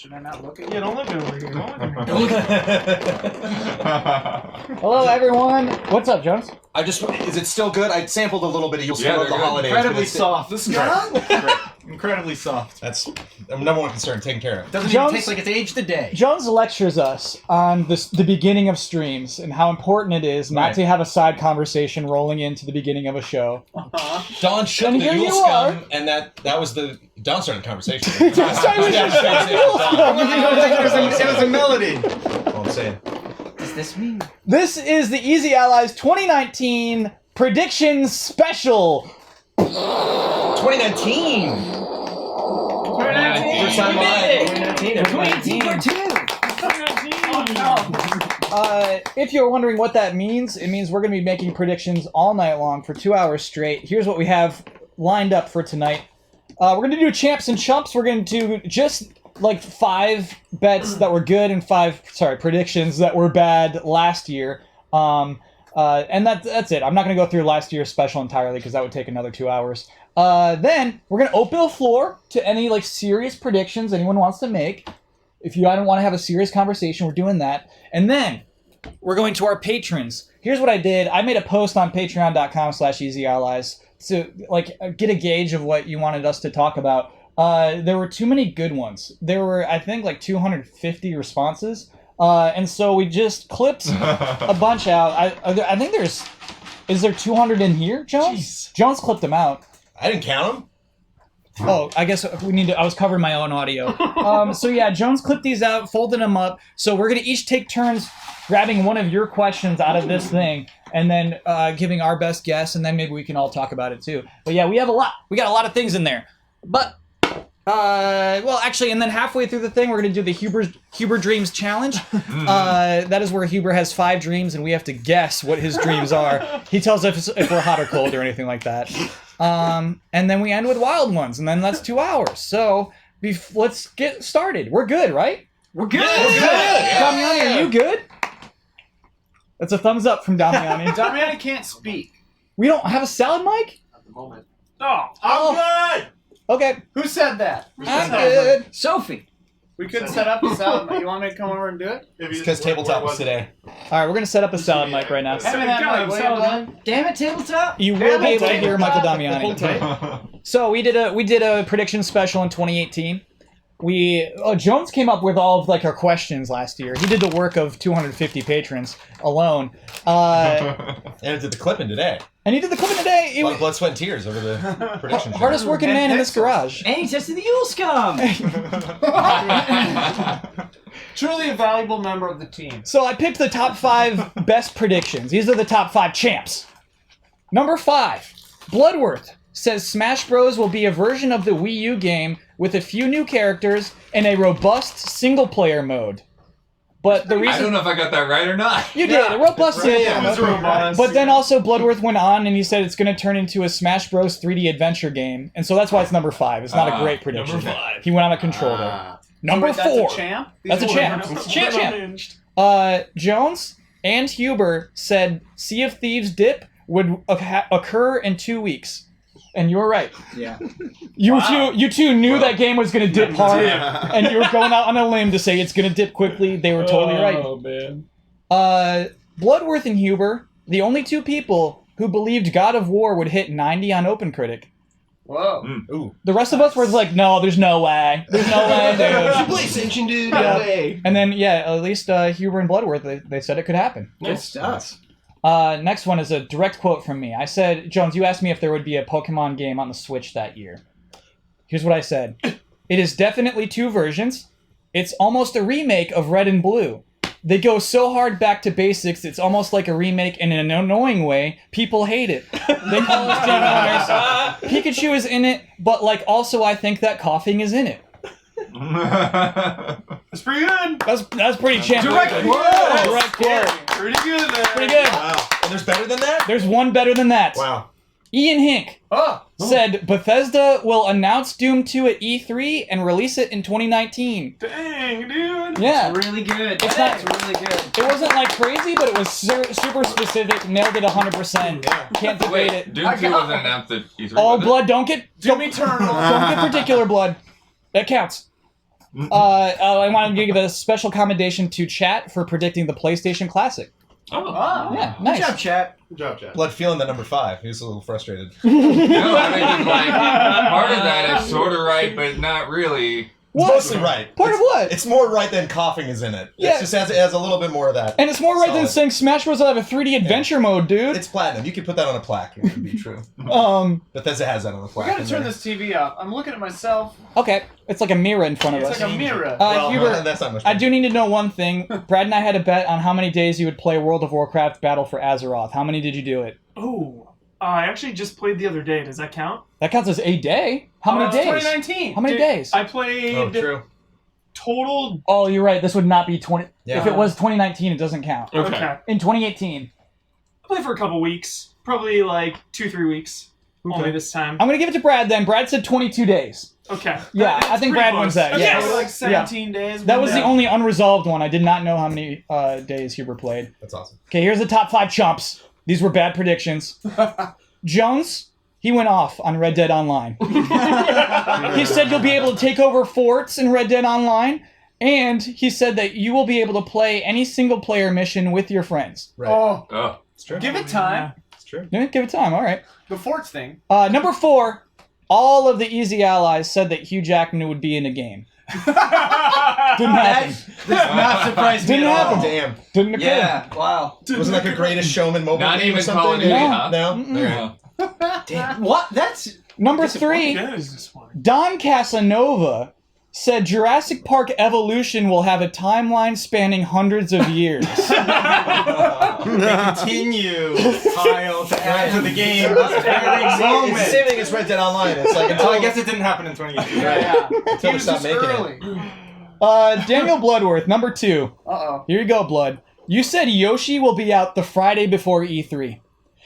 Should I not look at Yeah, don't look over here. Don't look Hello, everyone. What's up, Jones? Is it still good? I sampled a little bit of You'll Still Love the Holidays. Incredibly soft. This is good. Incredibly soft. That's number one concern, taken care of. Doesn't Jones- even taste like it's aged a day. Jones lectures us on the beginning of streams and how important it is not to have a side conversation rolling into the beginning of a show. Don shook And the here Yule you Scum, are. and that was the... Don started the conversation. Don started with the Yule Scum. It was a melody. All I'm saying. What does this mean? This is the Easy Allies 2019 Predictions Special. 2019! 2019. First time We made it. live. 2018 part 2. If you're wondering what that means, it means we're going to be making predictions all night long for 2 hours straight. Here's what we have lined up for tonight. We're going to do Champs and Chumps. We're going to do just like 5 bets that were good and 5 predictions that were bad last year. And that's it. I'm not going to go through last year's special entirely because that would take another 2 hours. Then we're going to open the floor to any like serious predictions anyone wants to make. If you don't want to have a serious conversation, we're doing that. And then we're going to our patrons. Here's what I did. I made a post on patreon.com/easyallies to like get a gauge of what you wanted us to talk about. There were too many good ones. There were, I think, like 250 responses. And so we just clipped a bunch out. I think is there 200 in here, Jones? Jeez. Jones clipped them out. I didn't count them. Oh, I guess we need to. I was covering my own audio. So yeah, Jones clipped these out, folded them up. So we're gonna each take turns grabbing one of your questions out of this thing, and then giving our best guess, and then maybe we can all talk about it too. But yeah, we have a lot. We got a lot of things in there. But well, actually, and then halfway through the thing, we're gonna do the Huber Dreams Challenge. That is where Huber has 5 dreams, and we have to guess what his dreams are. He tells us if we're hot or cold or anything like that. And then we end with wild ones, and then that's 2 hours. So let's get started. We're good, right? We're good. Damiani, are you good? That's a thumbs up from Damiani. Damiani can't speak. We don't have a salad mic? At the moment. Oh, I'm good! Okay. Who said that? I'm good. Sophie. We couldn't set up a salad mic. You want me to come over and do it? It's because tabletop was today. All right, we're going to set up a salad mic right now. Damn it, tabletop. You will be able to hear Michael Damiani. So we did a prediction special in 2018. Jones came up with all of like our questions last year. He did the work of 250 patrons alone. And it did the clipping today. And he did the clipping today. Blood, sweat, and tears over the prediction. Hardest working man in this garage. And he tested the Yule Scum. Truly a valuable member of the team. So I picked the top 5 best predictions. These are the top 5 champs. Number 5, Bloodworth says Smash Bros. Will be a version of the Wii U game with a few new characters and a robust single-player mode. But the reason I don't know if I got that right or not. you did a robust single-player mode. robust. But then also Bloodworth went on and he said it's going to turn into a Smash Bros. 3D adventure game, and so that's why it's number 5. It's not a great prediction. Number 5. He went on a control there. Number 4. That's a champ? That's a champ. It's a champ. Jones and Huber said Sea of Thieves dip would occur in 2 weeks. And you were right. Yeah. You two knew that game was going to dip hard, and you were going out on a limb to say it's going to dip quickly. They were totally right. Oh, man. Bloodworth and Huber, the only 2 people who believed God of War would hit 90 on OpenCritic. Whoa. Ooh. The rest of us were like, no, there's no way. There's no way, dude. PlayStation, dude. Yeah. No way. And then, yeah, at least Huber and Bloodworth, they said it could happen. Good stuff. Next one is a direct quote from me. I said, Jones, you asked me if there would be a Pokemon game on the Switch that year. Here's what I said. It is definitely 2 versions. It's almost a remake of Red and Blue. They go so hard back to basics, it's almost like a remake in an annoying way. People hate it. They call us game owners. Pikachu is in it, but like also I think that coughing is in it. That's pretty good. That's pretty champ. Direct quote. Direct quote. Pretty good there. Pretty good. Wow. And there's better than that? There's one better than that. Wow. Ian Hink Oh. said Bethesda will announce Doom 2 at E3 and release it in 2019. Dang, dude. Yeah. It's really good. It's That's not- really good. It wasn't like crazy, but it was super specific. Nailed it 100%. Can't debate it. Doom 2 wasn't announced at E3. All was it? blood. Don't get Doom Eternal. don't get particular blood. That counts. I want to give a special commendation to chat for predicting the PlayStation Classic. Oh. Yeah, nice. Good job, chat. Good job, Chad. Blood feeling the number 5. He was a little frustrated. No, I mean, like, part of that is sort of right, but not really. It's mostly right. Part of what? It's more right than coughing is in it. Yeah. It just has a little bit more of that. And it's more right than Solid. saying Smash Bros. Will have a 3D adventure mode, dude. It's platinum. You could put that on a plaque. It would be true. Bethesda has that on a plaque. I gotta turn this TV off. I'm looking at myself. Okay, it's like a mirror in front of It's us. like a mirror. Hubert, that's not much. I do need to know one thing. Brad and I had a bet on how many days you would play World of Warcraft Battle for Azeroth. How many did you do it? Oh, I actually just played the other day. Does that count? That counts as a day. How many days? 2019. How many days? I played Oh, true. total. Oh, you're right. This would not be 20. Yeah. If it was 2019, it doesn't count. Okay. In 2018, I played for a couple weeks. Probably like 2-3 weeks. Only this time. I'm going to give it to Brad then. Brad said 22 days. Okay. Yeah, That's I think pretty Brad close. wins that. Okay, Yes. So like 17 days. That was the window. only unresolved one. I did not know how many days Hubert played. That's awesome. Okay, here's the top 5 chumps. These were bad predictions. Jones, he went off on Red Dead Online. He said you'll be able to take over forts in Red Dead Online, and he said that you will be able to play any single-player mission with your friends. Right. Oh, Oh. It's true. give it time. It's true. Yeah, give it time, all right. The forts thing. Number 4, all of the Easy Allies said that Hugh Jackman would be in a game. Didn't happen. Does not surprise me Didn't at all. happen. Damn. Didn't occur. Yeah, wow. Wasn't like a Greatest Showman mobile Not game or even something? Call of Duty, No. huh? No? Mm-mm. Yeah. Damn. What? That's... Number 3, What is this one? Don Casanova said Jurassic Park Evolution will have a timeline spanning hundreds of years. They continue, Kyle, to add to the game. It's the same thing as Red Dead Online. It's like until Oh, I guess it didn't happen in 2018. Yeah. until He we was stop just making early. it. Daniel Bloodworth, number 2. Uh-oh. Here you go, Blood. You said Yoshi will be out the Friday before E3.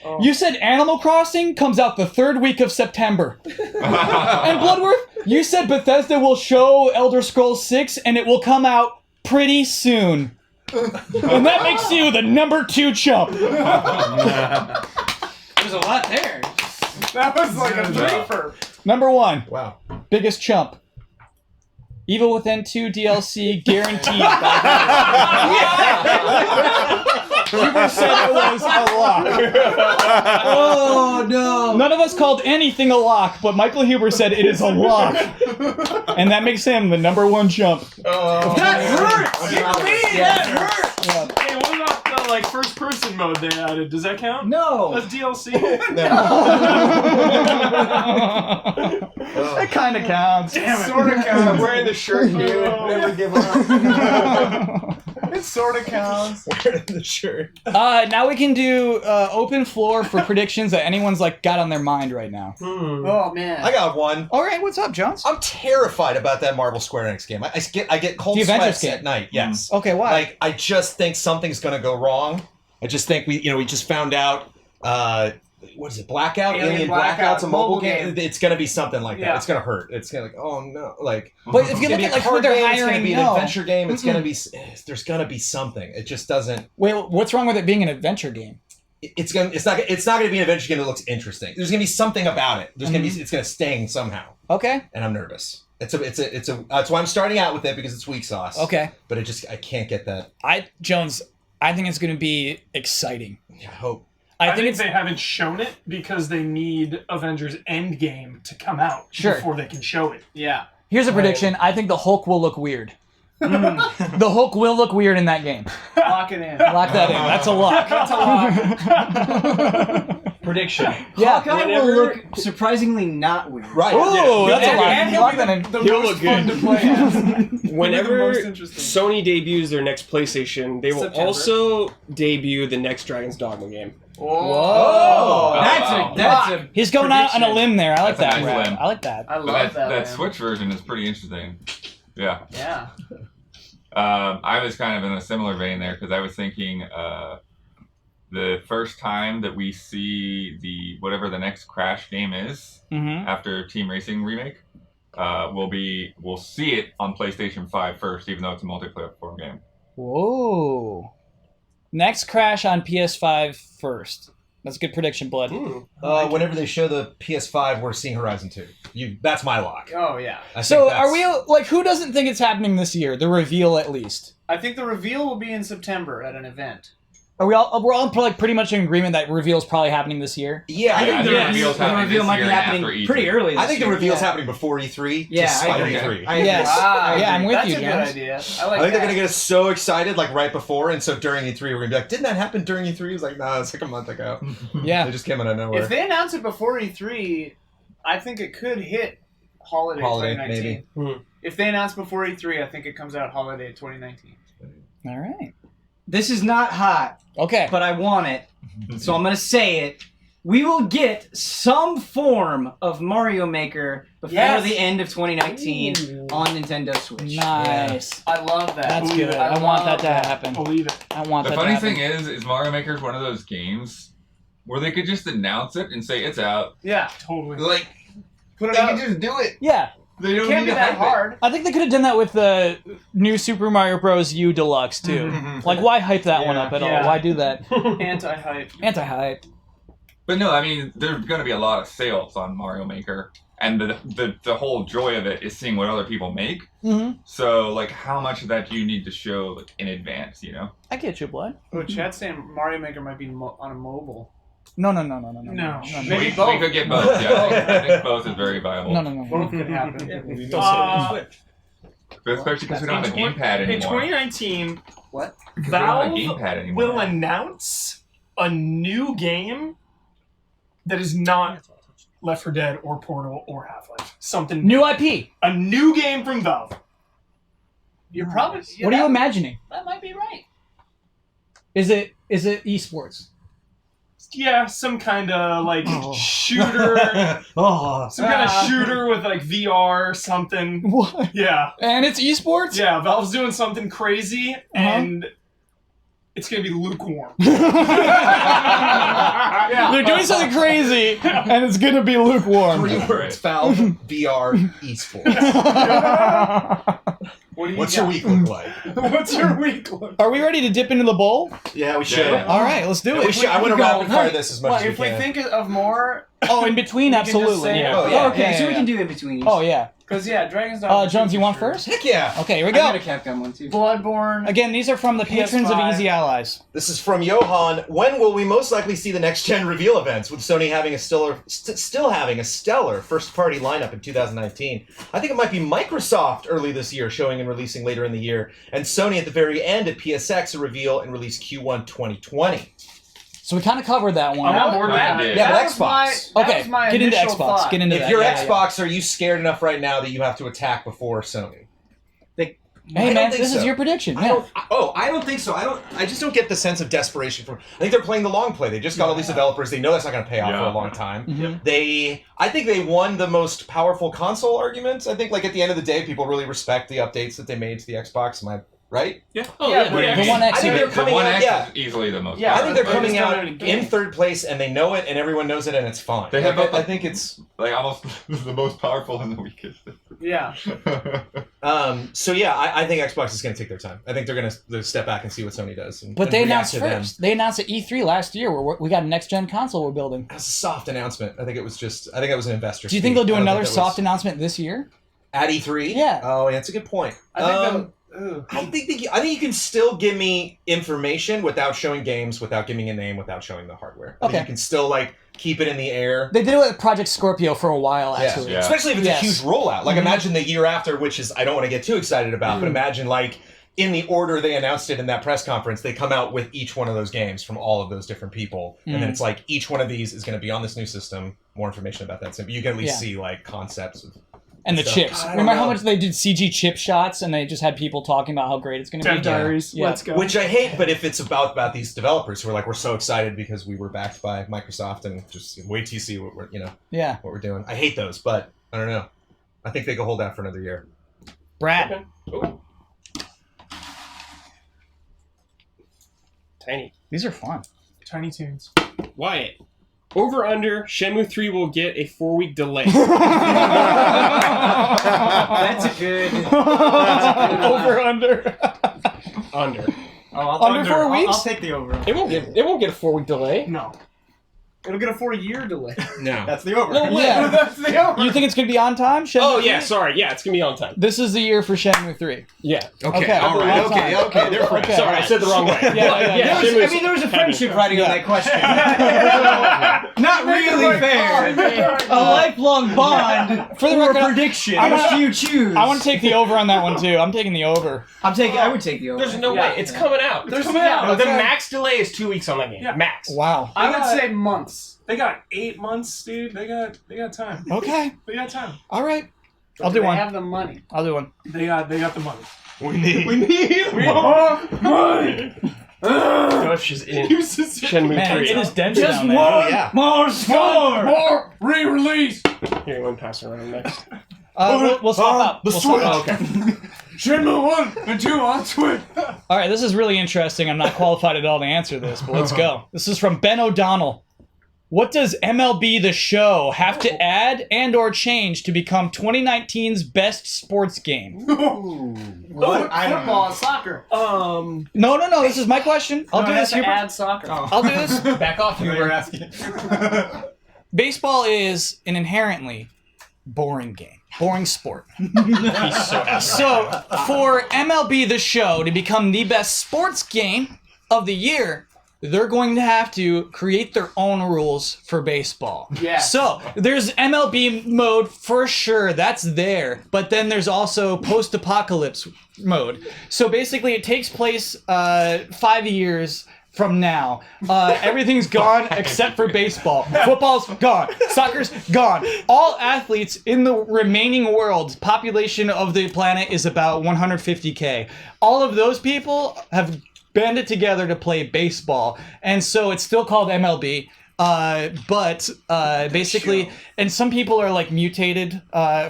Oh. You said Animal Crossing comes out the 3rd week of September. And Bloodworth, you said Bethesda will show Elder Scrolls 6 and it will come out pretty soon. And that makes you the number 2 chump. There's a lot there. That was like a threefer. Number 1, Wow. biggest chump. Evil Within 2 DLC guaranteed. Hubert said it was a lock. Oh, no. None of us called anything a lock, but Michael Huber said it is a lock. And that makes him the number 1 chump. That hurts. That hurts. Yeah. Hey, what about the like first person mode they added? Does that count? No. That's DLC. That kind of counts. Damn it. Sort of counts. I'm wearing the shirt, dude. Never give up. It sort of counts. Wearing the shirt. Now we can do open floor for predictions that anyone's like got on their mind right now. Oh, man. I got one. All right, what's up, Jones? I'm terrified about that Marvel Square Enix game. I get cold The Avengers sweats game. at night. Yes. Okay, why? Like I just think something's gonna go wrong. I just think we just found out. What is it? Blackout? Alien Blackout's a mobile mobile game. game. It's gonna be something like that. Yeah. It's gonna hurt. It's gonna like, oh no, like. But if It's you gonna look be at a like who card they're game, it's hiring, gonna be an no. adventure game. It's gonna be. There's gonna be something. It just doesn't. Wait, what's wrong with it being an adventure game? It's not gonna be an adventure game that looks interesting. There's gonna be something about it. There's gonna be. It's gonna sting somehow, Okay. and I'm nervous. It's a. That's why I'm starting out with it because it's weak sauce. Okay. But I can't get that. Jones, I think it's going to be exciting. I hope. I think think it's they haven't shown it because they need Avengers Endgame to come out Sure. before they can show it. Yeah. Here's a prediction. I think the Hulk will look weird. The Hulk will look weird in that game. Lock it in. Lock that in. That's a lock. That's a lock. Prediction. Yeah. Hawkeye will look surprisingly not weird. Right. Ooh, that's a And lock. he'll Lock be that in. the He'll most look fun good. to play as. Whenever most interesting. Sony debuts their next PlayStation, they will September. also debut the next Dragon's Dogma game. Whoa. That's a He's going out on a limb there. I like That's a that, nice Brad. limb. I like that. I But love that that. man. Switch version is pretty interesting. Yeah. Yeah. I was kind of in a similar vein there because I was thinking the first time that we see whatever the next Crash game is Mm-hmm. after Team Racing remake, we'll see it on PlayStation 5 first, even though it's a multiplayer game. Whoa. Next Crash on PS5 first. That's a good prediction, Blood. Whenever they show the PS5, we're seeing Horizon 2. That's my lock. Oh yeah. I think So that's- are we like? Who doesn't think it's happening this year? The reveal, at least. I think the reveal will be in September at an event. Are we all? We're all like pretty much in agreement that reveal is probably happening this year. Yeah, I Yeah, think the the reveal's the happening reveal this might be year and happening after E3. pretty early. I think the reveal's yeah. happening before E3. Yeah, just I slightly agree. E3. I agree. Yes. Yeah, I'm with That's you, a good Jones. idea. I like I think that. they're gonna get us so excited like right before, and so during E3 we're gonna be like, didn't that happen during E3? It's like, no, it's like a month ago. Yeah. They just came out of nowhere. If they announce it before E3, I think it could hit holiday 2019. maybe. If they announce before E3, I think it comes out holiday 2019. All right. This is not hot, Okay. but I want it, so I'm gonna say it. We will get some form of Mario Maker before Yes. the end of 2019 on Nintendo Switch. Nice. I love that. That's good. I want that to love happen. Believe it. I want The that funny to happen. thing is Mario Maker is one of those games where they could just announce it and say it's out. Yeah, Totally. Like, put it they out. could just do it. Yeah. They don't Can't need be to that hype it. hard. I think they could have done that with the new Super Mario Bros. U Deluxe too. Like, why hype that one Yeah. up at all? Yeah. Why do that? Anti-hype. Anti-hype. But no, I mean, there's going to be a lot of sales on Mario Maker, and the whole joy of it is seeing what other people make. Mm-hmm. So, like, how much of that do you need to show like, in advance, you know? I get you, Blood. Oh, Chad's saying Mario Maker might be on a mobile. No. No. We, Maybe both. we could get both, yeah. I think both is very viable. No. Both could happen. But especially because we don't have a gamepad In anymore. 2019, What? We don't have a Valve gamepad anymore. will announce a new game that is not Left 4 Dead or Portal or Half-Life. Something New IP. A new game from Valve. You're probably. What are you imagining? That might be right. Is it esports? Yeah, some kind of like shooter. Oh, Some kind of shooter with like VR or something. What? Yeah. And it's esports? Yeah, Valve's doing something crazy and it's gonna be lukewarm. Yeah. They're doing something crazy, and it's gonna be lukewarm. Three words: Valve, VR, esports. What do you What's got? your week look like? What's your week look? Are we ready to dip into the bowl? Yeah, we should. Yeah. All right, let's do We it. should. I want to go rapid fire night. this as much Well, as we if we can. think of more, Oh, in between, can just absolutely. say- Yeah. Oh, yeah. Okay, so yeah. we can do in between. Oh yeah. because Dragon's Dogma. Jones, you want for sure. first? Heck yeah! Okay, here we I got a go. Capcom one too. Bloodborne. Again, these are from the patrons of PS5. Easy Allies. This is from Johan. When will we most likely see the next gen reveal events? With Sony having a still having a stellar first-party lineup in 2019, I think it might be Microsoft early this year, showing and releasing later in the year, and Sony at the very end at PSX, a reveal and release Q1 2020. So we kind of covered that one. I'm on board with I that. did. Yeah, but That was Xbox. that Okay, was my get into initial Xbox. thought. Get into If that. you're yeah, yeah. Xbox, are you scared enough right now that you have to attack before Sony? I Hey don't man, think this so. is your prediction. I Yeah. don't think so. I just don't get the sense of desperation from. I think they're playing the long play. They just got all these developers. They know that's not going to pay off for Yeah. a long time. Mhm. I think they won the most powerful console argument. I think, like, at the end of the day, people really respect the updates that they made to the Xbox. Am I right? Yeah. Oh, yeah, but The One X. I think The they're coming One out. X Yeah, is easily the most. Yeah, I think they're They coming just out don't have a game. in third place, and they know it, and everyone knows it, and it's fine. They have I think it's. like almost the most powerful and the weakest. Yeah. So yeah, I think Xbox is going to take their time. I think they're going to step back and see what Sony does. And, But and they react announced to them. first. They announced at E3 last year where we got a next gen console we're building. That was a soft announcement. I think it was an investor. Do you think they'll do speak. I don't another think that was- soft announcement this year? at E3? Yeah. Oh, yeah, that's a good point. I think I think you can still give me information without showing games, without giving a name, without showing the hardware. I think Okay. you can still like keep it in the air. They did it with Project Scorpio for a while, Yeah. actually. Yeah. Especially if it's Yes. a huge rollout. Like Mhm. imagine the year after, which is I don't want to get too excited about, but imagine like in the order they announced it in that press conference, they come out with each one of those games from all of those different people, and then Mhm. it's like each one of these is going to be on this new system. More information about that. So you can at least see like concepts of. And the stuff. chips. I don't Remember how know. much they did CG chip shots and they just had people talking about how great it's going to Dev be? Diaries. Yeah. Let's go. Which I hate, but if it's about these developers who are like, we're so excited because we were backed by Microsoft and just wait till you see what we're Yeah. what we're doing. I hate those, but I don't know. I think they could hold out for another year. Brad. Tiny. These are fun. Tiny Toons. Wyatt. Over under, Shenmue 3 will get a 4-week delay. that's a good. Over under. Under. Oh, I'll Under 4 weeks? I'll take the over. It won't get a 4-week delay. No. It'll get a 4-year delay. No. That's the over. No way. Yeah. That's the over. You think it's going to be on time? Shenmue Oh 3? yeah, sorry. Yeah, it's gonna be on time. This is the year for Shenmue 3. Yeah. Okay, all right. on time. Okay. They're friends. Okay. Sorry, I said the wrong way. Yeah. There was a friendship writing on that question. Not really fair. A lifelong bond For the or record, a prediction. I wanna- Which do you choose? I want to take the over on that one too. I'm taking the over. I would take the over. There's no Yeah. way. It's coming out. There's coming out. The Okay. max delay is 2 weeks on that game. Yeah. Max. Wow. I would say months. They got 8 months, dude. They got time. Okay. They got time. All right. I'll Do do they one. have the money? I'll do one. They got the money. We need More money. Josh is in Shenmue Man, 3. it is dense Just down there. one yeah. more score. More re-release. Here, one pass around next. We'll swap out. the We'll swap Switch. out. Okay. Shenmue 1 and 2 on Switch. All right, this is really interesting. I'm not qualified at all to answer this, but let's go. This is from Ben O'Donnell. What does MLB The Show have to add and or change to become 2019's best sports game? What? I don't Football know. and soccer. No. This is my question. I'll No, do it has this. to Hubert. add soccer. I'll do this. Back off, You were Hubert. asking. Baseball is an inherently boring game. Boring sport. So, for MLB The Show to become the best sports game of the year, they're going to have to create their own rules for baseball. Yes. So, there's MLB mode for sure, that's there. But then there's also post-apocalypse mode. So basically it takes place 5 years from now. Everything's gone except for baseball. Football's gone. Soccer's gone. All athletes in the remaining world, population of the planet is about 150K. All of those people have banded together to play baseball. And so it's still called MLB. But basically, and some people are like mutated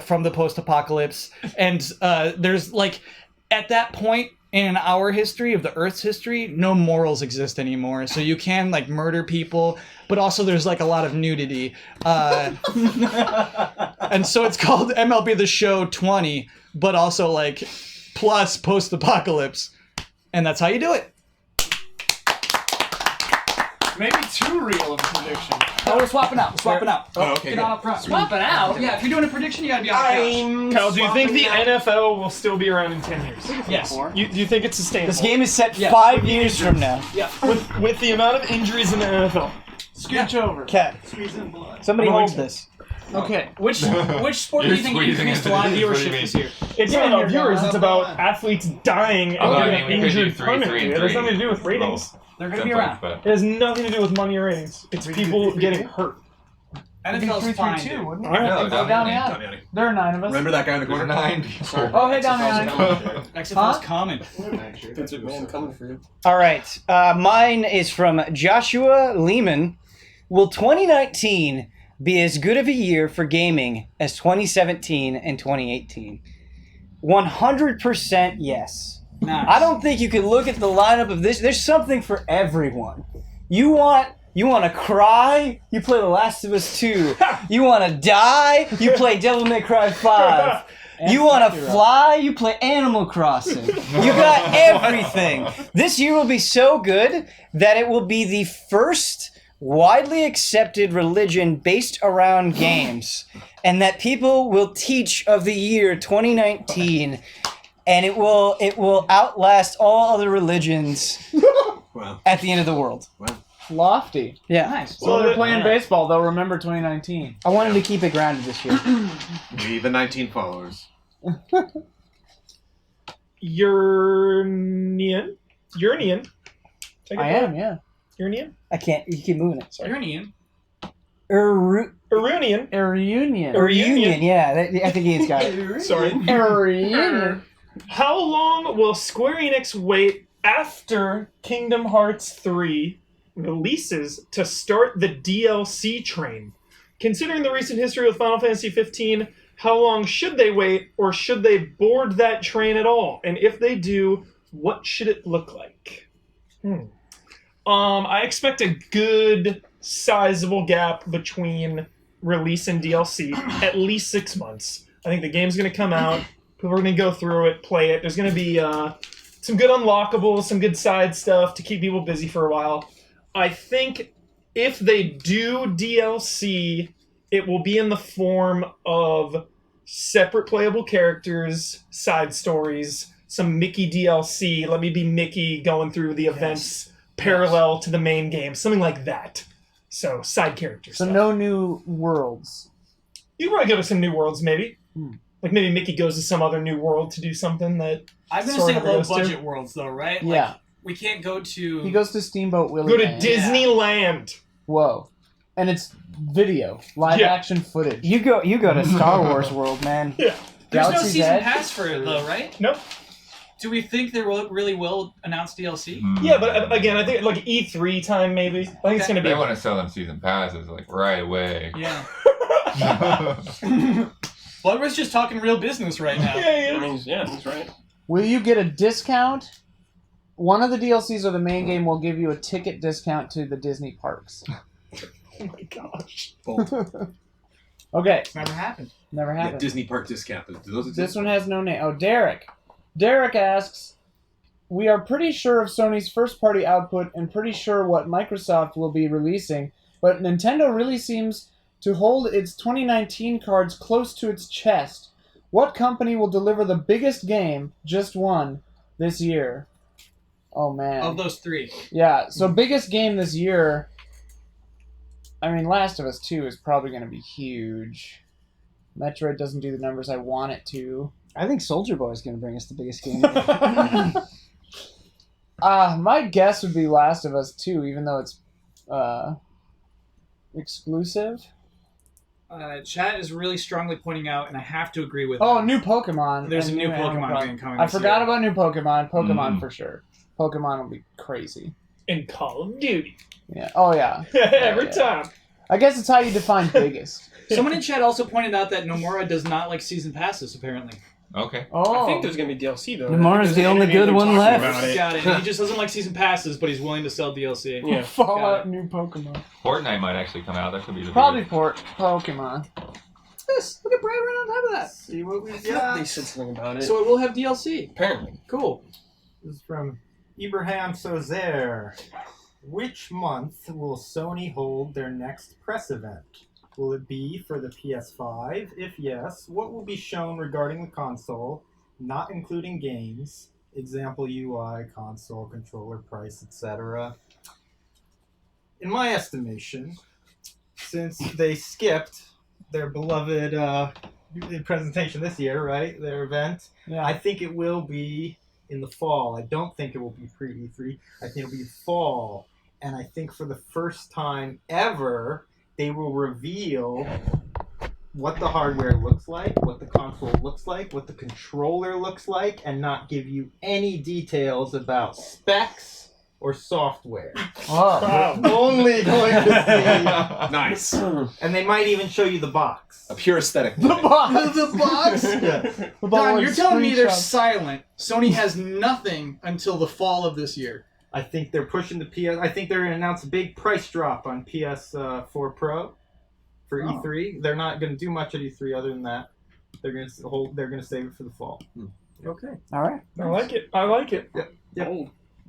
from the post-apocalypse. And there's like, at that point, in our history of the Earth's history, no morals exist anymore. So you can like murder people, but also there's like a lot of nudity. And so it's called MLB The Show 20, but also like plus post-apocalypse. And that's how you do it. Maybe too real of a prediction. Oh, we're swapping out. We're swapping out. Oh, okay. Get on up front. Swapping out. Yeah, if you're doing a prediction, you gotta be on the couch. Kyle, do you think the NFL will still be around in 10 years? Yes. Do you think it's sustainable? This game is set Yeah. 5 years from now. with the amount of injuries in the NFL. Scooch over. Okay. Somebody I'm hold going this. Okay. Which sport do you think squeezing increased into live this, what do you viewership mean? this year? It's not about viewers, it's about athletes dying Oh, and I getting mean, we could do injured 3, permanently. 3, It and has 3. nothing to do with ratings. They're gonna be Simple, around. but- It has nothing to do with money or ratings. It's people getting hurt. NFL's fine, dude. wouldn't No, Go down Down the alley. There are 9 of us. Remember that guy in the There's corner? 9 people. Oh, hey, down the alley. XFL's common. That's a man coming for you. All right. Mine is from Joshua Lehman. Will 2019 be as good of a year for gaming as 2017 and 2018? 100% yes. Nice. I don't think you can look at the lineup of this. There's something for everyone. You want to cry? You play The Last of Us 2. You want to die? You play Devil May Cry 5. You want to fly? You play Animal Crossing. You got everything. This year will be so good that it will be the first widely accepted religion based around games, and that people will teach of the year 2019, and it will outlast all other religions Wow. at the end of the world. Lofty. Yeah. Nice. So they're playing baseball. They'll remember 2019. I wanted to keep it grounded this year. We, the 19 followers. Uranian. Take a I breath. am, yeah. Uranian? I can't. You keep moving it. You're an Ian. Iranian. A reunion. Reunion. Yeah, I think Ian's got it. Sorry. A reunion. How long will Square Enix wait after Kingdom Hearts 3 releases to start the DLC train? Considering the recent history with Final Fantasy 15, how long should they wait, or should they board that train at all? And if they do, what should it look like? I expect a good, sizable gap between release and DLC, at least 6 months. I think the game's going to come out. People are going to go through it, play it. There's going to be some good unlockables, some good side stuff to keep people busy for a while. I think if they do DLC, it will be in the form of separate playable characters, side stories, some Mickey DLC. Let me be Mickey going through the events parallel to the main game, something like that. So side characters. So no new worlds. You probably go to some new worlds, maybe. Like maybe Mickey goes to some other new world to do something that. I'm gonna Sora say never low goes to. budget worlds though, right? Like, Yeah. we can't go to. He goes to Steamboat Willie. Go to Land. Disneyland. Whoa. And it's video, live action footage. You go to Star Wars World, man. Yeah. There's no Galaxy's season Edge? pass for it though, right? Nope. Do we think they really will announce DLC? Yeah, but again, I think like E3 time maybe. I think it's gonna be. They want to sell them season passes like right away. Yeah. Bloodworth's just talking real business right now. Yeah. He's right. Will you get a discount? One of the DLCs or the main game will give you a ticket discount to the Disney parks. Oh my gosh. Okay, It's never happened. never Yeah, happened. Disney Park discount. Do those exist? This one has no name. Oh, Derek. Derek asks, we are pretty sure of Sony's first-party output and pretty sure what Microsoft will be releasing, but Nintendo really seems to hold its 2019 cards close to its chest. What company will deliver the biggest game, just one, this year? Oh, man. Of those three. Yeah, so biggest game this year, I mean, Last of Us 2 is probably going to be huge. Metroid doesn't do the numbers I want it to. I think Soldier Boy is going to bring us the biggest game. My guess would be Last of Us 2, even though it's exclusive. Chat is really strongly pointing out, and I have to agree with Oh, them. new Pokemon. There's a and new Animal Pokemon Crossing. game coming I this forgot year. about new Pokemon. Pokemon for sure. Pokemon will be crazy. In Call of Duty. Yeah. Oh, yeah. Every Yeah. time. I guess it's how you define biggest. Someone in chat also pointed out that Nomura does not like season passes, apparently. Okay. Oh. I think there's gonna be DLC though. Nomura's the only good one left. Got it. He just doesn't like season passes, but he's willing to sell DLC. Yeah. Fallout new Pokemon. Fortnite might actually come out. That could be the Probably biggest. Pokemon. This. Look at Brad right on top of that. See what we got. They said something about it. So it will have DLC. Apparently. Cool. This is from Ibrahim Sozer. Which month will Sony hold their next press event? Will it be for the PS5? If yes, what will be shown regarding the console, not including games, example UI, console, controller, price, etc.? In my estimation, since they skipped their beloved presentation this year, right? Their event, Yeah. I think it will be in the fall. I don't think it will be pre-E3. I think it'll be fall. And I think for the first time ever, they will reveal what the hardware looks like, what the console looks like, what the controller looks like, and not give you any details about specs or software. Oh. We're only going to Nice. see, and they might even show you the box. A pure aesthetic. The box. The box? Yeah. With all Don, those you're telling me they're screenshots. silent. Sony has nothing until the fall of this year. I think they're pushing the PS. I think they're going to announce a big price drop on PS4 Pro for Oh. E3. They're not going to do much at E3 other than that. They're going to hold. They're going to save it for the fall. Okay. All right. I like it. I like it.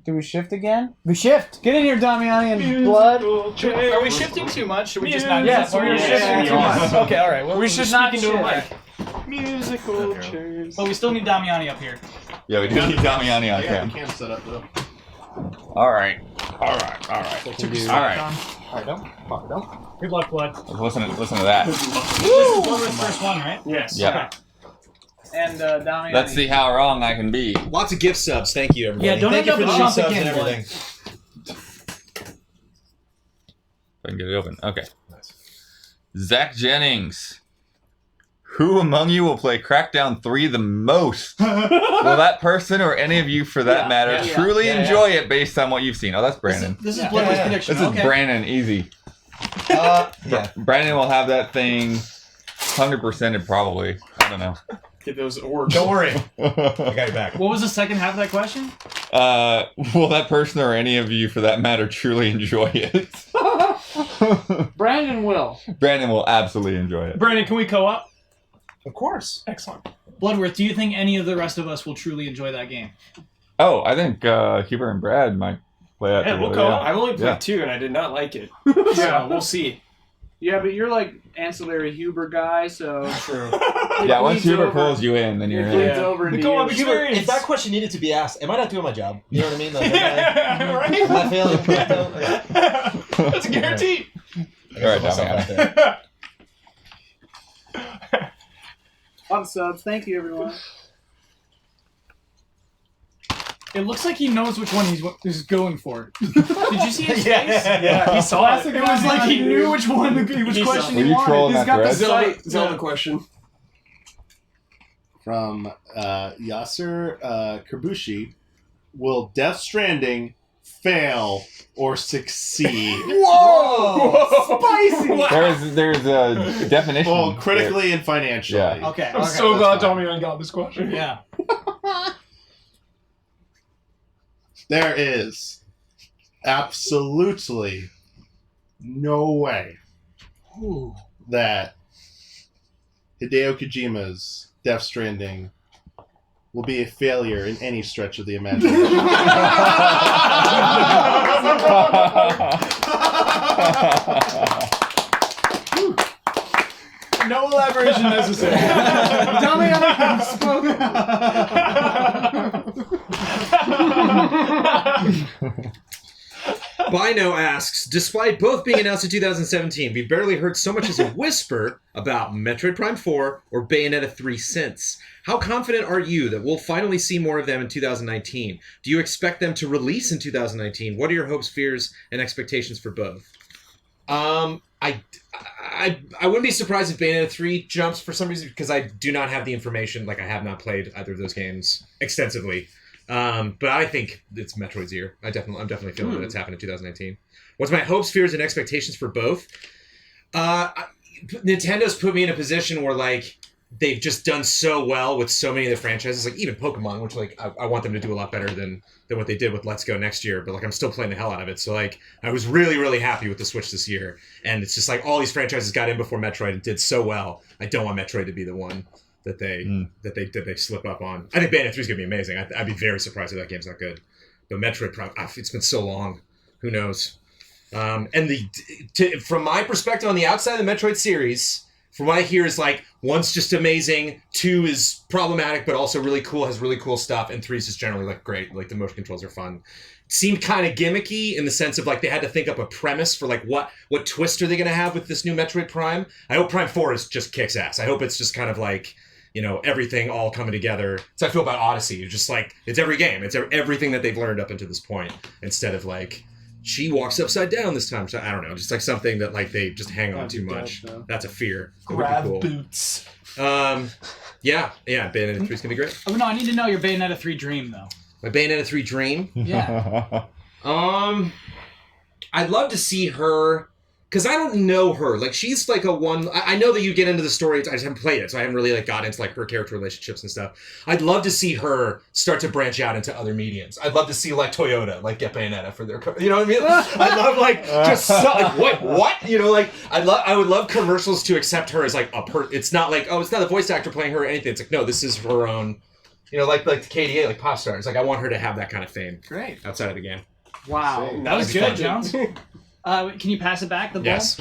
Do we shift again? We shift. Get in here, Damiani and Blood. Are we shifting too much? Should we just not? Yes, shift? we're shifting too much. Okay, all right. Well, We should not speaking to a shift. mic. Musical chairs. But we still need Damiani up here. Yeah, we do need Damiani on cam. Cam set up though. All right. Pardon. Good luck, Blood. Listen to that. This is Bloodworth's first one, right? Yes. Yeah. And Damiani. Let's see how wrong I can be. Lots of gift subs. Thank you, everybody. Yeah, don't Thank end you up for with the Chump resubs again, and everything. If I can get it open. Okay. Zach Jennings. Who among you will play Crackdown 3 the most? Will that person or any of you, for that matter, truly enjoy it based on what you've seen? Oh, that's Brandon. This is Bloodworth's prediction. This is Okay. Brandon, easy. Yeah. Brandon will have that thing 100%ed probably. I don't know. Get those orbs. Don't worry. I got your back. What was the second half of that question? Will that person or any of you, for that matter, truly enjoy it? Brandon will. Brandon will absolutely enjoy it. Brandon, can we co-op? Of course. Excellent. Bloodworth, do you think any of the rest of us will truly enjoy that game? Oh, I think Huber and Brad might play that Yeah, together. we'll go. Yeah. I've only played Yeah. 2 and I did not like it. Yeah. So we'll see. Yeah, but you're like ancillary Huber guy, so True. Yeah, once bleeds Huber over. pulls you in, then you're It in. bleeds Yeah. over into The co-op you. experience. If that question needed to be asked, am I not doing my job? You know what I mean? Like, Yeah, right? am I failing? That's a guarantee. All right, Myself Tommy. out there. On subs, thank you everyone. It looks like he knows which one he's going for. Did you see his face? Yeah, he saw it. It was like he knew which one he was He saw- questioning. Were he you wanted. trolling He's that got the thread? sight. Zelda question. From Yasser Kabushi, will Death Stranding fail or succeed? Whoa! Spicy! There's a definition. Well, critically and financially. Yeah. Okay. I'm okay. so that's glad fine. Tommy got this question. Yeah. There is absolutely no way that Hideo Kojima's Death Stranding will be a failure in any stretch of the imagination. No elaboration necessary. Tell me how spoken. Bino asks, despite both being announced in 2017, we've barely heard so much as a whisper about Metroid Prime 4 or Bayonetta 3 since. How confident are you that we'll finally see more of them in 2019? Do you expect them to release in 2019? What are your hopes, fears, and expectations for both? I wouldn't be surprised if Bayonetta 3 jumps for some reason because I do not have the information. Like, I have not played either of those games extensively. But I think it's Metroid's year. I'm definitely feeling that it's happened in 2019. What's my hopes, fears, and expectations for both? Nintendo's put me in a position where, like, they've just done so well with so many of the franchises, like even Pokemon, which, like, I want them to do a lot better than what they did with Let's Go next year, but, like, I'm still playing the hell out of it. So, like, I was really, really happy with the Switch this year. And it's just like all these franchises got in before Metroid and did so well. I don't want Metroid to be the one that they slip up on. I think Bayonetta 3 is gonna be amazing. I'd be very surprised if that game's not good. But Metroid, it's been so long. Who knows? And from my perspective on the outside of the Metroid series, from what I hear is like 1's just amazing, 2 is problematic but also really cool, has really cool stuff, and 3 is just generally like great. Like the motion controls are fun. It seemed kind of gimmicky in the sense of like they had to think up a premise for like what twist are they gonna have with this new Metroid Prime. I hope Prime 4 is just kicks ass. I hope it's just kind of like, you know, everything all coming together. So I feel about Odyssey. It's just like, it's every game. It's everything that they've learned up until this point. Instead of like, she walks upside down this time. So I don't know. Just like something that like they just hang on too much. That's a fear. It would be cool. boots. Yeah. Bayonetta 3 is going to be great. Oh, no, I need to know your Bayonetta 3 dream, though. My Bayonetta 3 dream? Yeah. I'd love to see her, because I don't know her. Like, she's like a one... I know that you get into the story. I just haven't played it, so I haven't really like got into like her character relationships and stuff. I'd love to see her start to branch out into other mediums. I'd love to see like Toyota like get Bayonetta for their... You know what I mean? I'd love like just like what? You know, like I would love commercials to accept her as like it's not like, oh, it's not a voice actor playing her or anything. It's like, no, this is her own... You know, like the KDA, like pop stars. Like I want her to have that kind of fame. Great. Outside of the game. Wow. That was good, Jones. Can you pass it back, the ball? Yes.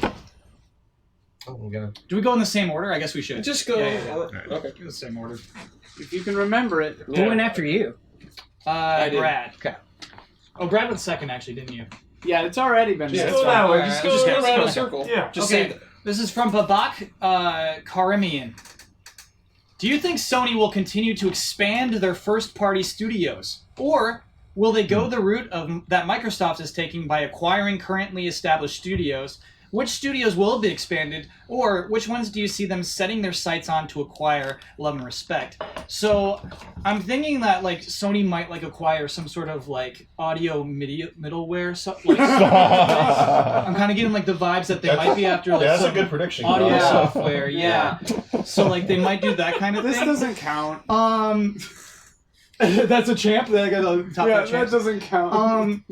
Oh, we're gonna... Do we go in the same order? I guess we should. Just go. Yeah. Okay. Go in the same order. If you can remember it. Who went after you? I did. Brad. Okay. Oh, Brad went second, actually, didn't you? Yeah, it's already been Just said. go that way. Alright, Just just go go around in a okay. circle. Yeah. Just Okay. say This is from Babak Karimian. Do you think Sony will continue to expand their first-party studios? Or will they go the route that Microsoft is taking by acquiring currently established studios? Which studios will be expanded, or which ones do you see them setting their sights on to acquire, love, and respect? So I'm thinking that like Sony might like acquire some sort of like audio middleware. I'm kind of getting like the vibes that they might be after like That's some a good prediction. audio Yeah. software. Yeah. So like they might do that kind of This thing. doesn't count. That's a champ. They got to top Yeah, that champ. that doesn't count.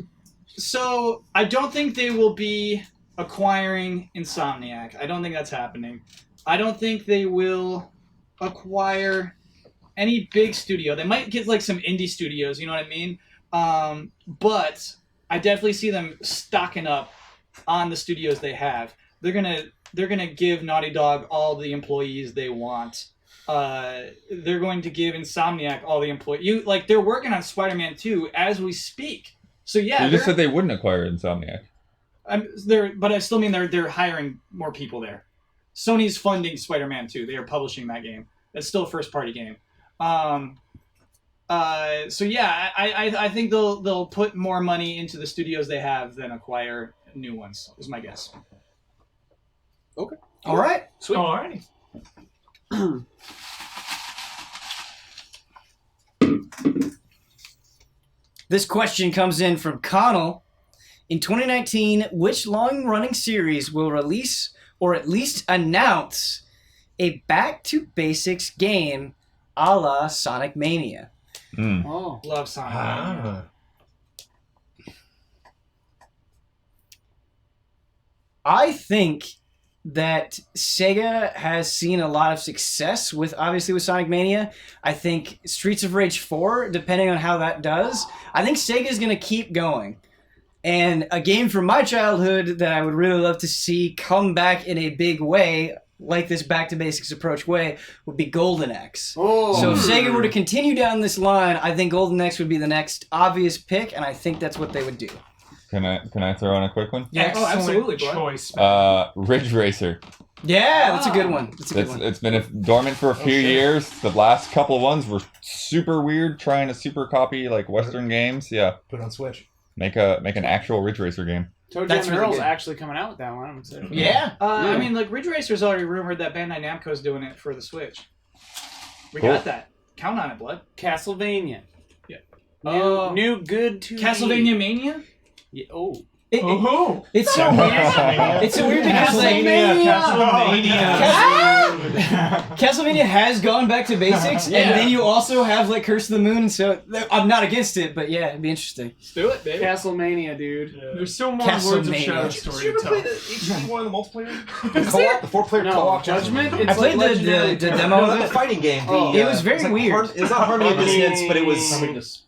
So I don't think they will be acquiring Insomniac. I don't think that's happening. I don't think they will acquire any big studio. They might get like some indie studios, you know what I mean? But I definitely see them stocking up on the studios they have. They're gonna give Naughty Dog all the employees they want. They're going to give Insomniac all the employees. They're working on Spider-Man 2 as we speak. So yeah, You just said they wouldn't acquire Insomniac. but I still mean they're hiring more people there. Sony's funding Spider-Man 2. They are publishing that game. That's still a first-party game. So yeah, I think they'll put more money into the studios they have than acquire new ones. Is my guess. Okay. All right. Sweet. Alrighty. This question comes in from Connell. In 2019, which long-running series will release or at least announce a back-to-basics game a la Sonic Mania? Oh, Love Sonic. I think that Sega has seen a lot of success with Sonic Mania. I think Streets of Rage 4, depending on how that does, I think Sega's going to keep going. And a game from my childhood that I would really love to see come back in a big way, like this back-to-basics approach way, would be Golden Axe. Oh. So if Sega were to continue down this line, I think Golden Axe would be the next obvious pick, and I think that's what they would do. Can I throw in a quick one? Yeah, oh, absolutely, bro. Choice. Ridge Racer. Yeah, that's a good one. It's been dormant for a few years. The last couple ones were super weird, trying to super copy Western games. Yeah. Put it on Switch. Make an actual Ridge Racer game. Toe That's Jam really Earl's good. actually coming out with that one. I'm excited. Yeah. I mean, Ridge Racer's already rumored that Bandai Namco's doing it for the Switch. We Cool. got that. Count on it, blood. Castlevania. Yeah. New good 2D. Castlevania Mania? Yeah, oh. It's so weird. It's so weird because Castlevania has gone back to basics, Yeah. and then you also have Curse of the Moon. So I'm not against it, but yeah, it'd be interesting. Let's do it, baby. Castlemania, dude. There's still more Words of Castlevania. Shadow Did story you to ever play tell. the HD one, the multiplayer? The co-op? The 4-player No, co-op? Judgment? I It's played like the demo No, of not the it. fighting game. Oh. It was very weird. It was not Harmony of Dissonance, but it was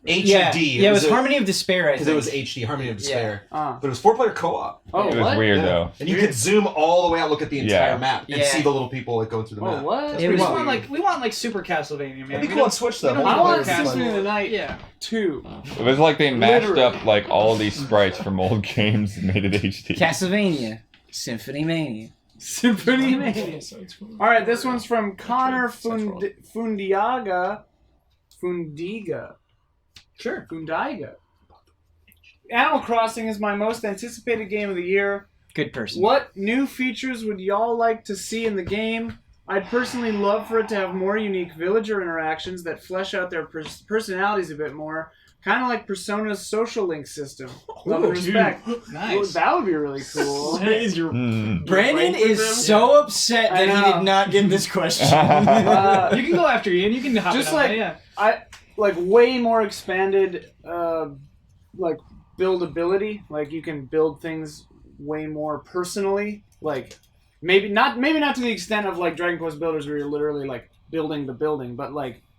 HD. Yeah, it was Harmony of Despair, I Because think. it was HD, Harmony of Despair. Ah. But it was 4-player co-op. Oh, It was what? weird though. And you could zoom all the way out, look at the entire Yeah. map, and Yeah. see the little people going through the Oh, map. what? It We was want Super Castlevania, man. That'd be cool on Switch, though. I want Multiplayer would be Symphony of fun. the Night Yeah. 2. It was like they mashed Literally. up all of these sprites from old games and made it HD. Castlevania, Symphony Mania. Symphony Mania. All right, this one's from Connor Fundiga. Sure. Fundiga. Animal Crossing is my most anticipated game of the year. Good person. What new features would y'all like to see in the game? I'd personally love for it to have more unique villager interactions that flesh out their personalities a bit more. Kind of like Persona's social link system. Love and respect. Nice. That would be really cool. Brandon is so upset that he did not get this question. You can go after Ian. You can hop Just in on that, yeah. Way more expanded buildability. Like you can build things way more personally. Like maybe not to the extent of Dragon Quest Builders where you're literally building the building, but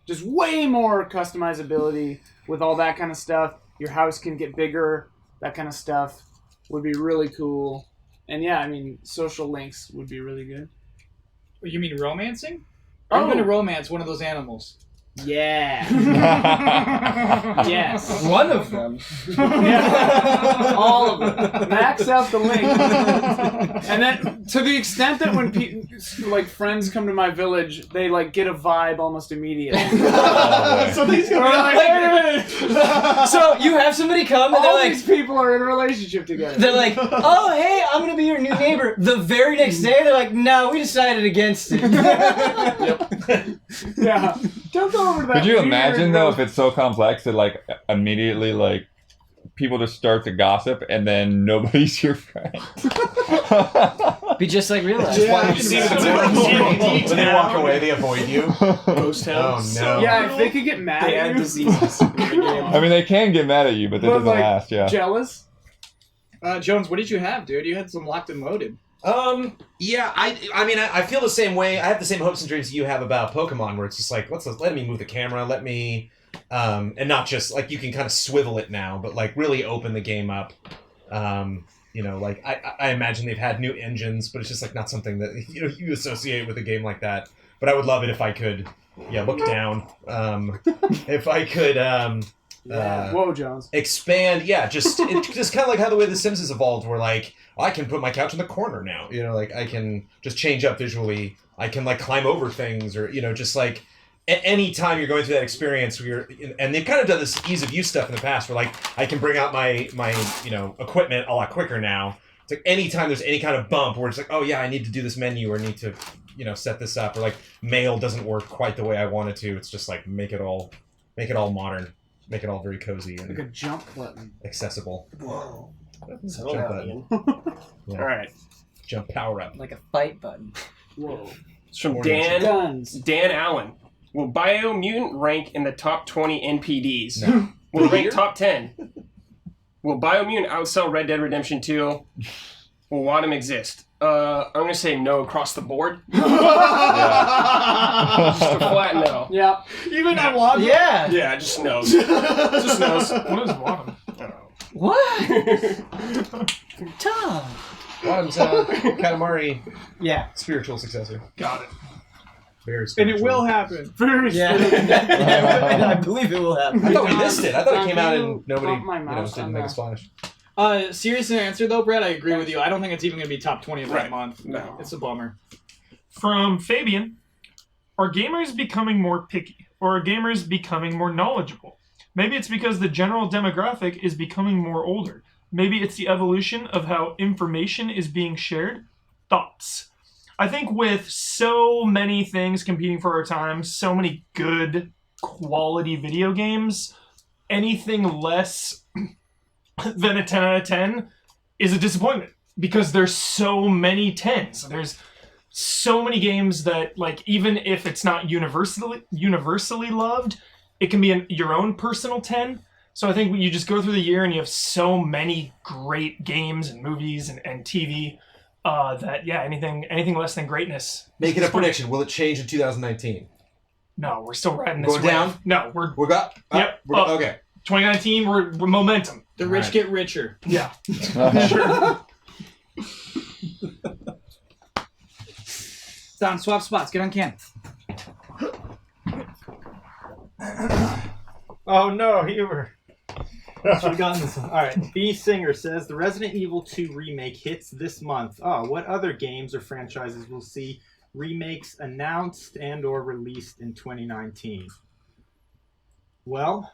just way more customizability with all that kind of stuff. Your house can get bigger. That kind of stuff would be really cool. And yeah, I mean, social links would be really good. You mean romancing? Are you going to romance one of those animals? Yeah. Yes. One of them. Yeah. All of them. Max out the link. And then to the extent that when friends come to my village, they get a vibe almost immediately. So these So you have somebody come and all these people are in a relationship together. they're like, oh hey, I'm gonna be your new neighbor. The very next day they're like, no, we decided against it. Yeah. Don't go over to that. Could you weird imagine though if it's so complex that immediately people just start to gossip and then nobody's your friend? Be just like real life. Just why you see when they walk away, they avoid you. Ghost Oh no. Yeah, if they could get mad They at add you. diseases. I mean, they can get mad at you, but that doesn't last. Yeah. Jealous. Jones, what did you have, dude? You had some locked and loaded. Yeah, I mean, I feel the same way. I have the same hopes and dreams that you have about Pokemon, where it's just let me move the camera, let me and not just like you can kind of swivel it now, but like really open the game up. Like I imagine they've had new engines, but it's just like not something that you associate with a game like that. But I would love it if I could, look down. If I could, Whoa, Jones. expand, just kind of like how the way The Sims has evolved, where like I can put my couch in the corner now. Like I can just change up visually. I can like climb over things, or just like. Any time you're going through that experience, and they've kind of done this ease of use stuff in the past, where like I can bring out my equipment a lot quicker now. It's like anytime there's any kind of bump where it's like, oh yeah, I need to do this menu or need to set this up, or like mail doesn't work quite the way I want it to. It's just like make it all modern, make it all very cozy and Like a jump button. accessible. Whoa. It's a jump button. Yeah. All right. Jump power up. Like a fight button. Whoa. It's from Morning. Guns. Dan Allen. Will Biomutant rank in the top 20 NPDs? No. Will rank top 10? Will Biomutant outsell Red Dead Redemption 2? Will Wadham exist? I'm going to say no across the board. Just a flat no. Yeah. Even on Wadham? Yeah. Yeah, just knows. Just knows. What is Wadham? I don't know. What? Tom. Wadham's Katamari Yeah. spiritual successor. Got it. Very And spiritual. it will happen. Yeah. I believe it will happen. I thought we missed it. I thought Tom, it came out can you and nobody bump my mouse didn't on make a the- splash. Serious answer though, Brett, I agree with you. I don't think it's even going to be top 20 of that Right. month. No. It's a bummer. From Fabian, are gamers becoming more picky, or are gamers becoming more knowledgeable? Maybe it's because the general demographic is becoming more older. Maybe it's the evolution of how information is being shared. Thoughts? I think with so many things competing for our time, so many good quality video games, anything less than a 10 out of 10 is a disappointment, because there's so many 10s. There's so many games that, like, even if it's not universally loved, it can be your own personal 10. So I think you just go through the year and you have so many great games and movies and TV that anything less than greatness. Making a prediction. Will it change in 2019? No, we're still riding this Going wave. down? No, we're We're got. Yep. Okay. 2019. We're momentum. The rich Alright. get richer. Yeah. Don, swap spots. Get on cam. Oh no, you were. Should have gotten this one. All right. B Singer says the Resident Evil 2 remake hits this month. Oh, what other games or franchises will see remakes announced and/or released in 2019? Well,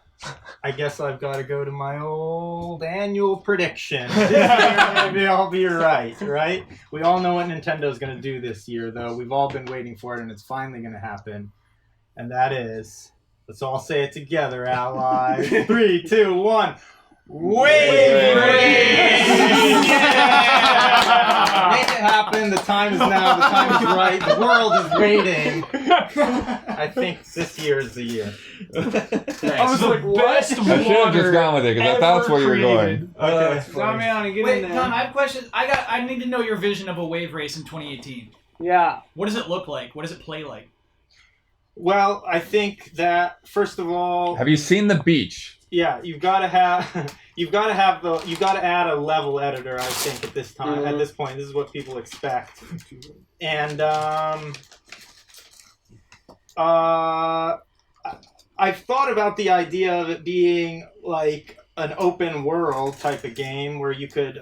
I guess I've got to go to my old annual prediction. Maybe I'll be right? We all know what Nintendo's going to do this year, though. We've all been waiting for it, and it's finally going to happen. And that is, let's all say it together, allies. 3, 2, 1. Wave race! Yeah! Make it happen. The time is now. The time is right. The world is waiting. I think this year is the year. I was like, best I should have just gone with it because that's where you were going. Okay. Damiani, get in Wait, there. Tom, I have a question. I need to know your vision of a wave race in 2018. Yeah. What does it look like? What does it play like? Well, I think that first of all, Have you seen the beach? yeah, you've got to add a level editor. I think at this time, at this point, this is what people expect. And I've thought about the idea of it being like an open world type of game where you could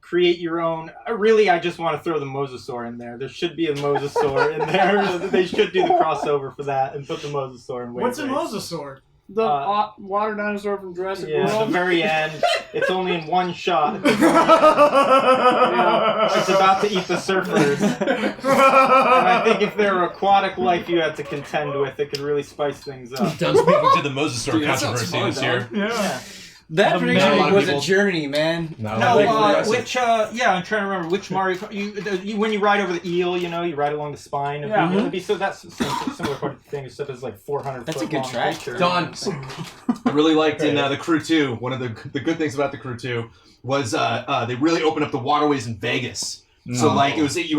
create your own. Really, I just want to throw the Mosasaur in there. There should be a Mosasaur in there. They should do the crossover for that and put the Mosasaur in Wave What's a Race. mosasaur? The water dinosaur from Jurassic Yeah, at World. the very end, it's only in one shot. It's about to eat the surfers. And I think if there were aquatic life you had to contend with, it could really spice things up. Done speaking to the Mosasaur Dude, that sounds controversy fun, this year. Yeah. That Not a prediction lot of was people- a journey, man. No, Like, which I'm trying to remember which Mario. You when you ride over the eel, you ride along the spine. Of Yeah. the eel. It'd be so that's similar thing, except it's like 400. That's a foot good long track. creature. Don, I really liked in The Crew 2, one of the good things about The Crew 2 was they really opened up the waterways in Vegas So No. like it was you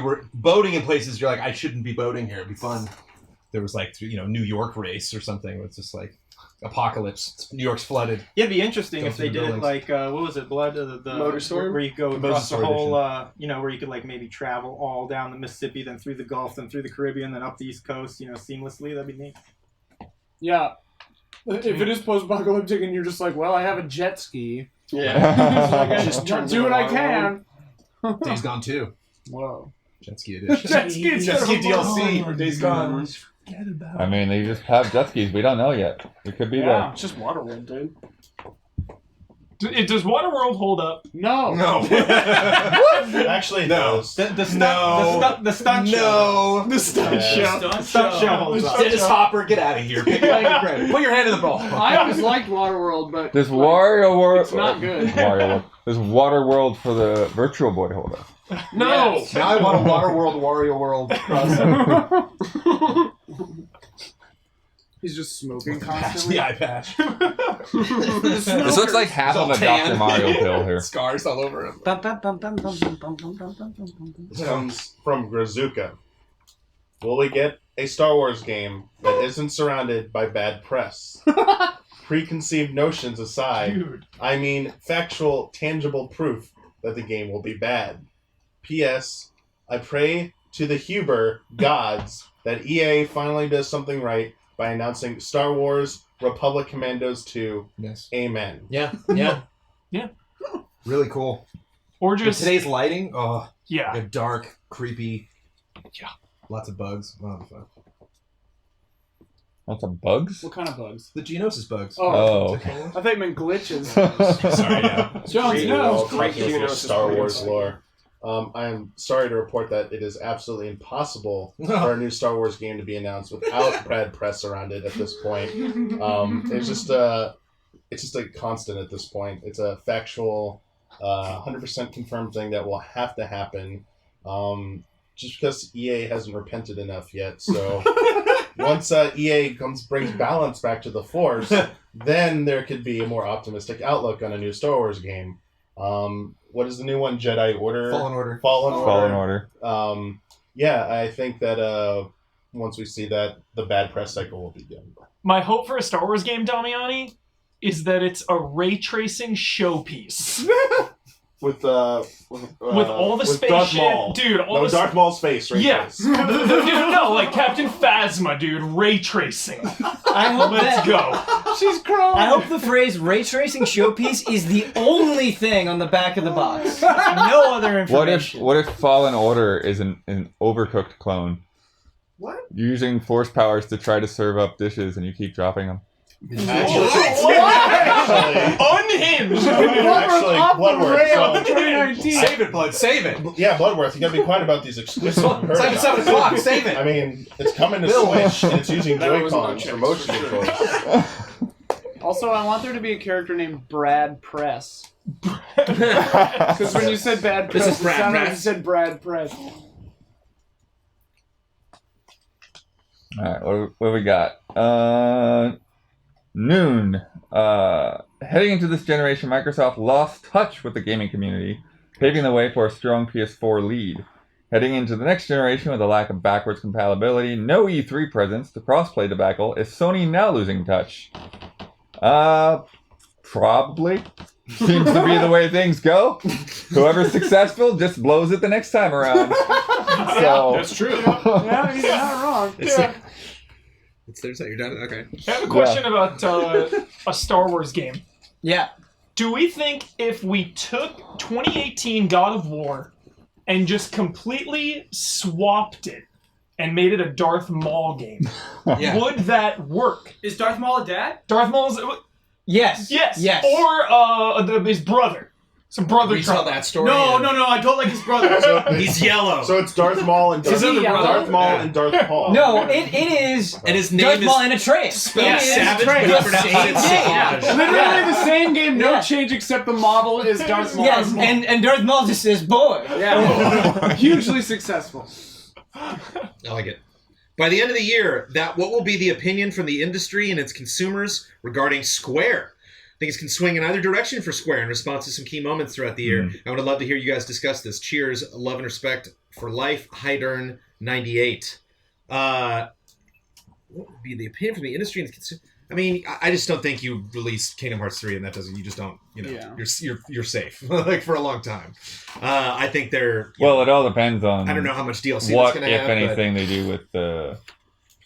were boating in places you're like I shouldn't be boating here. It'd be fun. There was like New York race or something. Where it's just like apocalypse. New York's flooded. Yeah, it'd be interesting Go if they through did it buildings. like what was it, Blood the Motorstorm? where you go The across the Motorstorm whole where you could like maybe travel all down the Mississippi, then through the Gulf, then through the Caribbean, then up the East Coast, seamlessly. That'd be neat. Yeah. If it is post-apocalyptic and you're just like, well, I have a jet ski. Yeah. I Just turns do what into I can. Days Gone 2. Whoa. Jet ski edition. Jet ski DLC or Days Gone. I mean, they just have jet skis. We don't know yet. It could be Yeah. It's just Waterworld, dude. Does Waterworld hold up? No. No. Actually, No. those. The stunt No. the stunt show. No. The stunt Yeah. show. Stunt show holds up. Dennis Hopper, get out of here. Pick up your credit. Put your hand in the ball. I always liked Waterworld, but This Wario World. it's not good. Wario World. This Water World for the Virtual Boy holder. No. Yes. Now I want a Waterworld, Wario World crossover. He's just smoking Patch constantly. the eye patch. This looks like half of a Dr. Mario pill here. Scars all over him. This comes from Grazuka. Will we get a Star Wars game that isn't surrounded by bad press? Preconceived notions aside, Dude. I mean factual, tangible proof that the game will be bad. P.S. I pray to the Huber gods that EA finally does something right by announcing Star Wars Republic Commandos 2. Yes. Amen. Yeah. Yeah. Yeah. Really cool. Or With just today's lighting, yeah. like dark, creepy. Yeah. Lots of bugs. Oh, fun. Lots of bugs? What kind of bugs? The Geonosis bugs. Oh. I thought you meant glitches. Sorry, yeah. Jon Read it Snow. all Cranky with your Geonosis Star plans. Wars lore. I am sorry to report that it is absolutely impossible No. for a new Star Wars game to be announced without bad press around it at this point. It's just a constant at this point. It's a factual, 100% confirmed thing that will have to happen. Just because EA hasn't repented enough yet. So once EA brings balance back to the Force, then there could be a more optimistic outlook on a new Star Wars game. What is the new one? Jedi Order? Fallen Order. Fallen Order. Yeah, I think that once we see that, the bad press cycle will begin. My hope for a Star Wars game, Damiani, is that it's a ray tracing showpiece With all the with Darth spaceship, Maul. dude. All No, the Darth Maul's face, right? Yes, dude, no, like Captain Phasma, dude. Ray tracing. I hope Let's that. go. She's crying. I hope the phrase "ray tracing showpiece" is the only thing on the back of the box. No other information. What if Fallen Order is an Overcooked clone? What? You're using force powers to try to serve up dishes and you keep dropping them. Actually, Unhinged. actually, Bloodworth. So, 2019. Save it, Blood. Save it. yeah, Bloodworth. You gotta be quiet about these exclusive. It's like 7 o'clock. Save it. I mean, it's coming to Switch, and it's using That was Joy-Cons for motion controls. Also, I want there to be a character named Brad Press. Because when you said bad This press, is Brad it sounded like you Press. said Brad Press. Alright, what do we got? Noon. Heading into this generation, Microsoft lost touch with the gaming community, paving the way for a strong PS4 lead. Heading into the next generation with a lack of backwards compatibility, no E3 presence, the crossplay debacle, is Sony now losing touch? Probably. Seems to be the way things go. Whoever's successful just blows it the next time around. So That's true. Yeah, he's not wrong. It's there's that. You're done. Okay. I have a question about a Star Wars game. Yeah. Do we think if we took 2018 God of War and just completely swapped it and made it a Darth Maul game, Yeah. would that work? Is Darth Maul a dad? Darth Maul's Yes. yes, Yes. or his brother, some brother Retell trouble. that story. No, and- no, no. I don't like his brother. He's yellow. So it's Darth Maul and Darth, Is he yellow? Darth Maul Yeah. and Darth Paul. No, it is and his Darth name Maul is and Atreus. spelled It is Savage, but Atreus. he pronounced it Yeah. Savage. Literally the same game, no Yeah. change except the model is Darth Maul. Yes, and Darth Maul just says boy. Yeah. Hugely successful. I like it. By the end of the year, what will be the opinion from the industry and its consumers regarding Square? think it can swing in either direction for Square in response to some key moments throughout the year. I would love to hear you guys discuss this. Cheers, love and respect for life, Hydern 98. What would be the opinion from the industry? I mean, I just don't think you release Kingdom Hearts 3 and that doesn't. You just don't. You know, you're safe like for a long time. I think they're. Well, it all depends on. I don't know how much DLC what, it's going to if have. anything, they do with the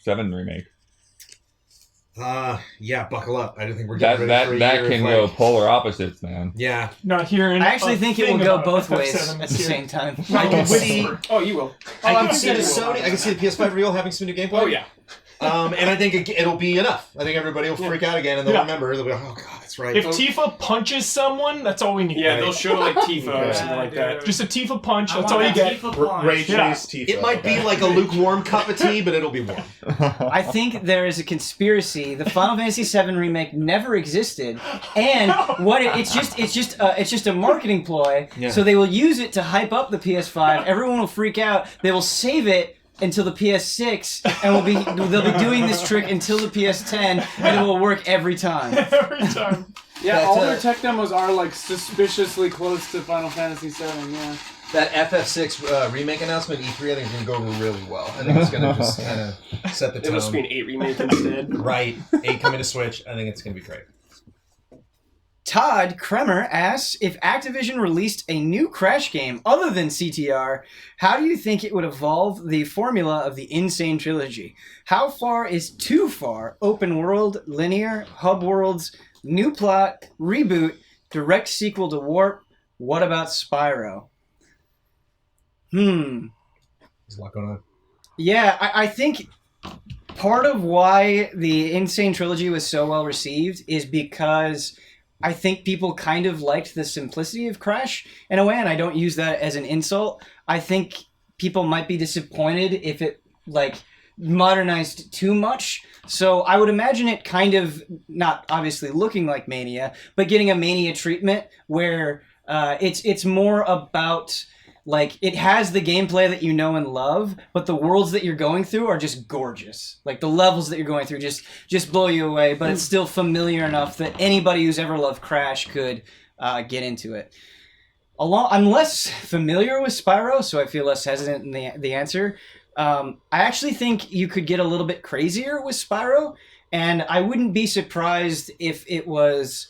7 remake. Yeah, buckle up. I don't think we're getting ready for a that year can of, go like, polar opposites, man. Yeah, Not hearing. I actually think it will go both ways FF7 at the same time. I can see. Oh, you will. I can see the Sony. I can see the PS5 Real having some new gameplay. Oh yeah. And I think it'll be enough. I think everybody will freak out again, and they'll remember. They'll be like, "Oh God, that's right." If Tifa punches someone, that's all we need. Yeah, they'll show like Tifa or something like Yeah, that. Just a Tifa punch. I That's want all you that get. Tifa punch. Ray Chase Tifa. It might be like a lukewarm cup of tea, but it'll be warm. I think there is a conspiracy. The Final Fantasy VII remake never existed, and it's just a marketing ploy. Yeah. So they will use it to hype up the PS5. Everyone will freak out. They will save it until the PS6, and they'll be doing this trick until the PS10, and it will work every time. Every time. Yeah, That's all their tech demos are like suspiciously close to Final Fantasy VII. Yeah. That FF6 remake announcement, E3, I think is going to go over really well. I think it's going to just kind of set the tone. It'll just be an 8 remake instead. Right, 8 coming to Switch. I think it's going to be great. Todd Kremer asks, if Activision released a new Crash game other than CTR, how do you think it would evolve the formula of the Insane Trilogy? How far is too far? Open world, linear, hub worlds, new plot, reboot, direct sequel to Warp? What about Spyro? There's a lot going on. Yeah, I think part of why the Insane Trilogy was so well received is because I think people kind of liked the simplicity of Crash in a way, and I don't use that as an insult. I think people might be disappointed if it modernized too much. So I would imagine it kind of not obviously looking like Mania, but getting a Mania treatment where it's more about it has the gameplay that you know and love, but the worlds that you're going through are just gorgeous. Like the levels that you're going through just blow you away, but it's still familiar enough that anybody who's ever loved Crash could get into it. I'm less familiar with Spyro, so I feel less hesitant in the answer. I actually think you could get a little bit crazier with Spyro, and I wouldn't be surprised if it was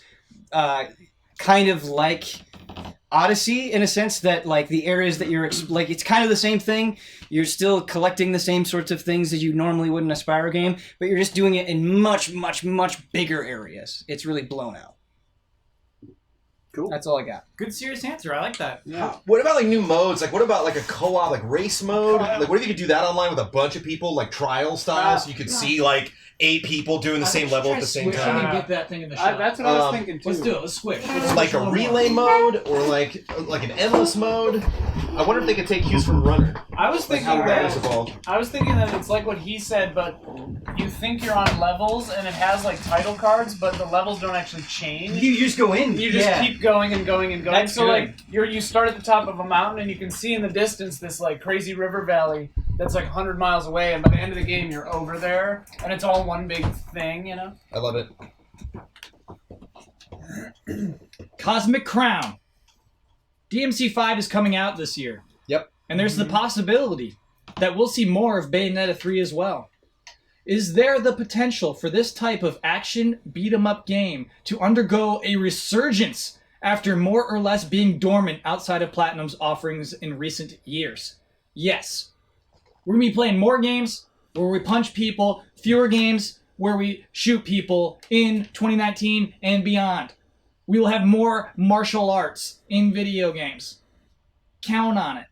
kind of like Odyssey in a sense that the areas that you're it's kind of the same thing. You're still collecting the same sorts of things as you normally would in a Spyro game, but you're just doing it in much, much, much bigger areas. It's really blown out. Cool. That's all I got. Good serious answer. I like that. Yeah. What about new modes? What about a co-op race mode? What if you could do that online with a bunch of people, trial style, so you could see 8 people doing the same level at the same Switch time? and get that thing in the shop. That's what I was thinking too. Let's do it. Let's switch. Like a relay mode or like an endless mode. I wonder if they could take cues from Runner. I was thinking How that Runner's evolved. it's like what he said, but you think you're on levels and it has title cards, but the levels don't actually change. You just go in. You just keep going and going and going. That's so good. you start at the top of a mountain and you can see in the distance this crazy river valley that's 100 miles away, and by the end of the game you're over there and it's all one big thing, you know? I love it. Cosmic Crown. DMC5 is coming out this year. Yep. And there's the possibility that we'll see more of Bayonetta 3 as well. Is there the potential for this type of action beat-em-up game to undergo a resurgence after more or less being dormant outside of Platinum's offerings in recent years? Yes. We're going to be playing more games where we punch people, fewer games where we shoot people in 2019 and beyond. We will have more martial arts in video games. Count on it.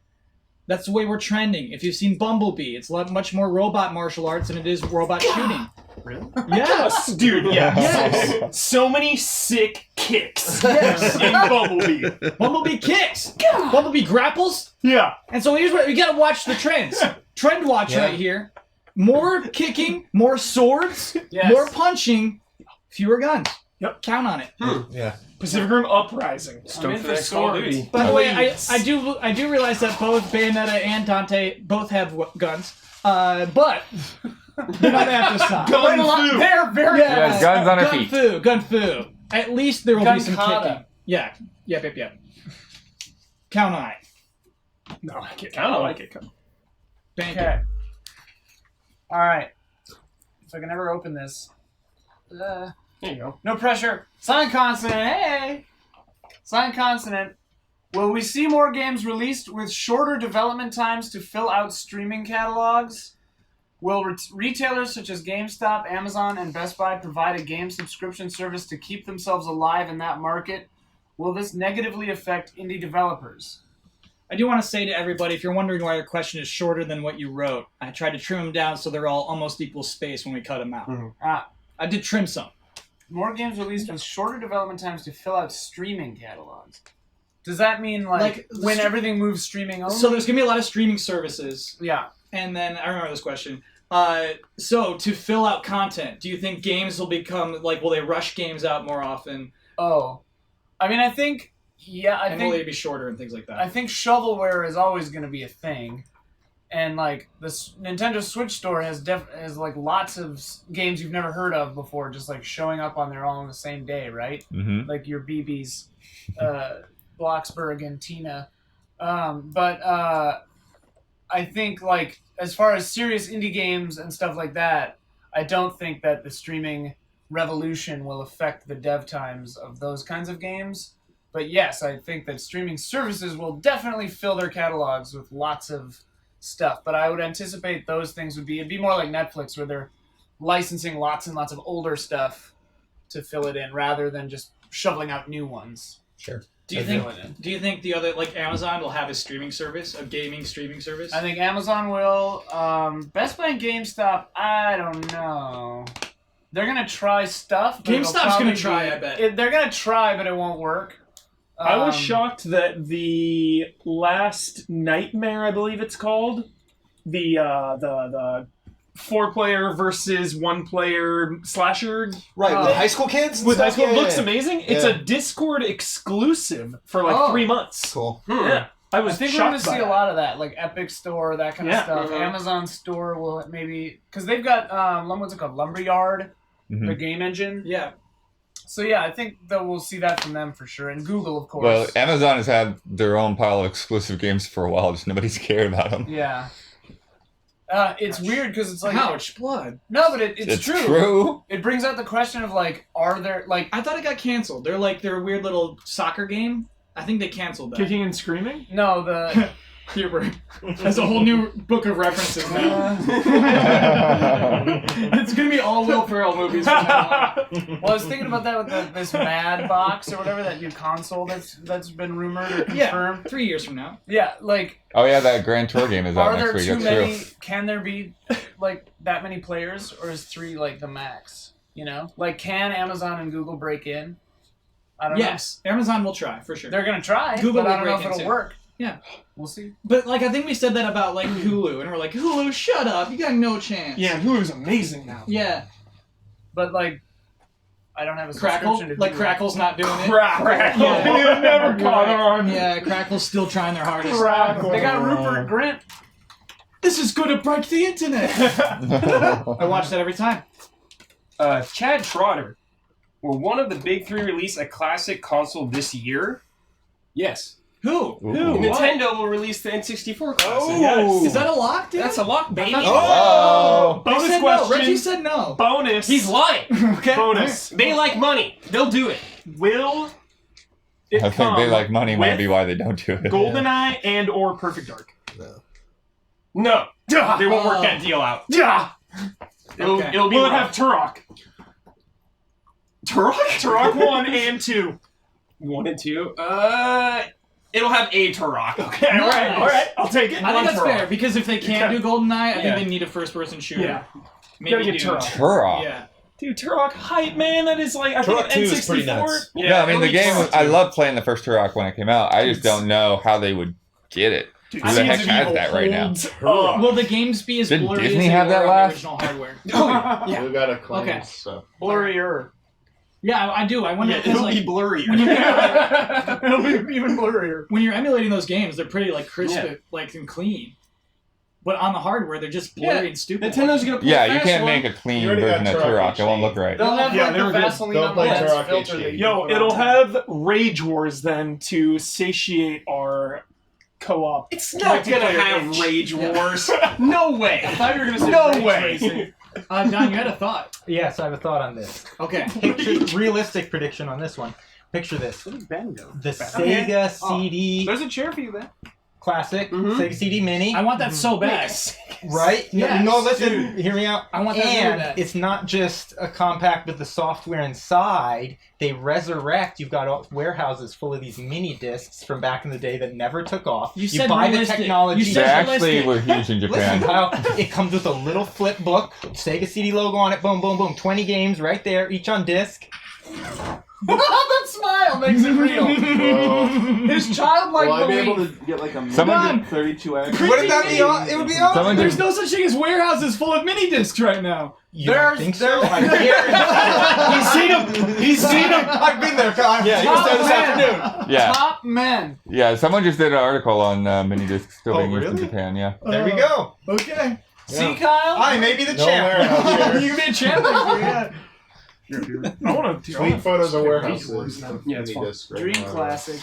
That's the way we're trending. If you've seen Bumblebee, it's much more robot martial arts than it is robot shooting. Really? Yes. Dude, yeah. Yes. So many sick kicks Yes. in Bumblebee. Bumblebee kicks. Bumblebee grapples. Yeah. And so here's what we gotta watch the trends. Trend watch right here. More kicking, more swords, Yes. more punching, fewer guns. Yep. Count on it. Yeah. Pacific Rim Uprising. Stoked in for for the next Call of swords. Duty. By the way, I do realize that both Bayonetta and Dante both have guns, but they're not at this time. Gun fu. They're very Yeah, guns on our feet. Gun fu. At least there will be some Gunkata. kicking. Yeah. Yep. Count I. No, I can't count. I can't count. Thank Okay. All right. If I can ever open this. There you go. No pressure. Silent consonant. Hey. Silent consonant. Will we see more games released with shorter development times to fill out streaming catalogs? Will retailers such as GameStop, Amazon, and Best Buy provide a game subscription service to keep themselves alive in that market? Will this negatively affect indie developers? I do want to say to everybody, if you're wondering why your question is shorter than what you wrote, I tried to trim them down so they're all almost equal space when we cut them out. I did trim some. More games released with shorter development times to fill out streaming catalogs. Does that mean like when everything moves streaming only? So there's going to be a lot of streaming services. Yeah. And then, I remember this question. So to fill out content, do you think games will become, like, will they rush games out more often? Oh. I mean, I think, and will they be shorter and things like that? I think shovelware is always going to be a thing. And, like, the Nintendo Switch store has like, lots of games you've never heard of before just, like, showing up on there all on the same day, right? Mm-hmm. Like your BB's, Bloxburg and Tina. But I think, like, as far as serious indie games and stuff like that, I don't think that the streaming revolution will affect the dev times of those kinds of games. But yes, I think that streaming services will definitely fill their catalogs with lots of stuff. But I would anticipate those things it'd be more like Netflix, where they're licensing lots and lots of older stuff to fill it in rather than just shoveling out new ones. Sure. Do you think the other, like Amazon, will have a streaming service, a gaming streaming service? I think Amazon will. Best Buy and GameStop, I don't know. They're gonna try stuff. But GameStop's gonna try, I bet. They're gonna try, but it won't work. I was shocked that the last Nightmare, I believe it's called, the 4-player versus 1-player slasher. Right, with high school kids? With high school, Yeah, looks yeah. amazing. It's a Discord exclusive for like 3 months. Cool. Yeah. I was think we're shocked going to see a lot of that, like Epic Store, that kind of stuff. Amazon Store will maybe... Because they've got, what's it called? Lumberyard, the game engine. Yeah. So yeah, I think that we'll see that from them for sure. And Google, of course. Well, Amazon has had their own pile of exclusive games for a while. Just nobody's cared about them. Yeah. It's weird because it's like... Ouch, blood. No, but it's true. True. It brings out the question of, like, are there, like... I thought it got canceled. They're a weird little soccer game. I think they canceled that. Kicking and Screaming? No, the... Hubert has a whole new book of references now. It's going to be all Will Ferrell movies from now on. Well, I was thinking about that with this Mad Box or whatever, that new console that's been rumored or confirmed. Yeah, 3 years from now. Yeah, like... Oh yeah, that Grand Tour game is out Are next there week. too That's many... true. Can there be, like, that many players, or is 3, like, the max? You know? Like, can Amazon and Google break in? I don't know. Yes, Amazon will try, for sure. They're going to try, Google but I will don't know break if in it'll too. work. Yeah. We'll see. But, like, I think we said that about, like, Hulu, and we're like, Hulu, shut up, you got no chance. Yeah, Hulu's amazing now. Yeah. But, like, I don't have a Crackle? subscription to Like, Hulu. Crackle's not doing it? Crackle. Yeah. You never caught on. Yeah, Crackle's still trying their hardest. Crackle. They got Rupert Grint. This is gonna break the internet! I watch that every time. Chad Trotter. Will one of the big 3 release a classic console this year? Yes. Who? Ooh. Nintendo will release the N64 classic. Oh. Yes. Is that a lock, dude? That's a lock, baby. Oh. I Bonus said question. no. Reggie said no. Bonus. He's lying. Okay. Bonus. They like money. They'll do it. Will it I think come they like money might with be why they don't do it. GoldenEye and or Perfect Dark? No. Duh. They won't work that deal out. Yeah. It'll be Will it rough. have Turok? Turok? Turok 1 and 2. 1 and 2? It'll have a Turok. Okay, Nice. all right. I'll take it. I think that's Turok. fair, because if they can't do GoldenEye, I think Yeah. they need a first-person shooter. Yeah. Maybe Gotta get do. Turok. Turok. Yeah. Dude, Turok hype, man. That is like, I Turok think 2 N64. is pretty nuts. Yeah, No, I mean it'll the be game. Turok I 2. loved playing the first Turok when it came out. I just don't know how they would get it. Dude, Who the heck Seeds of has Evil that right now? holds Oh, up. will the games be as Didn't blurry Disney as they have that were on last? the original hardware? We got a claim, Okay. so. Blurrier. Yeah, I do. I wonder Yeah, if it'll like, be blurrier. when you're, It'll be even blurrier. when you're emulating those games, they're pretty like crisp, Yeah. like and clean. But on the hardware, they're just blurry and stupid. Nintendo's gonna play Yeah, you fast can't one. make a clean You already got version of Turok Turok. It won't look HD. right. They'll have Yeah, like they the were good. Vaseline Don't on the play lens Turok filter HD. that you Yo, put it'll on. have Rage Wars then to satiate our co-op. It's not gonna multiplayer have itch. Rage Wars. No way. I thought you were gonna say No Ray way. Tracing. Don, you had a thought. Yes, I have a thought on this. Okay. Realistic prediction on this one. Picture this. Where did Ben go? The Okay. Sega Oh. CD There's a chair for you, Ben. Classic, Mhm. Sega CD Mini. I want that so bad. Right? Yes, No, listen, hear me out. I want that really And bad. it's not just a compact with the software inside. They resurrect. You've got warehouses full of these mini discs from back in the day that never took off. You said buy realistic. the technology. You They said actually realistic. were huge in Listen, Japan. Kyle, it comes with a little flip book, Sega CD logo on it, boom, boom, boom. 20 games right there, each on disc. That smile makes it real. His childlike Will I be able belief. to get like a Someone 32X? Wouldn't that be on? It would be on. Someone There's just, no such thing as warehouses full of mini discs right now. You don't think so? I He's seen them. He's seen them. I've been there, Kyle. Yeah, he was there this afternoon. yeah, Top men. yeah. Someone just did an article on mini discs still Oh, being used in really? Japan. Yeah. There we go. Okay. Yeah. See, Kyle? I may be the No champ. warehouse here. You can be a champ next year, yeah. I want to. Sweet photos of Rage warehouses. Wars now. Yeah, it's fun. Dream classic.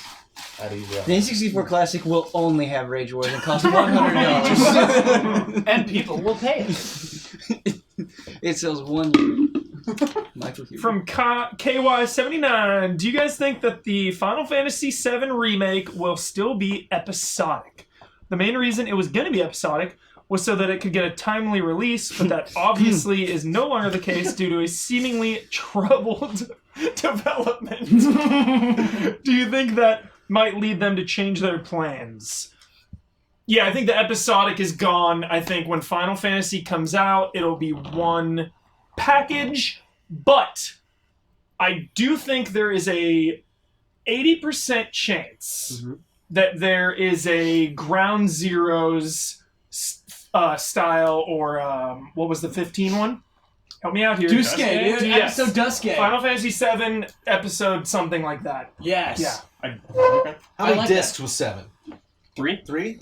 At ease, The N64 Classic will only have Rage Wars and cost $100. And people will pay it. It sells 1 unit. Michael Hughes. From KY79, do you guys think that the Final Fantasy VII Remake will still be episodic? The main reason it was going to be episodic was so that it could get a timely release, but that obviously is no longer the case due to a seemingly troubled development. Do you think that might lead them to change their plans? Yeah, I think the episodic is gone. I think when Final Fantasy comes out, it'll be one package, but I do think there is a 80% chance that there is a Ground Zeroes style, or what was the 15 one? Help me out here. Duske, dude. Yes. Episode Duske. Final Fantasy VII episode something like that. Yes. Yeah. How I many like discs was 7? Three? Three?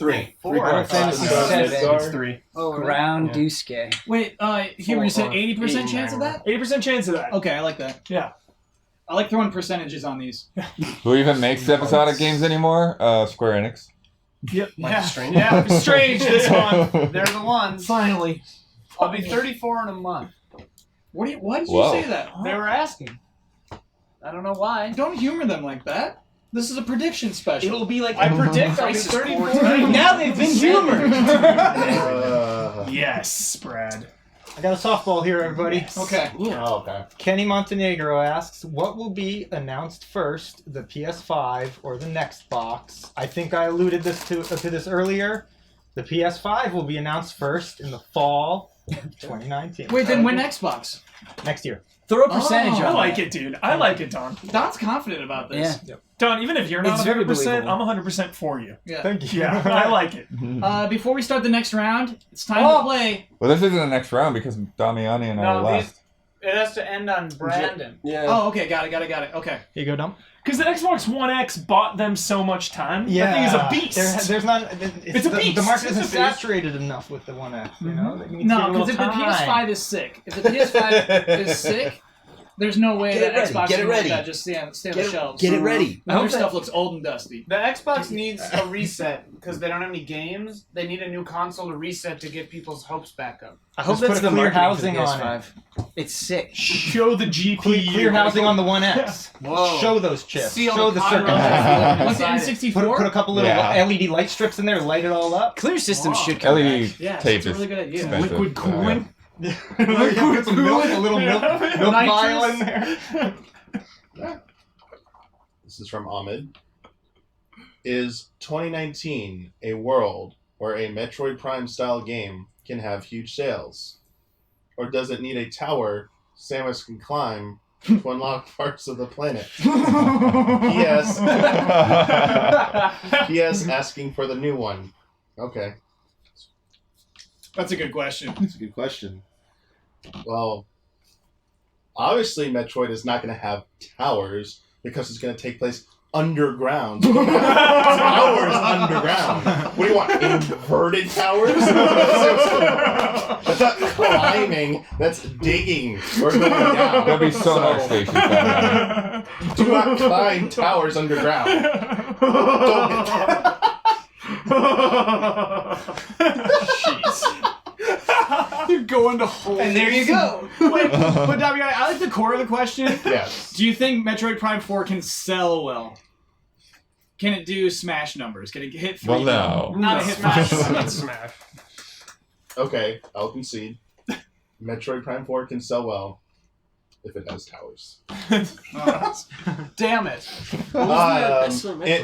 Final Fantasy VII. It's 3. Oh, really? Ground Duske. Wait, here you said 80% chance of that? 80% chance of that. Okay, I like that. Yeah. I like throwing percentages on these. Who even makes episodic games anymore? Square Enix. Yep. Yeah. Strange. Yeah. Strange this month. They're the ones. Finally. I'll be 34 in a month. Why did you Whoa. say that? They were asking. I don't know why. Don't humor them like that. This is a prediction special. It'll be like I predict I'll be Crisis 34. Core. Now they've been humored. Yes, Brad. I got a softball here, everybody. Okay. Oh, okay. Kenny Montenegro asks, what will be announced first, the PS5 or the next box? I think I alluded to this earlier. The PS5 will be announced first in the fall 2019. Wait, then when Xbox? Next year. Throw a percentage Oh. I on like that. it, dude. I like it, Don. Don's confident about this. Yeah. Don, even if you're not It's very 100%, believable. I'm 100% for you. Yeah. Thank you. Yeah, I like it. Before we start the next round, it's time to play. Well, this isn't the next round because Damiani and I No, are last. It has to end on Brandon. Yeah. Oh, okay, got it. Okay. Here you go, Dom. Because the Xbox One X bought them so much time. That thing is a beast. There's not. It's a beast. The market It's a isn't beast. saturated enough with the One X. You know. You need to No, give it a because if the little time. PS5 is sick, is sick, there's no way Get that it ready, Xbox get can it let ready. that just stay on the shelves. Get it ready. Now their stuff looks old and dusty. The Xbox needs a reset because they don't have any games. They need a new console to reset to get people's hopes back up. I hope Just that's put a the clear marketing for the housing on PS5. It's sick. Show the GPU. Clear housing on the One X. Whoa. Show those chips. Seal Show the the circuit. What's the Inside Put N64? a couple little Yeah. LED light strips in there, light it all up. Clear systems Wow. should come LED back. Yeah, tape that's a is really good idea. expensive. Liquid cooling. Put some milk, a little milk vial in there. This is from Ahmed. Is 2019 a world where a Metroid Prime style game can have huge sales? Or does it need a tower Samus can climb to unlock parts of the planet? P.S. P.S. asking for the new one. Okay, That's a good question. that's a good question. Well, obviously Metroid is not going to have towers because it's going to take place underground. Towers underground. What do you want? Inverted towers? That's not climbing. That's digging or going down. There'll be sonar stations down there. Do not climb towers underground. You're going to holes. And there you go. Wait, but Dobby, I like the core of the question. Yes. Do you think Metroid Prime 4 can sell well? Can it do Smash numbers? Can it hit 3? Well, no. Not a hit Smash. Not Smash. Okay, I'll concede. Metroid Prime 4 can sell well if it has towers. Damn it.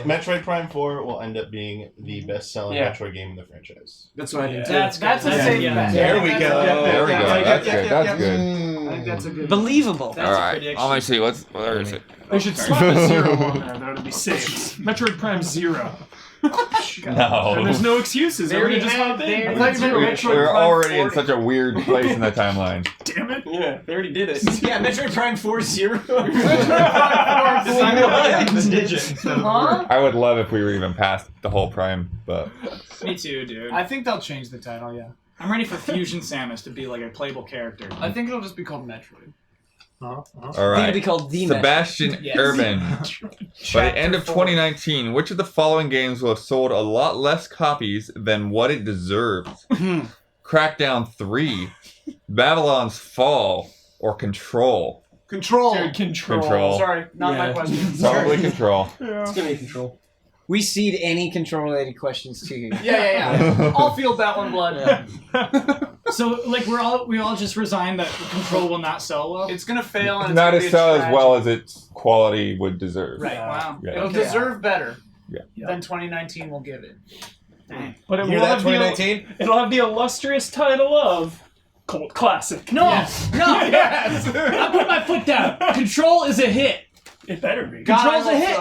Metroid Prime 4 will end up being the best-selling Metroid game in the franchise. That's what I think. That's a safe bet. There we go. There we go. That's good. That's good. I think that's a good Believable. That's All a right. prediction. Let me see. What is it? They should slap a 0 on there. That would be safe. Metroid Prime 0. No. And there's no excuses. Everybody just hop in. I thought you meant Metroid We're Prime already 4. in such a weird place in the timeline. Damn it. Yeah, they already did it. Yeah, Metroid Prime 4 0. I would love if we were even past the whole Prime, but Me too, dude. I think they'll change the title, yeah. I'm ready for Fusion Samus to be like a playable character. I think it'll just be called Metroid. all I think it'd right. be called the Sebastian Yes. Urban. By the end of 2019, which of the following games will have sold a lot less copies than what it deserves? Crackdown 3, Babylon's Fall, or Control? Control. Dude, control. Control. Sorry, not my question. Probably Control. Yeah. It's gonna be Control. We cede any control-related questions to you. Yeah. I'll field that one, blood. So, like, we all just resigned that Control will not sell well? It's gonna fail and it's Not gonna as be a sell as tragedy. well as its quality would deserve. Right. Wow. Yeah. It'll deserve better Yeah. than 2019 will give it. But it Hear will that, have 2019? it'll have the illustrious title of Cult Classic. No! Yes. No! Yes! I put my foot down. Control is a hit. It better be. Control's a hit.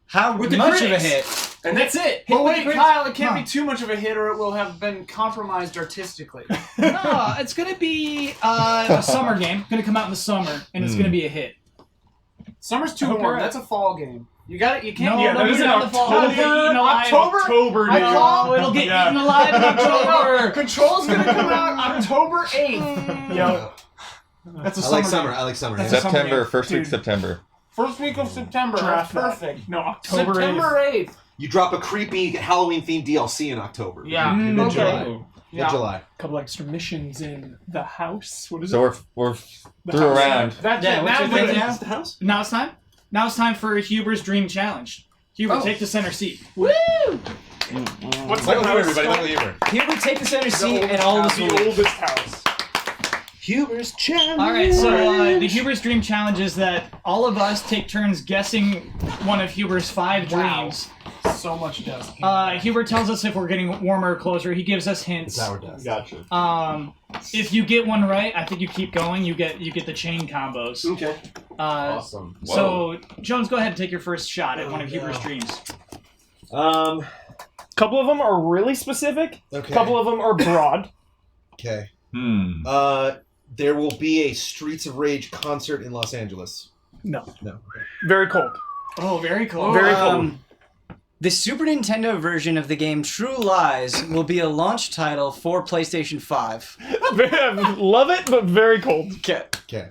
How With the much of a critics. hit? And that's it. But wait, Hit Kyle, it can't be too much of a hit or it will have been compromised artistically. No, it's gonna be a summer game. Gonna come out in the summer, and it's gonna be a hit. Summer's too Okay. warm. That's a fall game. You got it. You can't. No, Yeah, that is in October. October, I dude. call It'll get Yeah. eaten alive in October. Control's gonna come out October 8th. Yo. That's a I like summer summer. game. I like summer. That's yeah. a summer September, game. first week Dude. September. First week of September. Draft That's that. perfect. No, October 8th. September 8th. You drop a creepy Halloween themed DLC in October. Yeah. Mid-July. Okay. Mid-July. Couple extra missions in the house. What is So it? we're The through house. around. That's Yeah, it. what's Now your we're favorite there. house? The house? Now it's time. Now it's time for Huber's Dream Challenge. Huber, take the center seat. What's Michael the Huber, house everybody. called? Michael Huber. Here we take the center seat, and all of us will The leave. oldest house. Huber's Challenge. All right, so the Huber's Dream Challenge is that all of us take turns guessing one of Huber's 5 dreams. So much dust. Huber tells us if we're getting warmer or closer. He gives us hints. Sour dust. Gotcha. If you get one right, I think you keep going. You get the chain combos. Okay. Awesome. So Jones, go ahead and take your first shot at one of Huber's dreams. Couple of them are really specific. Okay. Couple of them are broad. Okay. There will be a Streets of Rage concert in Los Angeles. No. No. Very cold. Oh, very cool. Very cold. The Super Nintendo version of the game True Lies will be a launch title for PlayStation 5. Love it, but very cold. Okay. Okay.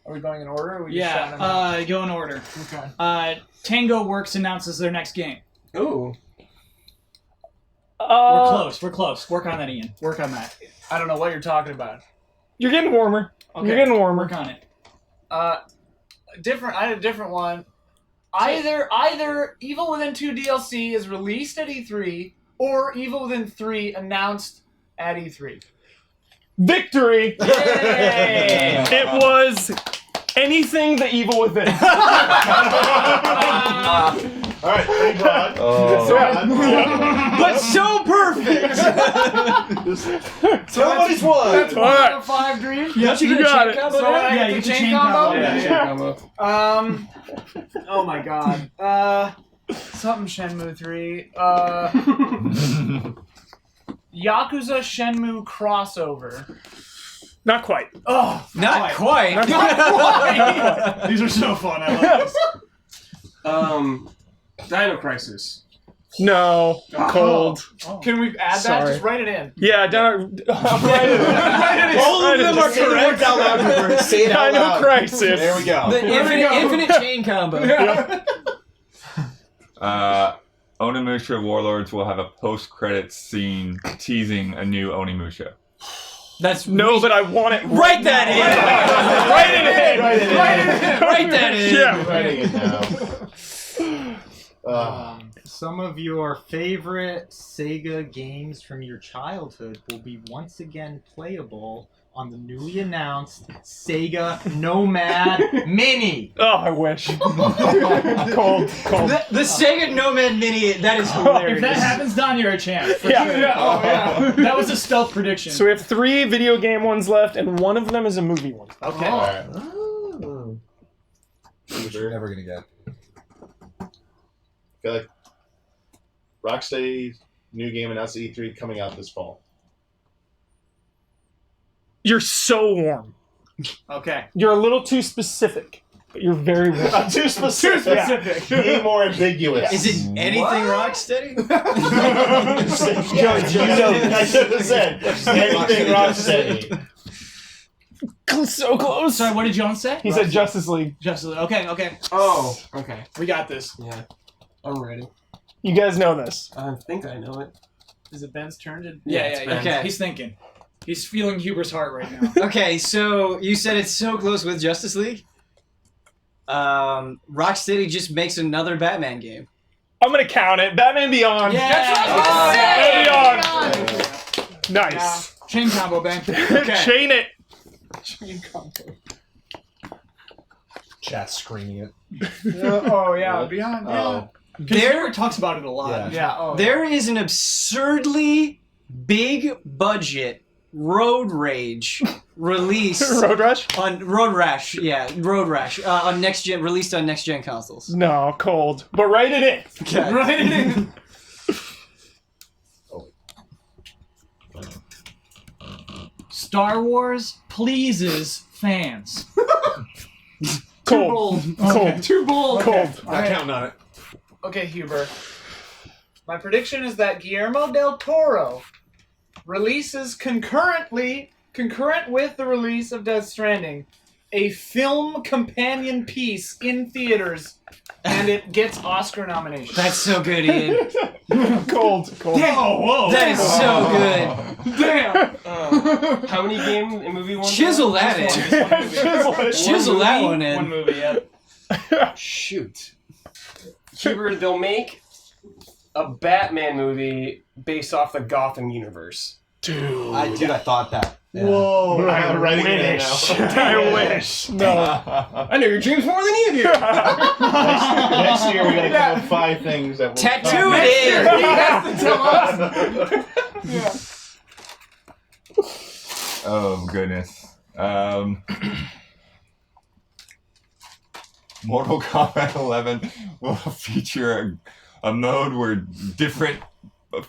Are we going in order? Or are we just shouting them out? Go in order. Okay. Tango Works announces their next game. Ooh. We're close. We're close. Work on that, Ian. Work on that. I don't know what you're talking about. You're getting warmer. Okay. You're getting warmer. Work on it. Different. I had a different one. Either Evil Within 2 DLC is released at E3, or Evil Within 3 announced at E3. Victory! Yay! It was anything the Evil Within. All right, pretty broad. But so perfect! Somebody's won. That's All one right. out of 5 dreams. Don't you You get a got chain it. combo So now? I Yeah, get you the get the chain chain combo? combo. Oh my god. Something Shenmue 3. Yakuza Shenmue crossover. Not quite. Oh, Not quite. These are so fun. I love this. Dino Crisis. No, cold. Can we add that? Sorry. Just write it in. Yeah, Dino. Write it in. All of them are correct. Out loud. Say it out Dino loud. Crisis. There we go. The infinite chain combo. Onimusha Warlords will have a post-credits scene teasing a new Onimusha. That's No, but I want it. write that in. Write it in. Write that in. Yeah. Writing it down. Some of your favorite Sega games from your childhood will be once again playable on the newly announced Sega Nomad Mini. Oh, I wish. Cold. The Sega Nomad Mini, that is hilarious. If that happens, Don, you're a champ. For Yeah. sure. Yeah. Oh, yeah. That was a stealth prediction. So we have 3 video game ones left, and one of them is a movie one. Okay. Alright. Which you're never gonna get. I feel like Rocksteady's new game announced at E3 coming out this fall. You're so warm. Okay. You're a little too specific, but you're very warm. Too specific. Be more ambiguous. Is it anything Rocksteady? I should have said anything Rocksteady. So close. Sorry, what did John say? He said Justice League. Justice League. Okay, okay. Oh, okay. We got this. Yeah. I'm ready. You guys know this. I think I know it. Is it Ben's turn to? Yeah. Okay. He's thinking. He's feeling Huber's heart right now. Okay, so you said it's so close with Justice League? Rocksteady just makes another Batman game. I'm gonna count it. Batman Beyond. Batman Beyond. Nice. Chain combo, Ben. Chain it. Chain combo. Chat screening it. Oh, yeah. Beyond. Oh. Huber talks about it a lot. Yeah. There is an absurdly big budget Road Rage release Road Rush? on Road Rash on next gen, released on next gen consoles. No, cold. But write it in. Okay. Write it in. Star Wars pleases fans. Cold. Cold. Too bold. Cold. All right. Counting on it. Okay, Huber. My prediction is that Guillermo del Toro releases concurrent with the release of Death Stranding, a film companion piece in theaters, and it gets Oscar nominations. That's so good, Ian. Cold. Damn. Whoa. That is so good. Damn. How many game and movie ones? Chisel that in. Chisel that one One in. movie, yeah. Shoot. Huber, they'll make a Batman movie based off the Gotham universe. I thought that. Yeah. Whoa! I I'm writing it in wish. now. I wish. No. I know your dreams more than you do. Next year we gotta come up with 5 things that will Tattoo it in. He has to tell us. Oh goodness. Mortal Kombat 11 will feature a mode where different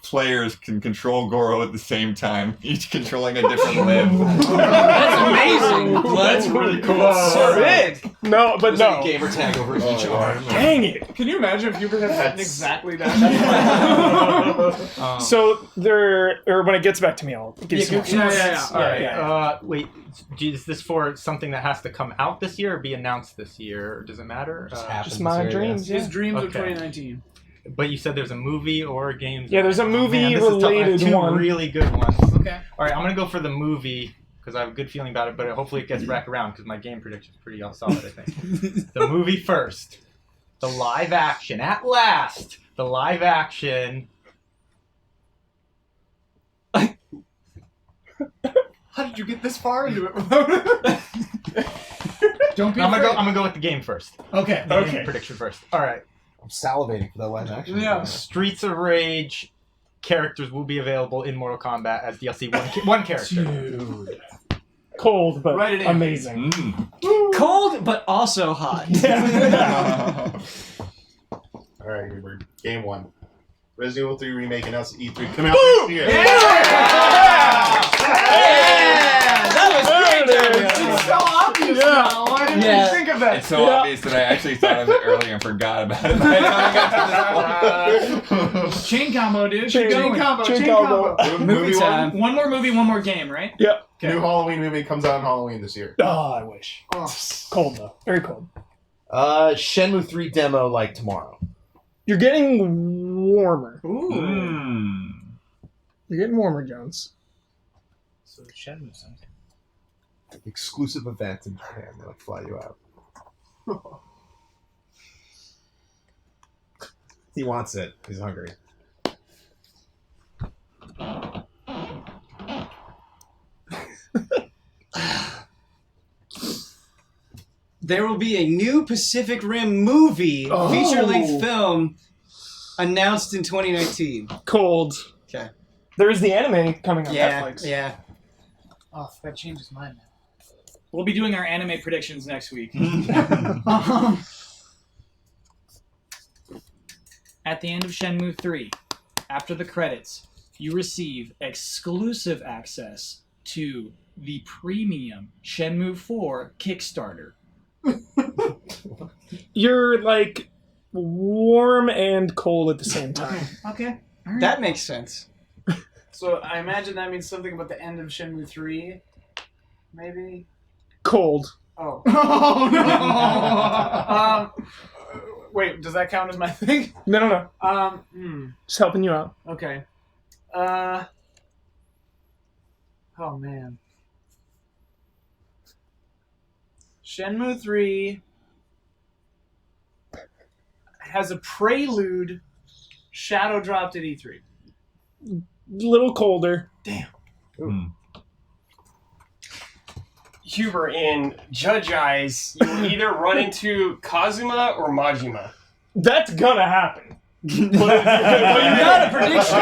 players can control Goro at the same time, each controlling a different limb. That's amazing. That's really cool. Sick. No, but no. Gamer tag over each arm. Dang it. Can you imagine if Huber had written exactly that? So when it gets back to me, I'll give some Yeah. All right. Wait, is this for something that has to come out this year or be announced this year? Does it matter? Just my dreams. His dreams of Okay. 2019. But you said there's a movie or a game. Yeah, there's a movie this is tough. I have related 2 one. really good ones. Okay. All right, I'm gonna go for the movie because I have a good feeling about it, but hopefully it gets back around because my game prediction's pretty solid, I think. The movie first. The live action. At last! The live action. How did you get this far into it? Don't be I'm afraid. gonna go with the game first. Okay. The game prediction first. All right. I'm salivating for that live action. Yeah. Streets of Rage characters will be available in Mortal Kombat as DLC. One character. Dude. Cold, but Write it in. amazing. Cold, but also hot. Alright, Hubert. Game 1. Resident Evil 3 remake announced at E3 coming out next year. That was great. It's so obvious now. Why didn't you think of that? It's so obvious that I actually thought of it earlier and forgot about it by the time I got to this point. Chain combo, dude. Chain combo. Movie time. One more movie, one more game, right? Yep. New Halloween movie comes out on Halloween this year. Oh, I wish. Cold though. Very cold. Shenmue 3 demo like tomorrow. You're getting warmer. Ooh. You're getting warmer, Jones. So Shenmue something. Exclusive event in Japan. They like fly you out. He wants it. He's hungry. There will be a new Pacific Rim movie, feature-length film, announced in 2019. Cold. Okay. There's the anime coming on Yeah, Netflix. yeah. Oh, that changes mine now. We'll be doing our anime predictions next week. At the end of Shenmue 3, after the credits, you receive exclusive access to the premium Shenmue 4 Kickstarter. You're like warm and cold at the same time. Okay. That makes sense. So I imagine that means something about the end of Shenmue 3, maybe? Cold. Oh. Oh, no. Wait, does that count as my thing? No. Hmm. Just helping you out. Okay. Oh, man. Shenmue 3 has a prelude shadow dropped at E3. Little colder. Damn. Huber, in Judge Eyes, you will either run into Kazuma or Majima. That's gonna happen. Well, you got a prediction.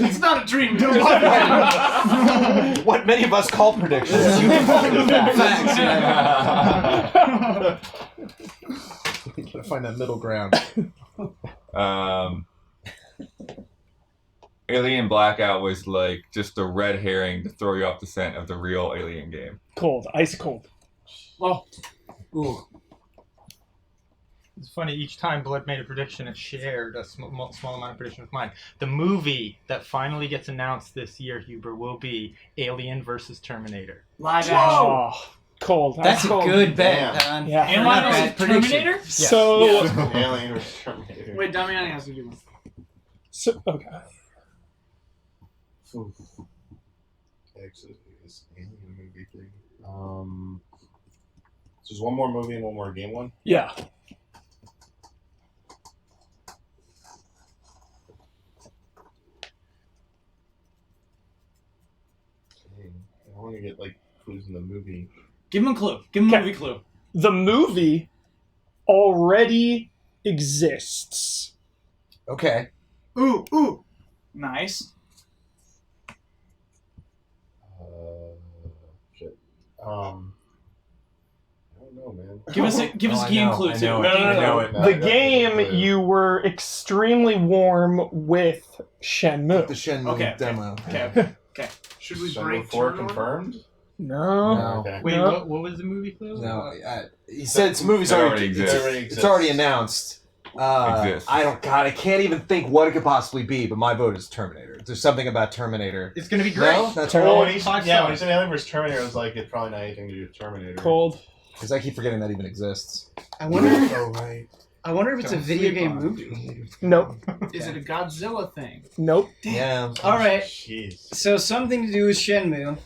It's not a dream. What many of us call predictions. Facts, Gotta find that middle ground. Alien Blackout was like just a red herring to throw you off the scent of the real Alien game. Cold. Ice cold. Well, It's funny, each time Blood made a prediction, it shared a small amount of prediction with mine. The movie that finally gets announced this year, Huber, will be Alien versus Terminator. live action. Oh, cold. That's a cold. good bet, Don. Yeah. Alien Not versus bad prediction. Terminator? So, Alien vs. Terminator. Wait, Damiani has to do one. okay. Actually, this Alien movie thing. So there's one more movie and one more game one. Yeah. I want to get like clues in the movie. Give him a clue. Give him a movie clue. The movie already exists. Okay. Ooh. Nice. Shit. I don't know, man. Give us a game clue too. No. No, The game you were extremely warm with Shenmue. The Shenmue Okay. demo. Okay. Should we Shenmue break 4 turn order? confirmed? No. No. Okay. Wait, No. what was the movie clue? No, he said it's movie's It already, already it's, exists. it's already announced. Exists. I can't even think what it could possibly be, but my vote is Terminator. There's something about Terminator. It's gonna be great. No, that's Oh, right. when he said Alien vs. Terminator, I was like, it's probably not anything to do with Terminator. Cold. Because I keep forgetting that even exists. I wonder. Oh right. I wonder if it's a video game movie. Nope. Is it a Godzilla thing? Nope. Yeah. All right. Jeez. So something to do with Shenmue.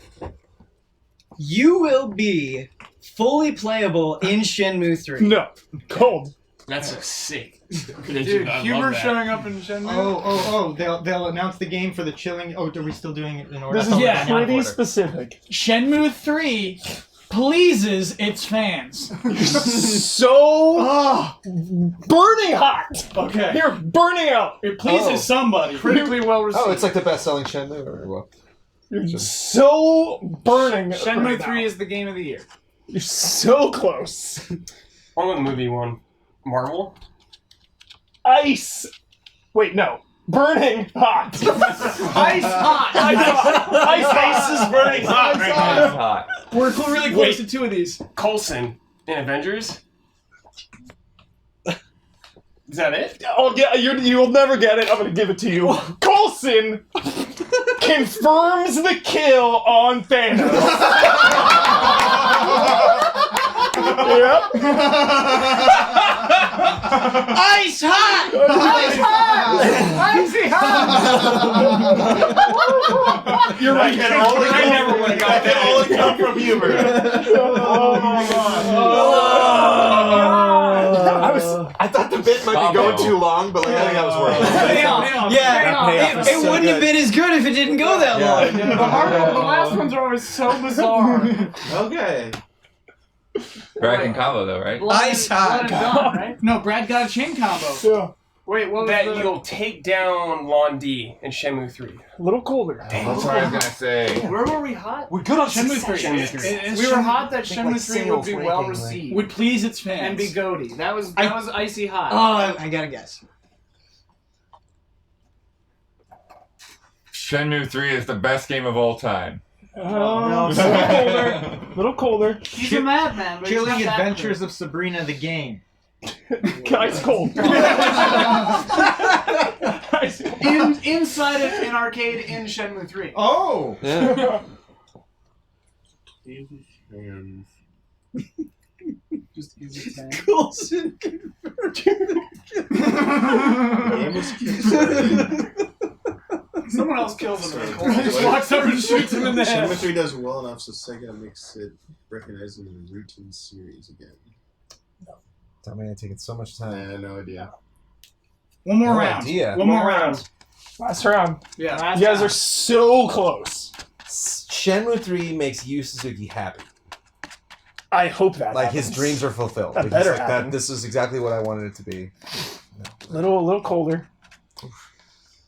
You will be fully playable in Shenmue 3. No. Cold. That's a sick Dude, prediction. I love humor that. showing up in Shenmue. Oh! They'll announce the game for the chilling. Oh, are we still doing it in order? This I thought is we were going in pretty order. specific. Shenmue 3 pleases its fans. So burning hot. Okay. You're burning out. It pleases somebody. Critically well received. Oh, it's like the best-selling Shenmue. Or what? You're so burning. Shenmue right 3 now. is the game of the year. You're so close. I'll go with the movie one. Marvel? Ice. Wait, no. Burning hot. Ice hot. Ice is burning hot right now. It's hot. We're really close to two of these. Coulson in Avengers. Is that it? Oh yeah, you'll never get it. I'm gonna give it to you. Coulson confirms the kill on Thanos. Yep. Ice hot! Ice hot! Icy hot! You're right. I never would have got that. only come from humor. I thought the bit might be going too long, but like, I think I was working. Hang on. Yeah, it wouldn't have been as good if it didn't go that long. The last ones are always so bizarre. Okay. Brad can combo though, right? Ice hot. Blood and Dawn, right? No, Brad got a chain combo. Yeah. Wait, what was That the... you'll take down Londi in Shenmue 3. A little colder. That's what I was gonna say. Where were we hot? We're good on Shenmue 3. Shenmue 3. We were hot that think, Shenmue like, 3 would be singles well ranking, like- received. Would please its fans. and be goaty. That was icy hot. Oh, I gotta guess. Shenmue 3 is the best game of all time. Little colder. He's a madman. But Chilling he's not that Adventures of Sabrina the Game. Ice cold. Ice cold. Inside it in arcade in Shenmue 3. Oh! Just easy tank. Coulson Someone else kills him. Just walks over and shoots him in the head. Shenmue 3 does well enough, so Sega makes it recognizable in a routine series again. Tell me, it's taking so much I time. had no idea. One more No round. idea. One more round. Last round. Yeah. You guys are so close. Shenmue 3 makes Yu Suzuki happy. I hope that Like happens. his dreams are fulfilled. That He's better like, happen. this is exactly what I wanted it to be. A little colder.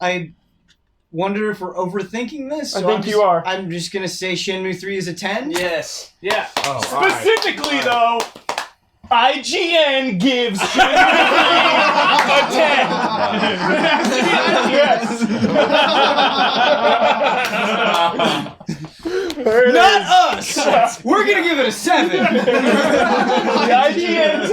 I wonder if we're overthinking this. I so think I'm you just- are. I'm just gonna say Shenmue 3 is a 10. Yes. Yeah. Oh, Specifically, though, IGN gives Shenmue 3 a 10. Yes. There it Not is. us! We're gonna give it a 7! The IGN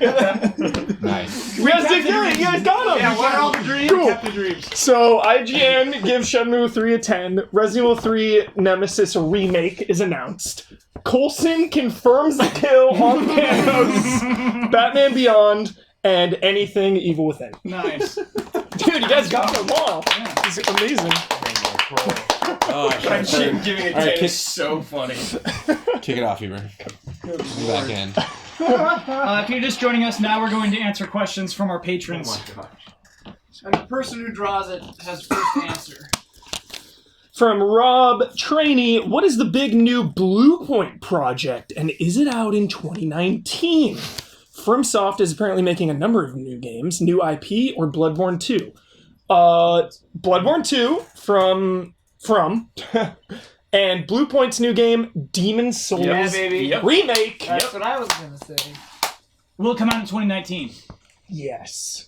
10. Nice. We guys did good. You guys got them. Yeah, what are all the dreams? Cool. Kept the dreams. So IGN gives Shenmue 3 a 10. Resident Evil 3 Nemesis remake is announced. Coulson confirms the kill on Thanos. Batman Beyond and Anything Evil Within. Nice. Dude, you guys got them all. This is amazing. Oh, Jim giving it All right, to is so funny. kick it off, Eber. Back in. If you're just joining us now, we're going to answer questions from our patrons. And the person who draws it has first answer. From Rob Trainee, what is the big new Blue Point project, and is it out in 2019? FromSoft is apparently making a number of new games, new IP, or Bloodborne 2. Bloodborne 2 from and Blue Point's new game, Demon Souls Yeah, baby. remake. That's what I was gonna say. Will it come out in 2019? Yes.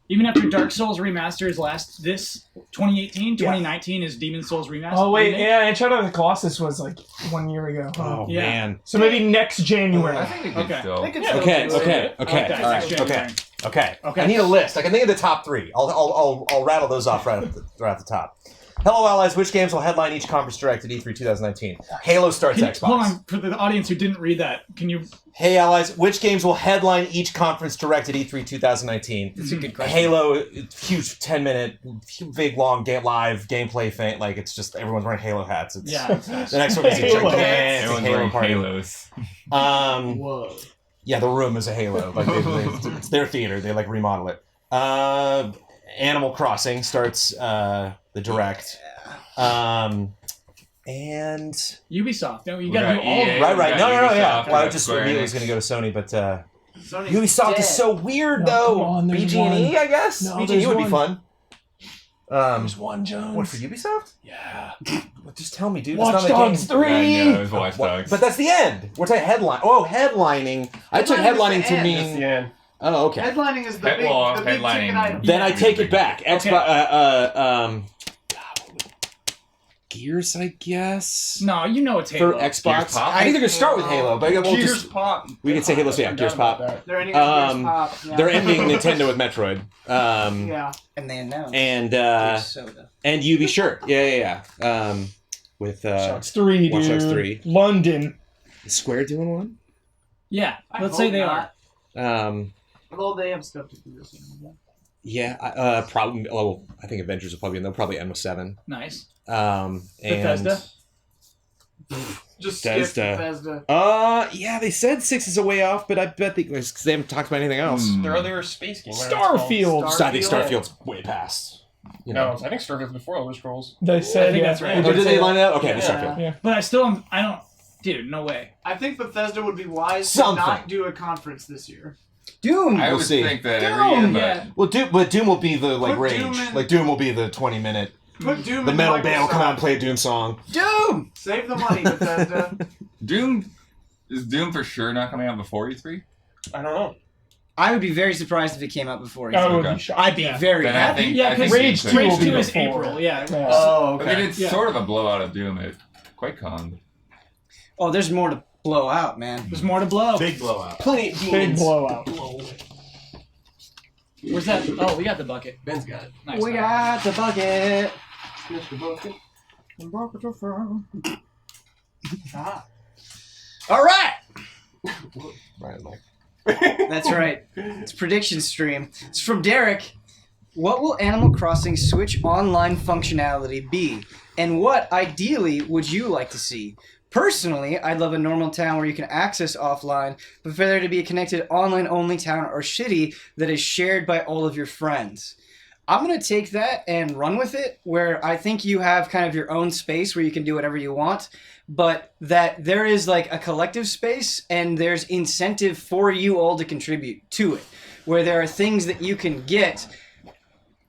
Even after Dark Souls Remaster is this 2018, 2019 is Demon Souls Remaster. Oh wait, remake? yeah, and Shadow of the Colossus was like 1 year ago. Oh Yeah. man. So maybe next January. I think it could Okay. still. I think it's Okay. still Okay. Okay, Okay. next January. Okay. Okay. I need a list. I can think of the top 3. I'll rattle those off right at the top. Hello, Allies. Which games will headline each conference direct at E3 2019? Halo starts Can you- Xbox. hold on, for the audience who didn't read that, can you... Hey, Allies. Which games will headline each conference direct at E3 2019? That's a good question. Halo, huge 10-minute, big, long live gameplay thing. Like, it's just everyone's wearing Halo hats. It's, Yeah. The next one is a Halo. gigantic Everyone's Halo wearing party. halos. Whoa. Yeah, the room is a Halo. Like it's their theater. They like remodel it. Animal Crossing starts the direct. And Ubisoft. No, you We gotta got do all of EA. it. right. No, Ubisoft, yeah. we Well, I got just Square immediately was Enix. going to go to Sony, but Sony's Ubisoft dead. is so weird, No, though. come on, there's BG&E, one. I guess. No, BG&E there's would be one. fun. There's one, Jones. What for Ubisoft? Yeah. Just tell me, dude. Watch it's not Dogs a game. 3! Yeah, it was Watch Dogs. But that's the end. What's that headline? Oh, headlining. I took Headlining is headlining the to end. That's the mean. end. Oh, okay. Headlining is the big, Well, the big headlining. ticket item. Then I take it back. Okay. Gears, I guess. No, you know it's Halo. For Xbox, Gears Pop? I think they're gonna start with Halo, but we'll Gears just, Pop. we can say Halo. So yeah, Gears Pop. They're ending with Gears Pop. Yeah. They're ending Nintendo with Metroid. Yeah. And they announced. And soda. and Ubi, sure, yeah. With Dogs 3, Watch dude. Dogs 3. London. Is Square doing one? Yeah, I let's say hope they not. are. Although they have stuff to do this year. Yeah, probably. Oh, I think Avengers will probably. They'll probably end with 7. Nice. And Bethesda? Just Bethesda. skip Bethesda. Yeah, they said 6 is a way off, but I bet because they haven't talked about anything else. Their other space game. whatever it's called. Starfield. I think Starfield's way past. You know. No, I think Starfield's before Elder Scrolls. They said, I think that's right. Oh, did they line it up? Okay, Yeah. the Starfield. Yeah. But I don't, dude, no way. I think Bethesda would be wise Something. to not do a conference this year. Doom. I We'll would see. think that every year, but yeah. Well, Doom will be the Put range. Doom in- Like Doom will be the 20-minute. Put Doom The in metal band will come out and Microsoft. play a Doom song. Doom. Save the money, Bethesda. Doom is Doom for sure not coming out before E3. I don't know. I would be very surprised if it came out before. I would Okay. be shocked. I'd be very Then I happy. think Yeah, I think Rage Doom 2 could. will be 2 is before. April, yeah. Yeah. Oh, I mean, it's Yeah. sort of a blowout of Doom at QuakeCon. Oh, there's more to blow out, man. There's more to blow. Big blowout. Plenty of Big demons. blowout. Where's that? Oh, we got the bucket. Ben's got it. Nice. We got the bucket. Mr. Bucket. All right. Right, Mike. That's right. It's prediction stream. It's from Derek. What will Animal Crossing Switch online functionality be? And what, ideally, would you like to see? Personally, I'd love a normal town where you can access offline, but for there to be a connected online-only town or city that is shared by all of your friends. I'm going to take that and run with it, where I think you have kind of your own space where you can do whatever you want, but that there is like a collective space and there's incentive for you all to contribute to it, where there are things that you can get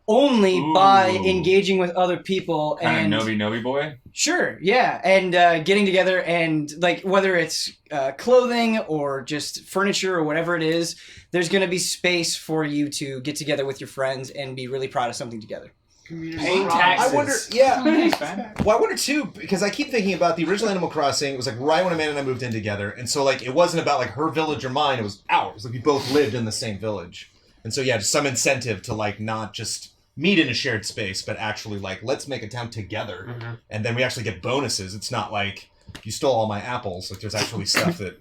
only by engaging with other people Kind and of Nobi Boy. sure, yeah, and getting together and like whether it's clothing or just furniture or whatever it is, there's going to be space for you to get together with your friends and be really proud of something together. Paying taxes. I wonder, yeah. Thanks, man. Well, I wonder too, because I keep thinking about the original Animal Crossing. It was like right when Amanda and I moved in together, and so like it wasn't about like her village or mine. It was ours. Like we both lived in the same village, and so yeah, just some incentive to like not just meet in a shared space, but actually like let's make a town together, and then we actually get bonuses. It's not like you stole all my apples. Like there's actually stuff that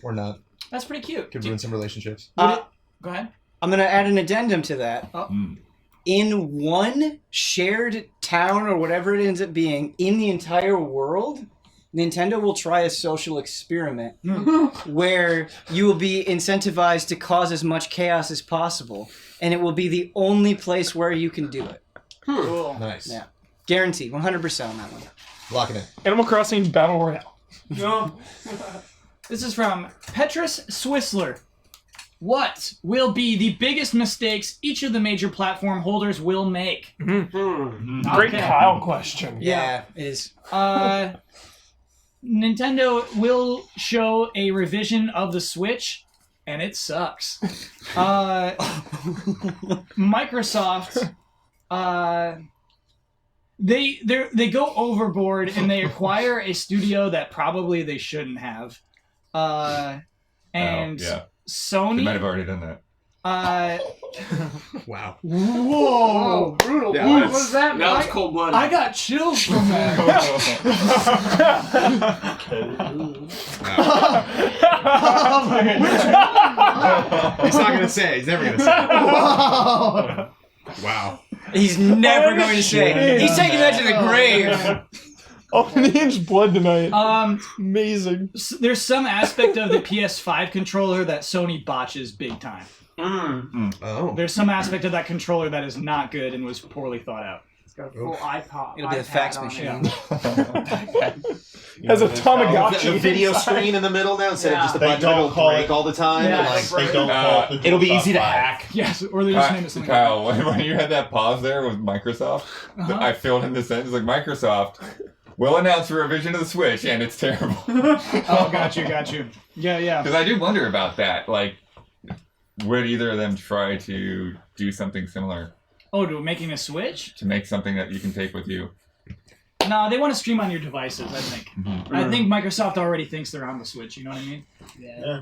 or not That's pretty cute. could ruin some relationships. Go ahead. I'm going to add an addendum to that. Mm. In one shared town or whatever it ends up being in the entire world, Nintendo will try a social experiment where you will be incentivized to cause as much chaos as possible, and it will be the only place where you can do it. Cool. Nice. Yeah. Guaranteed, 100% on that one. Locking it. Animal Crossing Battle Royale. No. This is from Petrus Swissler. What will be the biggest mistakes each of the major platform holders will make? Great Okay. Kyle question. Yeah, it is. Nintendo will show a revision of the Switch, and it sucks. Microsoft, they go overboard and they acquire a studio that probably they shouldn't have. And yeah. They Sony. might have already done that. Wow. Whoa. Brutal. Yeah, Ooh, that's- what does that mean? That was cold blooded. I got chills from that. He's not gonna say. He's never gonna say. Wow. He's never going to say. He's taking that to the grave. Unhinged blood tonight. Amazing. There's some aspect of the PS5 controller that Sony botches big time. Oh. There's some aspect of that controller that is not good and was poorly thought out. It's got a full iPod. It'll be the iPad fax on machine. Has a A Tamagotchi. video inside. screen in the middle now instead of just a They button don't that'll call break it- all the time. Yeah, and, like, They don't call it the it'll be DualShock easy to 5. hack. Yes, or they just name it something. Kyle, when you had that pause there with Microsoft, Uh-huh. I filled in the sentence like Microsoft will announce a revision of the Switch, and it's terrible. Oh, got you. Yeah. Because I do wonder about that. Like, would either of them try to do something similar Oh, to making a Switch? to make something that you can take with you? No, they want to stream on your devices, I think. Mhm. I think Microsoft already thinks they're on the Switch, you know what I mean? Yeah.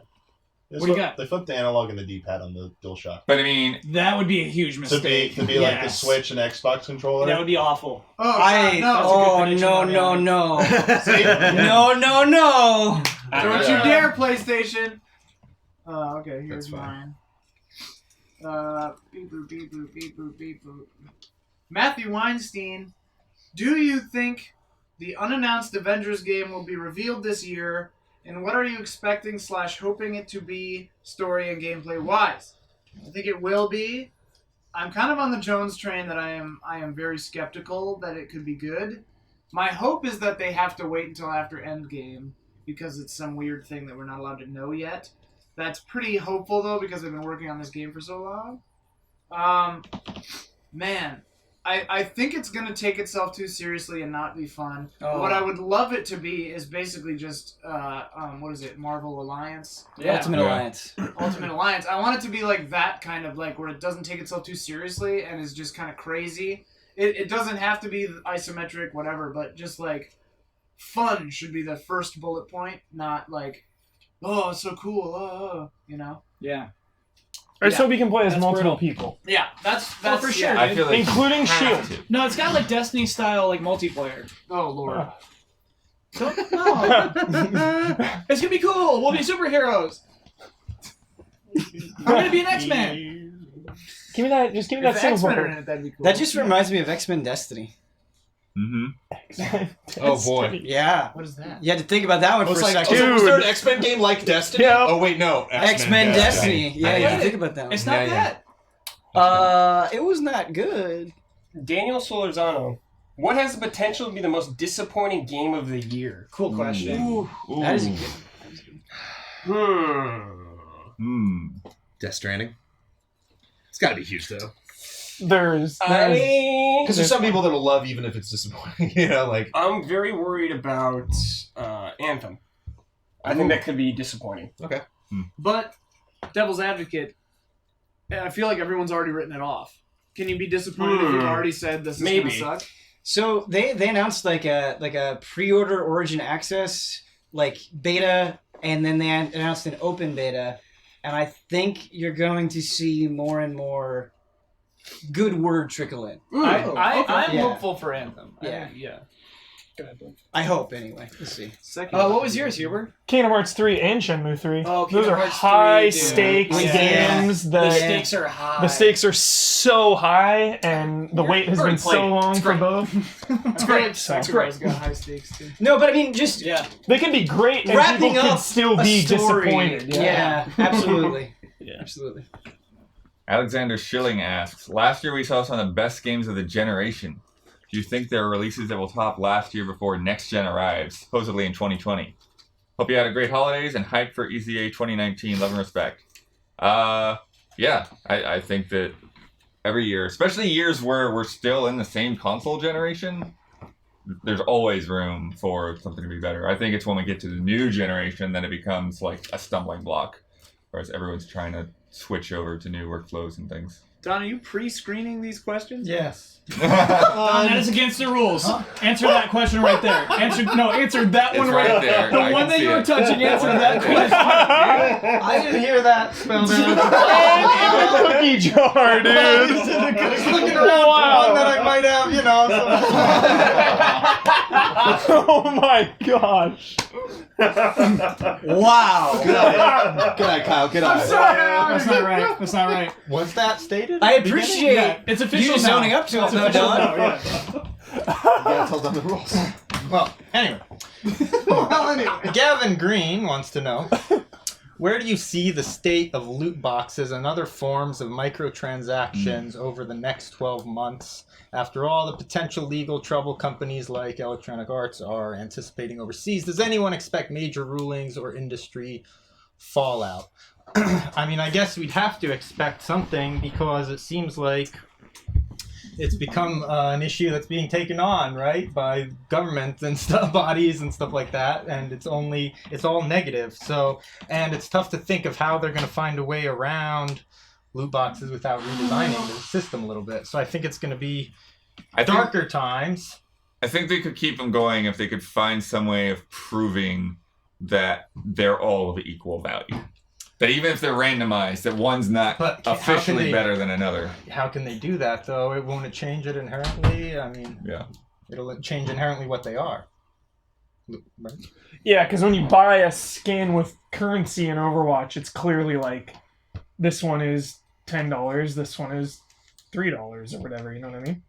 What do you got? They flipped the analog and the D-pad on the DualShock. But I mean, That would be a huge To mistake. be like the Yes. Switch and Xbox controller. That would be awful. Oh, I no. oh prediction, no Mariano. no no See? no no no. Don't you dare, PlayStation. Okay, here's That's fine. mine. Beep boop, beep boop, beep boop, beep boop. Matthew Weinstein, do you think the unannounced Avengers game will be revealed this year? And what are you expecting / hoping it to be, story and gameplay wise? I think it will be. I'm kind of on the Jones train that I am very skeptical that it could be good. My hope is that they have to wait until after Endgame because it's some weird thing that we're not allowed to know yet. That's pretty hopeful though because they've been working on this game for so long. Man, I think it's gonna take itself too seriously and not be fun. Oh. What I would love it to be is basically just what is it, Marvel Alliance? Ultimate Yeah. Alliance. Ultimate Alliance. I want it to be like that kind of like where it doesn't take itself too seriously and is just kind of crazy. It doesn't have to be isometric, whatever, but just like fun should be the first bullet point, not like, oh, it's so cool, you know? Yeah. Or so we can play as That's multiple brutal. people, Yeah, that's for sure. yeah. I feel like including you have Shield. to. No, it's got like Destiny style like multiplayer. Oh Lord. So, no. It's gonna be cool. We'll be superheroes. I'm gonna be an X-Man. Give me that. Just give me If that single X-Men are in player. it, that'd be cool. That just reminds me of X-Men Destiny. Mm-hmm. Oh boy. Yeah. What is that? You had to think about that one Oh, for it's a like, second. was there an X-Men game like Destiny? Yeah. Oh wait, no. X-Men Destiny. Yeah, you had to think about that one. It's not Yeah, bad. It was not good. Daniel Solorzano, what has the potential to be the most disappointing game of the year? Cool question. Ooh. That is a good. Death Stranding. It's got to be huge though. There's Because there's some people that'll love even if it's disappointing. You know, like I'm very worried about Anthem. I think that could be disappointing. But devil's advocate, I feel like everyone's already written it off. Can you be disappointed if you've already said this is Maybe. gonna suck? So they announced like a pre-order Origin Access like beta, and then they announced an open beta, and I think you're going to see more and more good word trickle in. I'm Yeah. hopeful for Anthem. Yeah. Yeah. I hope anyway. We'll see. Second. What was yours, Huber? Kingdom Hearts 3 and Shenmue 3. Oh, Those Kingdom are Hearts 3, high dude. stakes Yeah. games. The That stakes are high. the stakes are so high, and the wait has Already been so played it. long It's for great. both. It's great. It's Second great. Rows got high stakes too. No, but I mean, just Yeah. They can be great, and wrapping people up can still a be story. disappointed. Yeah, absolutely. Yeah. Absolutely. Alexander Schilling asks, last year we saw some of the best games of the generation. Do you think there are releases that will top last year before next gen arrives, supposedly in 2020? Hope you had a great holidays and hype for ECA 2019. Love and respect. Yeah, I think that every year, especially years where we're still in the same console generation, there's always room for something to be better. I think it's when we get to the new generation that it becomes like a stumbling block, whereas everyone's trying to switch over to new workflows and things. Don, are you pre-screening these questions? Yes. That is against the rules. Answer that question right there. Answer that It's one right right there. The I one can that see you were it. touching, answer that question. I didn't hear that spelled out. And in the cookie jar, dude. I was looking around for one that I might have, you know. Oh my gosh. Wow. good eye, Kyle. Good eye. That's not right. That's not right. Was that stated? I appreciate Yeah, it's official you now. zoning up to it, though, Don. You gotta tell them the rules. Well, anyway. Gavin Green wants to know, Where do you see the state of loot boxes and other forms of microtransactions over the next 12 months after all the potential legal trouble companies like Electronic Arts are anticipating overseas? Does anyone expect major rulings or industry fallout? I mean, I guess we'd have to expect something because it seems like it's become an issue that's being taken on, right, by government and stuff, bodies and stuff like that, and it's all negative. So, and it's tough to think of how they're going to find a way around loot boxes without redesigning the system a little bit. So I think it's going to be darker times. I think they could keep them going if they could find some way of proving that they're all of equal value. That even if they're randomized, that one's not officially better than another. How can they do that, though? It won't change it inherently? I mean, it'll change inherently what they are. Right? Yeah, because when you buy a skin with currency in Overwatch, it's clearly like, this one is $10, this one is $3 or whatever, you know what I mean?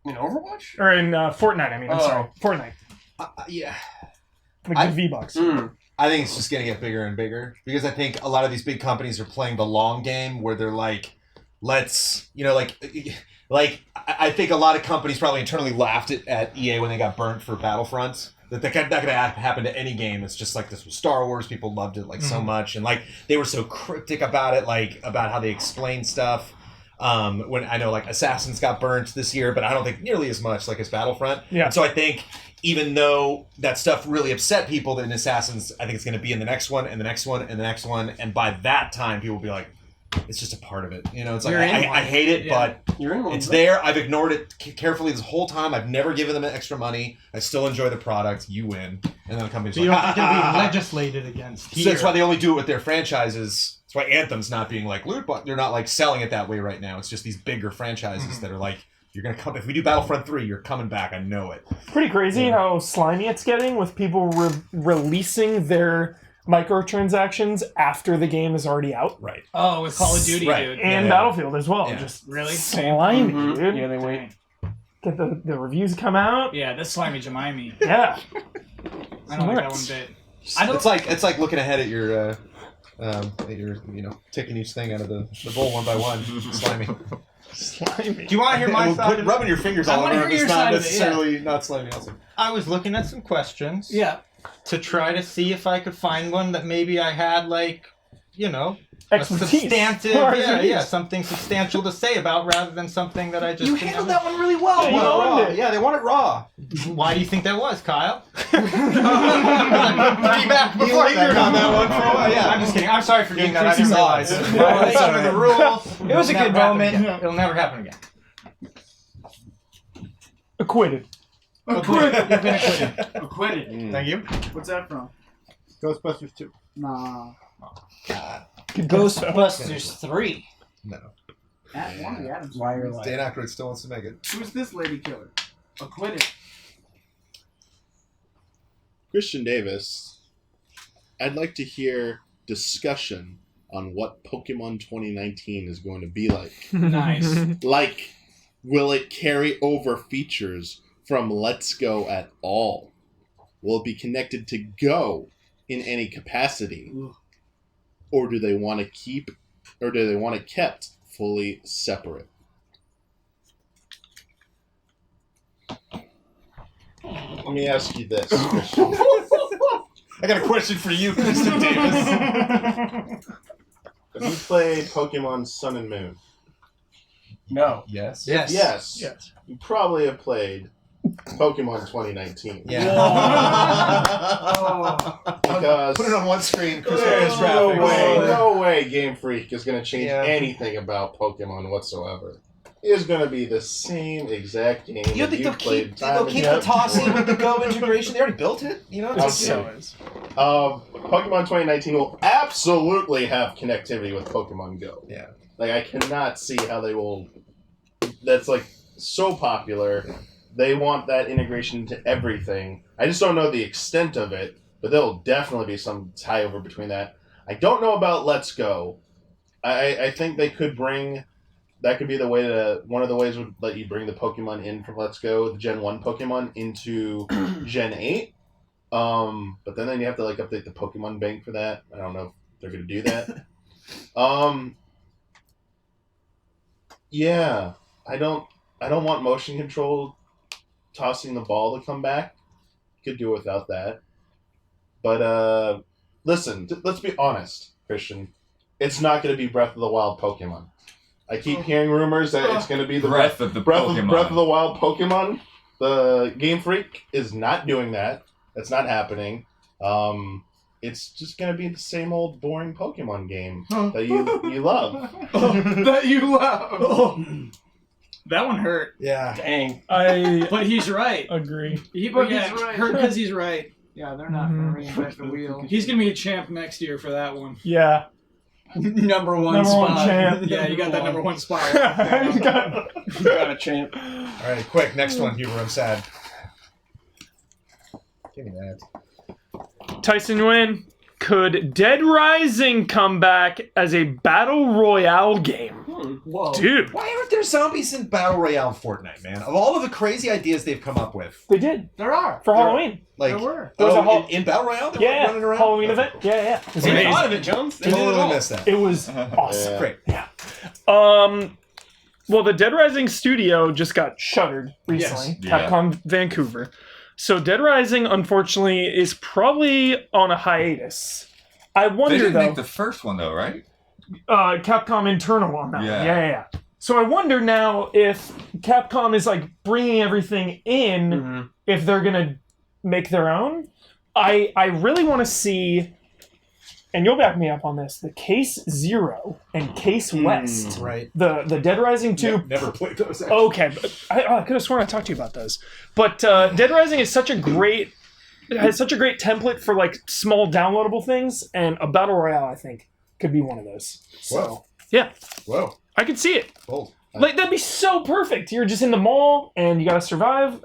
In Overwatch? Or in Fortnite, I mean, I'm sorry. Fortnite. Yeah. Like the V-Bucks. I think it's just going to get bigger and bigger because I think a lot of these big companies are playing the long game where they're like, let's, like I think a lot of companies probably internally laughed at EA when they got burnt for Battlefront. That could happen to any game. It's just like this was Star Wars. People loved it so much, and like they were so cryptic about it, like about how they explain stuff. When I know like Assassins got burnt this year, but I don't think nearly as much like as Battlefront. Yeah. And so I think even though that stuff really upset people in Assassins, I think it's going to be in the next one and the next one and the next one, and by that time people will be like, it's just a part of it. It's like I hate it, but it's there. I've ignored it carefully this whole time. I've never given them extra money. I still enjoy the product. You win, and then the company's you don't think it'll be legislated against here? So that's why they only do it with their franchises. That's why Anthem's not being like loot, but they're not like selling it that way right now. It's just these bigger franchises that are like, you're gonna come. If we do Battlefront 3, you're coming back. I know it. Pretty crazy how slimy it's getting with people releasing their microtransactions after the game is already out. Right. Oh, with Call of Duty, dude. And Battlefield as well. Yeah. Just really slimy, dude. Yeah, they wait. Get the reviews come out. Yeah, this slimy Jemime. Yeah. I don't like that one bit. It's like looking ahead at your taking each thing out of the bowl one by one. Slimy. Slimy. Do you want to hear my side? Rubbing your fingers all over it is not necessarily not slimy. Also. I was looking at some questions. Yeah. To try to see if I could find one that maybe I had Expertise. substantive, something substantial to say about rather than something that I just. You handled that one really well. Yeah, they want it raw. Why do you think that was, Kyle? You lingered on that one for a while. Yeah, I'm just kidding. I'm sorry for doing that. I Increasing didn't realize it. size. Violation of the rules. It was a good moment. It'll never happen again. Acquitted. Acquitted. You've been acquitted. Acquitted. Thank you. What's that from? Ghostbusters 2. Nah. Ghostbusters 3. No. One of the Adams. Dan Aykroyd still wants to make it. Who's this lady killer? Acquitted. Christian Davis, I'd like to hear discussion on what Pokemon 2019 is going to be like. Nice. Like, will it carry over features from Let's Go at all? Will it be connected to Go in any capacity? Or do they want it kept fully separate? Let me ask you this, Christian. I got a question for you, Christian Davis. Have you played Pokemon Sun and Moon? No. Yes. Yes. You probably have played Pokemon 2019. Yeah. Because Put it on one screen. Chris there's Harris graphics. no way Game Freak is going to change Yeah. anything about Pokemon whatsoever. It's going to be the same exact game You don't that think you've played time they'll and keep time the tossing before. with the Go integration? They already built it. Okay. Pokemon 2019 will absolutely have connectivity with Pokemon Go. Yeah. Like, I cannot see how they will... That's, like, so popular. They want that integration into everything. I just don't know the extent of it, but there'll definitely be some tie-over between that. I don't know about Let's Go. I think they could bring... That could be the way one of the ways would let you bring the Pokemon in from Let's Go, the Gen 1 Pokemon, into Gen 8. But then you have to, like, update the Pokemon Bank for that. I don't know if they're gonna do that. Yeah, I don't want motion control tossing the ball to come back. Could do without that. But listen, let's be honest, Christian. It's not going to be Breath of the Wild Pokemon. I keep hearing rumors that it's going to be the Breath of the Wild Pokemon. The Game Freak is not doing that. That's not happening. It's just going to be the same old boring Pokemon game that you love. That you love. That one hurt. Yeah. Dang. But he's right. Agree. He's right. Hurt because he's right. Yeah, they're not going to reinvent the wheel. He's gonna be a champ next year for that one. Yeah. Number one Number spot. one champ. Yeah, you got that number one spot. You got- You got a champ. All right, quick, next one, Huber. I'm sad. Give me that. Tyson Nguyen, could Dead Rising come back as a battle royale game? Whoa. Dude, Why aren't there zombies in Battle Royale in Fortnite, man? Of all of the crazy ideas they've come up with, they did There are. for Halloween. like, There were. There was a whole- in Battle Royale, they were Yeah, running around. Halloween event. Yeah. It was You amazing. thought of it, Jones. They did it Totally all. missed that. It was awesome. Yeah. Great. Well, the Dead Rising studio just got shuttered recently. Yes. Yeah. Capcom Vancouver. So Dead Rising, unfortunately, is probably on a hiatus. I They wonder didn't though. make the first one though, right? Capcom internal on that. one. Yeah. Yeah. So I wonder now if Capcom is like bringing everything in, Mm-hmm. if they're gonna make their own. I really want to see, and you'll back me up on this, the Case Zero and Case West. Right. The Dead Rising 2. Never played those. Actually. Okay, but I could have sworn I talked to you about those. But Dead Rising is such a great, it has such a great template for like small downloadable things, and a battle royale I think could be one of those. So Whoa. yeah, Whoa. I could see it. Bold. Like that'd be so perfect. You're just in the mall and you gotta survive.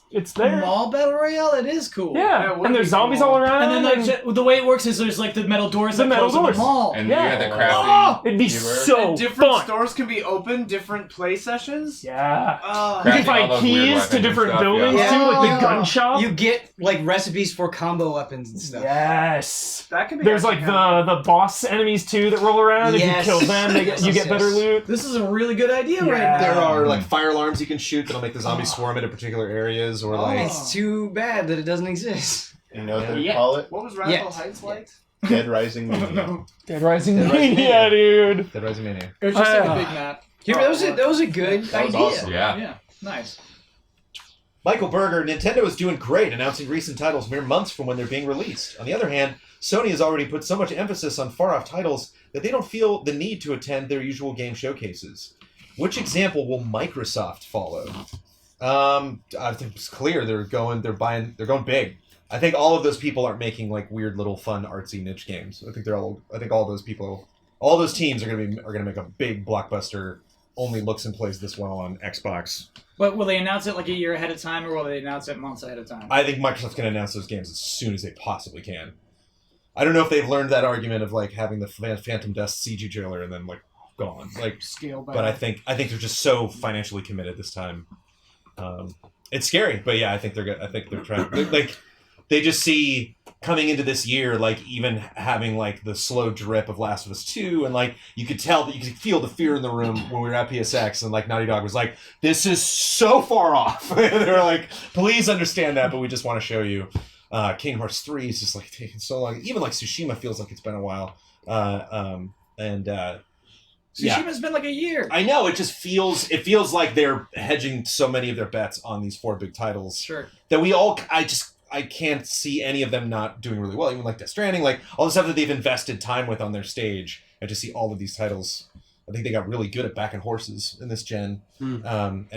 It's there. Mall battle royale. It is cool. Yeah, it would and there's be zombies cool. all around. And then like the way it works is there's like the metal doors The that metal close in doors. the mall. And Yeah. you had the crafting. it'd be Huber. so And different fun. stores can be open, different play sessions. Yeah. Oh. You can Crafting all find those weird keys weapons to and different stuff, buildings yeah. too, like Yeah. the gun shop. You get like recipes for combo weapons and stuff. Yes. That could be. There's like actually kinda- the boss enemies too that roll around. Yes. If you kill them, you get better loot. This is a really good idea right Yeah. now. There are like fire alarms you can shoot that'll make the zombies swarm into particular areas, or like It's too bad that it doesn't exist. You know what they Yeah. call it? What was Radical Yes. Heights like? Dead Rising Mania. Dead Rising Dead Rising Mania, Mania. dude. Dead Rising Mania. It was just like Ah. a big map. Here, that was a good That was idea. awesome. Yeah. Yeah, nice. Michael Berger, Nintendo is doing great announcing recent titles mere months from when they're being released. On the other hand, Sony has already put so much emphasis on far-off titles that they don't feel the need to attend their usual game showcases. Which example will Microsoft follow? I think it's clear they're going big. I think all of those people aren't making like weird little fun artsy niche games. I think all those people, all those teams are gonna make a big blockbuster. Only looks and plays this well on Xbox. But will they announce it like a year ahead of time, or will they announce it months ahead of time? I think Microsoft's going to announce those games as soon as they possibly can. I don't know if they've learned that argument of like having the Phantom Dust CG trailer and then like gone. Like, Scale back. but I think they're just so financially committed this time. It's scary, but yeah, I think they're trying. They just see coming into this year, like even having like the slow drip of Last of Us 2, and like you could tell that you could feel the fear in the room when we were at PSX, and like Naughty Dog was like, "This is so far off." They were like, "Please understand that, but we just want to show you." Kingdom Hearts 3 is just like taking so long. Even like Tsushima feels like it's been a while. Tsushima's been like a year. I know, it feels like they're hedging so many of their bets on these 4 big titles. Sure. That I can't see any of them not doing really well. Even like Death Stranding, like all the stuff that they've invested time with on their stage. I just see all of these titles. I think they got really good at backing horses in this gen. And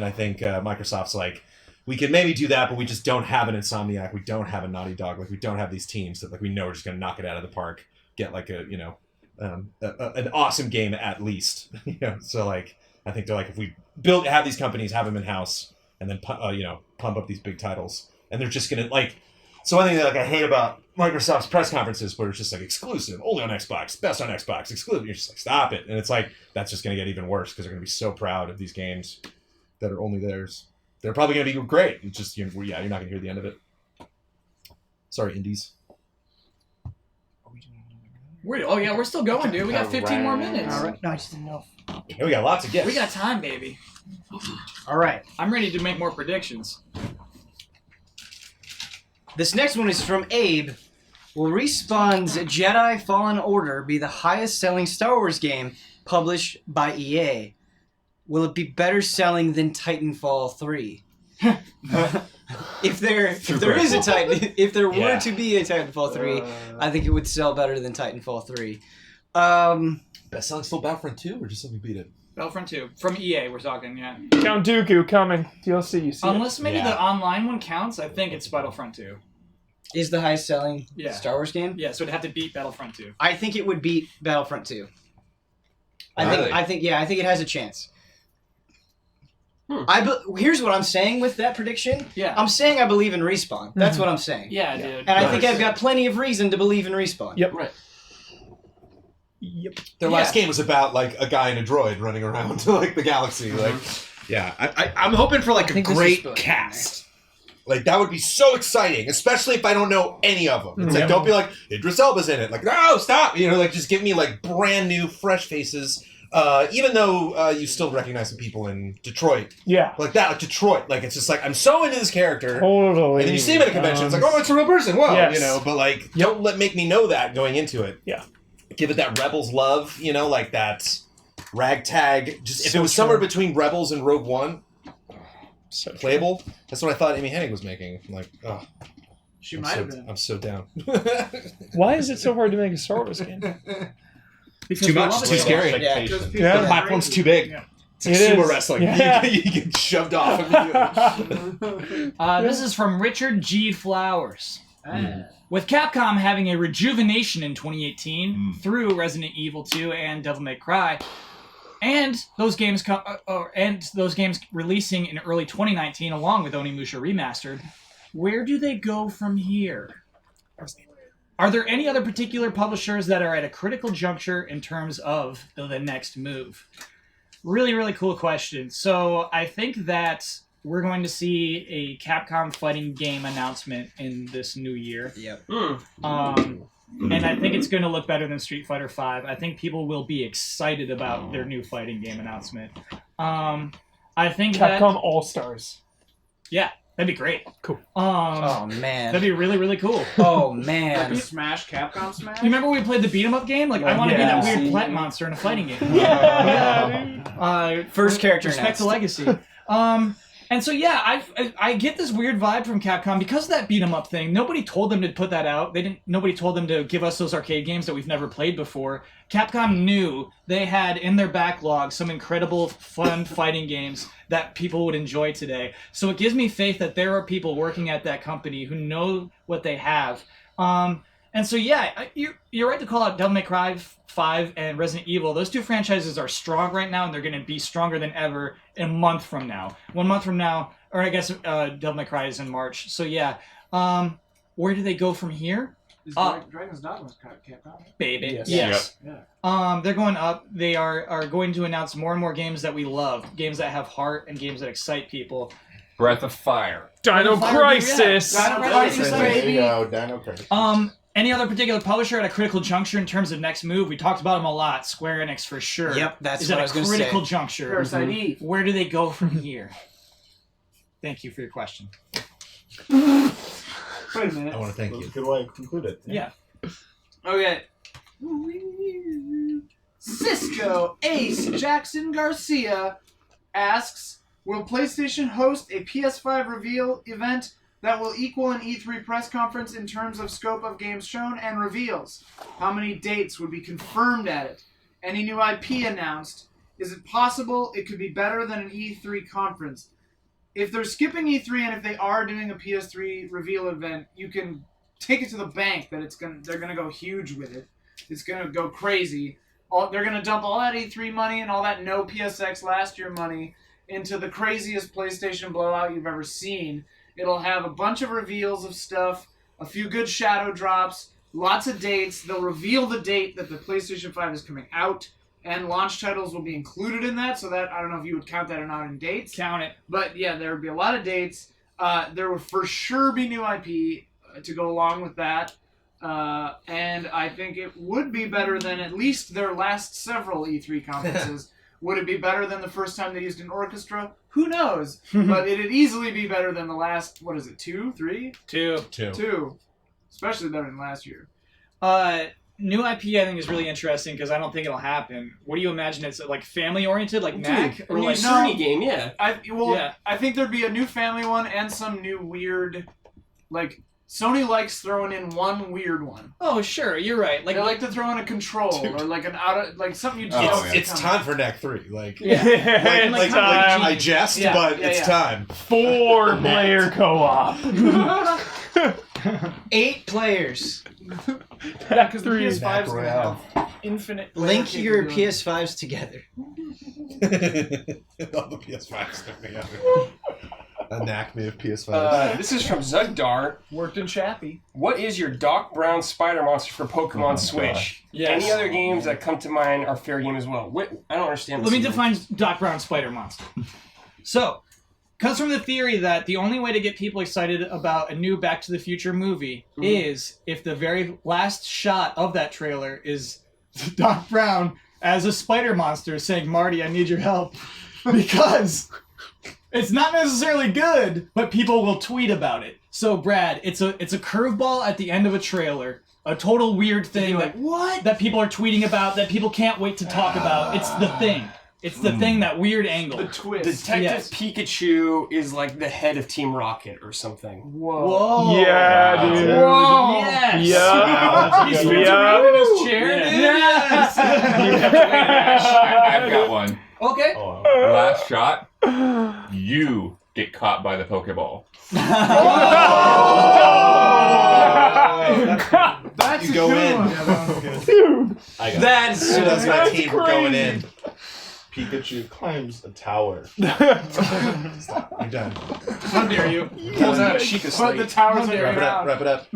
I think Microsoft's like, we can maybe do that, but we just don't have an Insomniac. We don't have a Naughty Dog. Like we don't have these teams that like we know are just going to knock it out of the park. Get like an awesome game at least. So like I think they're like, if we have these companies, have them in house, and then pump up these big titles. And they're just gonna like. So one thing that I hate about Microsoft's press conferences, where it's just like exclusive, only on Xbox, best on Xbox, exclusive. You're just like, stop it, and it's like that's just gonna get even worse because they're gonna be so proud of these games that are only theirs. They're probably gonna be great. It's just you're not gonna hear the end of it. Sorry, indies. We're still going, dude. We got 15 more minutes. All right. No, I just didn't know. Yeah, we got lots of gifts. We got time, baby. All right. I'm ready to make more predictions. This next one is from Abe. Will Respawn's Jedi Fallen Order be the highest-selling Star Wars game published by EA? Will it be better selling than Titanfall 3? If there is a Titan, if there were to be a Titanfall 3, I think it would sell better than Titanfall 3. Best selling still Battlefront 2, or just something beat it? Battlefront 2. From EA, we're talking, yeah. Count Dooku coming. DLC, you see Unless it. maybe the online one counts, I think it's Battlefront 2. Is the highest-selling Star Wars game? Yeah, so it'd have to beat Battlefront 2. I think it would beat Battlefront 2. Really? I think it has a chance. Here's what I'm saying with that prediction. Yeah. I'm saying I believe in Respawn. That's what I'm saying. Yeah, dude. And I think I've got plenty of reason to believe in Respawn. Yep. Right. Yep. Their last game was about like a guy and a droid running around like the galaxy. Like, yeah, I'm hoping for like a great cast. Like that would be so exciting, especially if I don't know any of them. It's like don't be like Idris Elba's in it. Like no, stop. You know, like just give me like brand new, fresh faces. Even though you still recognize some people in Detroit. Yeah. Like that, like Detroit. Like it's just like I'm so into this character. Totally. And then you see him at a convention, it's like, oh, it's a real person. Wow, Yes. you know. But like, don't make me know that going into it. Yeah. Give it that Rebels love, you know, like that ragtag. Just if So it was somewhere between Rebels and Rogue One, so playable. That's what I thought Amy Hennig was making. I'm like, oh, She might have been. I'm so down. Why is it so hard to make a Star Wars game? Because Too we much, love it too so scary. much. Yeah. Yeah. The platform's too big. Yeah. It's like It sumo is. wrestling. Yeah. You get shoved off immediately. This is from Richard G. Flowers. With Capcom having a rejuvenation in 2018 through Resident Evil 2 and Devil May Cry, and those games releasing in early 2019 along with Onimusha Remastered, where do they go from here? Are there any other particular publishers that are at a critical juncture in terms of the next move? Really, really cool question. So I think that we're going to see a Capcom fighting game announcement in this new year. Yep. And I think it's going to look better than Street Fighter V. I think people will be excited about their new fighting game announcement. I think Capcom All Stars. Yeah, that'd be great. Cool. Oh man. That'd be really, really cool. Oh man. Smash, Capcom Smash? You remember when we played the beat 'em up game? Like, I want to be that weird plant monster in a fighting game. First character Respect the announced. legacy. And so yeah, I get this weird vibe from Capcom because of that beat 'em up thing. Nobody told them to put that out. Nobody told them to give us those arcade games that we've never played before. Capcom knew they had in their backlog some incredible fun fighting games that people would enjoy today. So it gives me faith that there are people working at that company who know what they have. And so yeah, you're right to call out Devil May Cry 5 and Resident Evil. Those two franchises are strong right now, and they're going to be stronger than ever a month from now. 1 month from now, or I guess Devil May Cry is in March. So yeah, where do they go from here? Dragon's Dogma Capcom? Baby. Yes. Yes. They're going up. They are going to announce more and more games that we love, games that have heart and games that excite people. Breath of Fire. Dino Crisis. Dino Crisis, There baby. you go, Dino Crisis. Any other particular publisher at a critical juncture in terms of next move? We talked about them a lot. Square Enix for sure. Yep, that's is what at I was a going to say. critical juncture. Parasite Eve. Where do they go from here? Thank you for your question. Wait a minute. I want to thank you. Good way to conclude it. Yeah. Okay. Cisco Ace Jackson Garcia asks, will PlayStation host a PS5 reveal event that will equal an E3 press conference in terms of scope of games shown and reveals? How many dates would be confirmed at it? Any new IP announced? Is it possible it could be better than an E3 conference? If they're skipping E3 and if they are doing a PS3 reveal event, you can take it to the bank that they're gonna go huge with it. It's gonna go crazy. They're gonna dump all that E3 money and all that no PSX last year money into the craziest PlayStation blowout you've ever seen. It'll have a bunch of reveals of stuff, a few good shadow drops, lots of dates. They'll reveal the date that the PlayStation 5 is coming out, and launch titles will be included in that, so that, I don't know if you would count that or not in dates. Count it. But yeah, there would be a lot of dates. There would for sure be new IP to go along with that. And I think it would be better than at least their last several E3 conferences. Would it be better than the first time they used an orchestra? Who knows? But it'd easily be better than the last, what is it, 2, 3? 2. 2. Especially better than last year. New IP I think is really interesting because I don't think it'll happen. What do you imagine? It's like family oriented, like Mac, a new Sony game, yeah. I think there'd be a new family one and some new weird, like Sony likes throwing in one weird one. Oh sure, you're right. Like they like to throw in a control or like an something you just don't see It's time for Knack 3. Like, It's time. I jest, but it's time. 4-player co-op. 8 players. Yeah, because the 3 is PS5 is going to have infinite. Link your PS5s together. All the PS5s together. A Knack move PS5. This is from Zugdar. Worked in Chappie. What is your Doc Brown spider monster for Pokemon Switch? Yes. Any other games that come to mind are fair game as well. I don't understand. Let me define Doc Brown Spider Monster. So, comes from the theory that the only way to get people excited about a new Back to the Future movie is if the very last shot of that trailer is Doc Brown as a spider monster saying, "Marty, I need your help," because it's not necessarily good, but people will tweet about it. So, Brad, it's a curveball at the end of a trailer, a total weird thing that people are tweeting about that people can't wait to talk about. It's the thing. It's the thing, that weird angle. The twist. Detective Pikachu is like the head of Team Rocket or something. Whoa. Yeah, dude. Whoa. Yes. Yeah. He spins around in his chair. Yes. I've got one. Okay. Last shot. You get caught by the Pokeball. That's You go a good in. one. Dude. That's my team. We're going in. Pikachu climbs a tower. I'm done. How dare you? Pulls out a Sheikah But slate. the towers are Wrap it up. Wrap it up.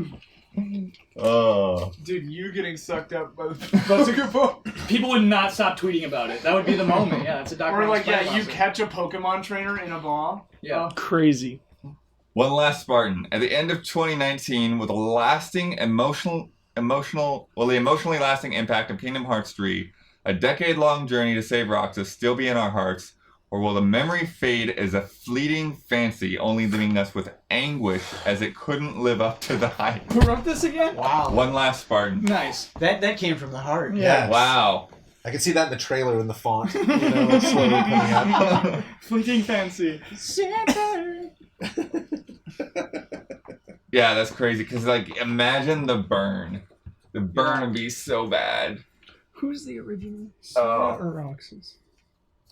Oh. Dude, you getting sucked up by that's a good point. People would not stop tweeting about it. That would be the moment. Yeah, it's a Doc Or Brown like, Spider you Monster. catch a Pokemon trainer in a ball. Yeah. Crazy. One last Spartan. At the end of 2019, with a lasting the emotionally lasting impact of Kingdom Hearts 3, a decade-long journey to save Roxas still be in our hearts, or will the memory fade as a fleeting fancy, only leaving us with anguish as it couldn't live up to the hype? Who wrote this again? Wow. One last Spartan. Nice. That came from the heart. Yeah. Wow. I can see that in the trailer in the font. You know, like slowly coming up. Fleeting fancy. Yeah, that's crazy. Because, like, imagine the burn. The burn would be so bad. Who's the original? Oh. Or Roxas?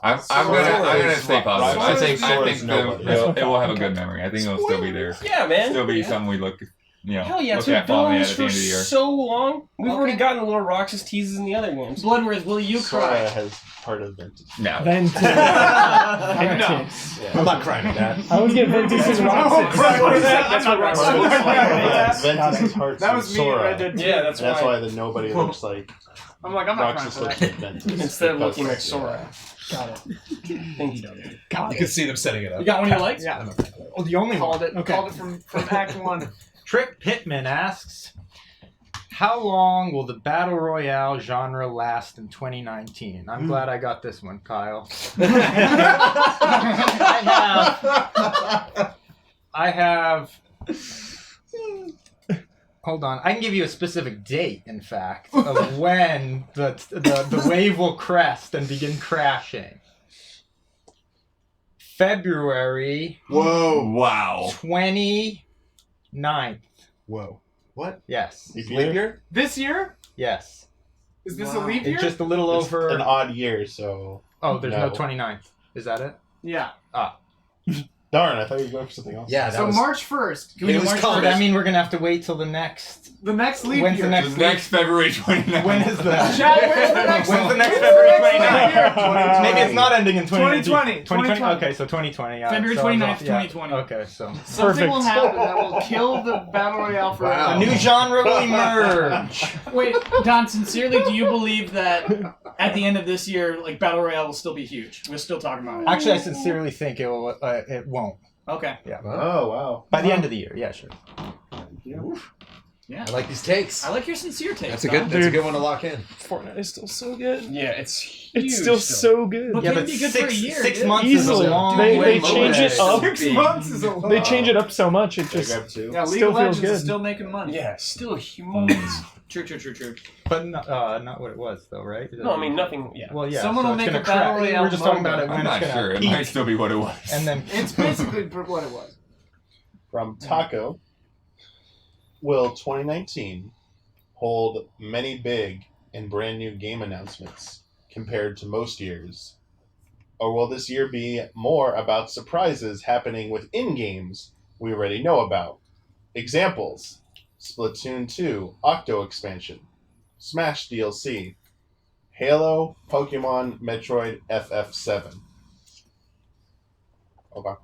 I'm gonna stay positive. I think Sora's nobody. it will have a good memory. I think it'll still be there. Yeah, man. Still be something we look Hell yeah, look it's been at fondly building at this the for end of the year. so long. We've Okay. already gotten the little Roxas teases in the other games. Bloodworth, will you Sora cry? has part of Ventus. No. Ventus. I'm not crying at that. I would get Ventus and Roxas. That's what Roxas I'm looks not like. crying at that. Ventus' heart's That was me in Sora. Red Dead 2. Yeah, that's That's why. why the nobody looks like I'm like, I'm not Roxas crying looks for like Ventus. Instead of Because, looking like Sora. Got it. Thank you, Doug. Got You it. can see them setting it up. You got one you liked? Yeah. Oh, the only that. Called it. Okay. Called it from Act 1. Trick Pittman asks, how long will the Battle Royale genre last in 2019? I'm glad I got this one, Kyle. I have... Hold on. I can give you a specific date, in fact, of when the wave will crest and begin crashing. February Whoa. Wow. 29th. Whoa. What? Yes. Leap Leap year? This year? Yes. Is this a leap year? It's just a little It's over... an odd year, so... Oh, there's no No. 29th. Is that it? Yeah. Darn, I thought you were going for something else. Yeah, that So was... March 1st. Can we It do was March called- So first? that mean we're gonna have to wait till the next... The next leap When's year. the next Next February 29th. When is that? Chat, when's the next When's the next when's February the next 29th? Maybe it's not ending in 2020. 2020. Okay, so 2020. Yeah, February so I was 29th, off, yeah. 2020. Okay, so... Something will Perfect. happen that will kill the Battle Royale for Wow. A new genre will emerge! Wait, Don, sincerely, do you believe that at the end of this year, like, Battle Royale will still be huge? We're still talking about it. Actually, I sincerely think it won't. Okay. Oh, wow. By the end of the year, yeah, sure. Yeah. I like these takes. I like your sincere take. That's a good one to lock in. Fortnite is still so good. Yeah, it's huge. It's still so good. But Yeah, can but be good for a year. 6 dude. months is a Easily. long They way. change it up. 6 months is a lot. They change it up so much. It just Yeah, League still of feels Legends good. is still making money. Yeah, still humongous. True. But not what it was though, right? No, I mean nothing. Yeah. Well, yeah. Someone so will it's make gonna a battle crash. royale We're just talking about mode. it when I'm it's not gonna sure. It peak. might still be what it was. And then It's basically what it was. From Taco, will 2019 hold many big and brand new game announcements compared to most years? Or will this year be more about surprises happening within games we already know about? Examples: Splatoon 2 Octo expansion, Smash DLC, Halo, Pokemon, Metroid, FF7. Okay.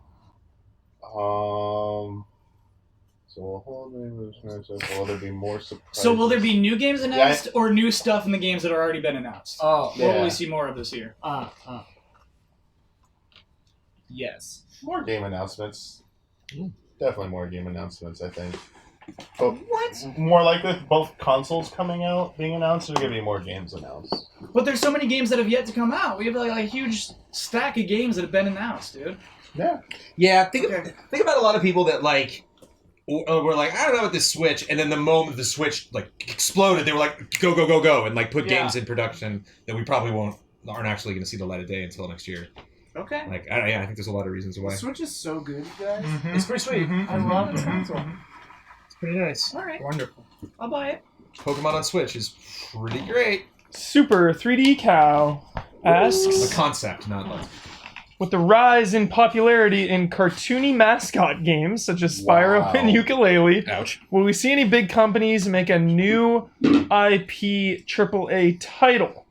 So will there be more surprises? So will there be new games announced or new stuff in the games that are already been announced? Oh, What will we see more of this year? Yes. More game announcements. Definitely more game announcements, I think. But more like with both consoles coming out, being announced, there's going to be more games announced. But there's so many games that have yet to come out. We have like a huge stack of games that have been announced, dude. Yeah. Yeah, think about a lot of people that like were like, I don't know about this Switch, and then the moment the Switch like exploded, they were like, go, and like put games in production that we probably aren't actually going to see the light of day until next year. Okay. Like, I think there's a lot of reasons why. The Switch is so good, you guys. It's pretty sweet. I love the console. It's pretty nice. All right. wonderful. I'll buy it. Pokemon on Switch is pretty great. Super 3D Cow asks, The concept, not like. with the rise in popularity in cartoony mascot games such as Spyro Wow. and Yooka-Laylee, Ouch. will we see any big companies make a new IP AAA title?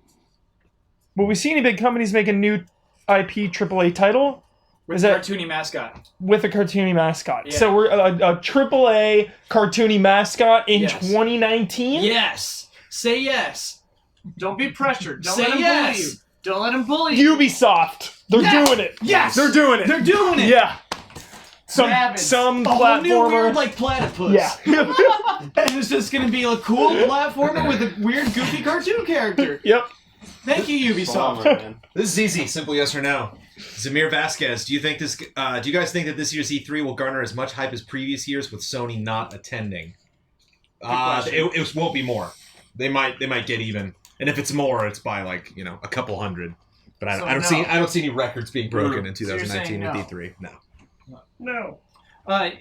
Will we see any big companies make a new IP AAA title? With Is a that cartoony mascot. with a cartoony mascot? Yeah. So we're a AAA cartoony mascot in Yes. 2019? Yes. Say yes. Don't be pressured. Don't Say let him yes. bully you. Don't let him bully you. Ubisoft. They're Yes. doing it. Yes. They're doing it. They're doing it. Yeah. Some Rabbids. A whole new platformer. weird like platypus. Yeah. And it's just gonna be a cool platformer with a weird goofy cartoon character. Yep. Thank you, Ubisoft. Bummer, man. This is easy. Simple yes or no. Zamir Vasquez, do you guys think that this year's E3 will garner as much hype as previous years with Sony not attending? It won't be more. They might get even, and if it's more, it's by like a couple hundred. But I don't see any records being broken in So you're 2019 saying with E3. No. No.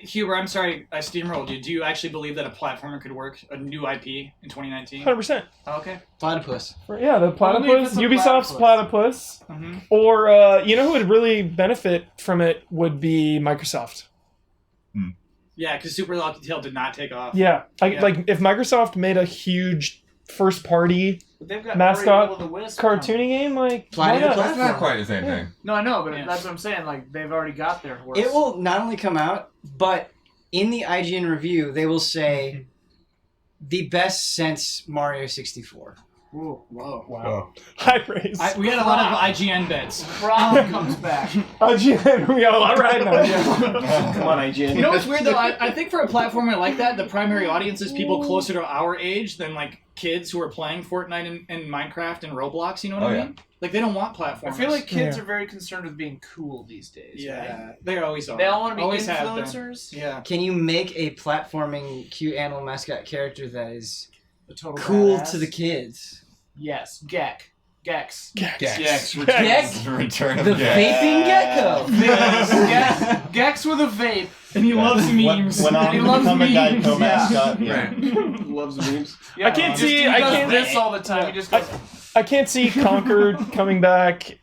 Huber, I'm sorry, I steamrolled you. Do you actually believe that a platformer could work, a new IP in 2019? 100%. Oh, okay. Platypus. Yeah, the Only if platypus, it's a Ubisoft's platypus. Mm-hmm. Or, you know who would really benefit from it would be Microsoft. Yeah, because Super Lucky Tail did not take off. Yeah. Yeah. Like, if Microsoft made a huge first-party But they've got mascot Ori Will the Wisp cartoony game, like, why Platypus. not? That's not quite the same thing. No, I know, but Yeah. that's what I'm saying. Like, they've already got their horse. It will not only come out, but in the IGN review, they will say the best since Mario 64. Ooh, whoa. Wow. High praise. We had a lot of IGN bets. Prom comes back. IGN, we got a lot right now. Come on, IGN. You know what's weird though? I think for a platformer like that, the primary audience is people closer to our age than like kids who are playing Fortnite and Minecraft and Roblox. You know what I mean? Like they don't want platformers. I feel like kids Yeah. are very concerned with being cool these days. yeah, Right? they always are. They all want to be Always have been. influencers. Yeah. Can you make a platforming cute animal mascot character that is The total cool badass. to the kids? Yes. Gex. Gex. Gex. Return of The Gex. vaping gecko. Gex with a vape. And he loves memes. Went on He to loves become a memes. Geico mascot. Yeah. Loves the memes. Yeah, I can't he see- does I can't- this all the time. He just goes. I can't see Concord coming back.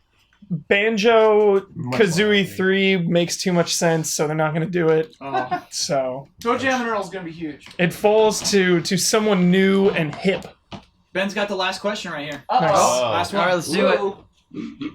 Banjo Kazooie 3 makes too much sense, so they're not going to do it. Oh. So Toe Jam and Earl's gonna be huge. it falls to someone new and hip. Ben's got the last question right here. Nice. Last one. All right, let's do it.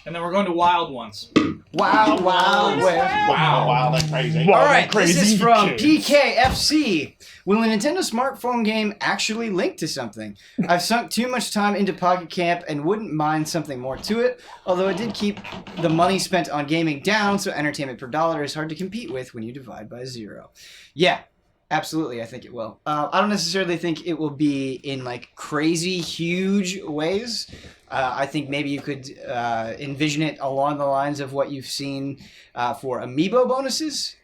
And then we're going to wild ones. Wow, wow, Wow, that's crazy. Wow, All right, crazy this is from kids. PKFC. Will a Nintendo smartphone game actually link to something? I've sunk too much time into Pocket Camp and wouldn't mind something more to it, although it did keep the money spent on gaming down, so entertainment per dollar is hard to compete with when you divide by 0. Yeah, Absolutely, I think it will. I don't necessarily think it will be in like crazy huge ways. I think maybe you could envision it along the lines of what you've seen for amiibo bonuses,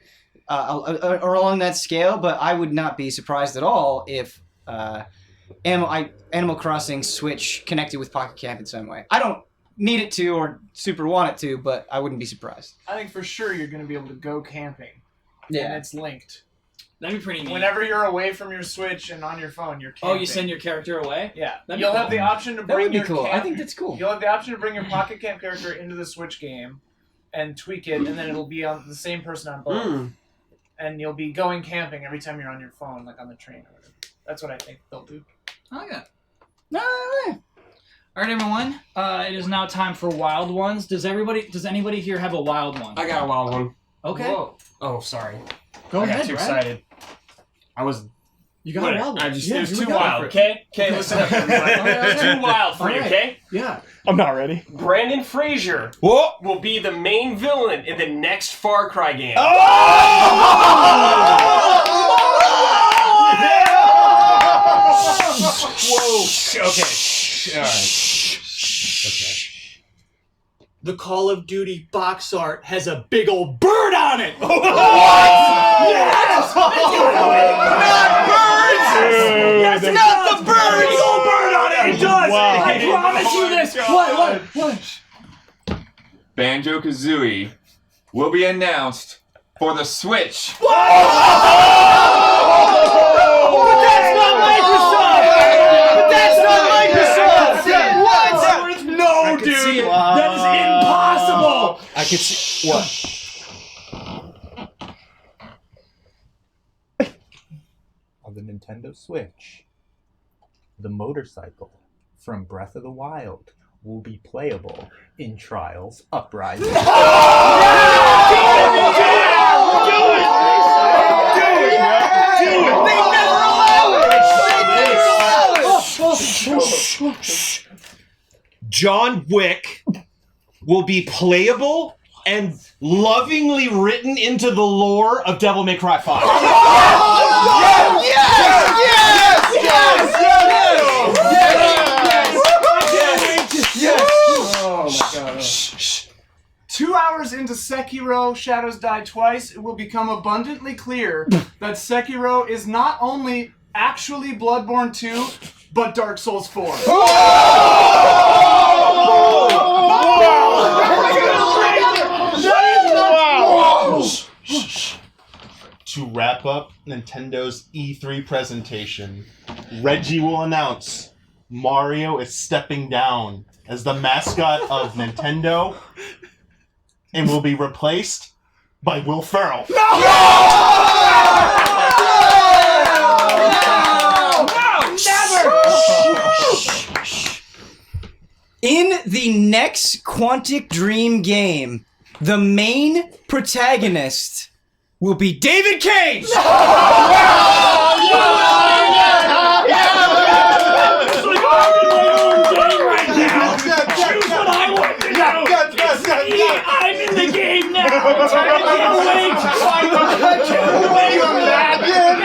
or along that scale. But I would not be surprised at all if Animal Crossing Switch connected with Pocket Camp in some way. I don't need it to or super want it to, but I wouldn't be surprised. I think for sure you're going to be able to go camping. Yeah. And it's linked. That'd be pretty neat. Whenever you're away from your Switch and on your phone, you're camping. Oh, you send your character away? Yeah. That'd be You'll cool. have the option to That bring would be your cool. camp- I think that's cool. You'll have the option to bring your Pocket Camp character into the Switch game and tweak it, and then it'll be on the same person on both. And you'll be going camping every time you're on your phone, like on the train or whatever. That's what I think they'll do. I like that. All right, everyone. It is now time for wild ones. Does anybody here have a wild one? I got a wild one. Okay. Whoa. Oh, sorry. Go I ahead, got too Brad. excited. You got a wild one. I just, Yeah, it was here we too go. wild, okay? Okay, listen up, everybody. It's too wild for you, Alright. okay? Yeah. I'm not ready. Brandon Fraser will be the main villain in the next Far Cry game. Whoa. Okay. All right. Okay. The Call of Duty box art has a big old bird on it. What? Yes! Dude, Yes, not the bird. Big old bird on it. It does. Wow. I promise you this. What? Banjo-Kazooie will be announced for the Switch. But that's not Microsoft. But that's not Microsoft. What? No, dude. That is impossible. I could see what. On the Nintendo Switch, the motorcycle from Breath of the Wild will be playable in Trials Uprising. John Wick will be playable and lovingly written into the lore of Devil May Cry 5. Oh my god. 2 hours into Sekiro Shadows Die Twice, it will become abundantly clear that Sekiro is not only actually Bloodborne 2, but Dark Souls 4. To wrap up Nintendo's E3 presentation, Reggie will announce Mario is stepping down as the mascot of Nintendo and will be replaced by Will Ferrell. In the next Quantic Dream game, the main protagonist will be David Cage! I'm in the game now. I can't wait.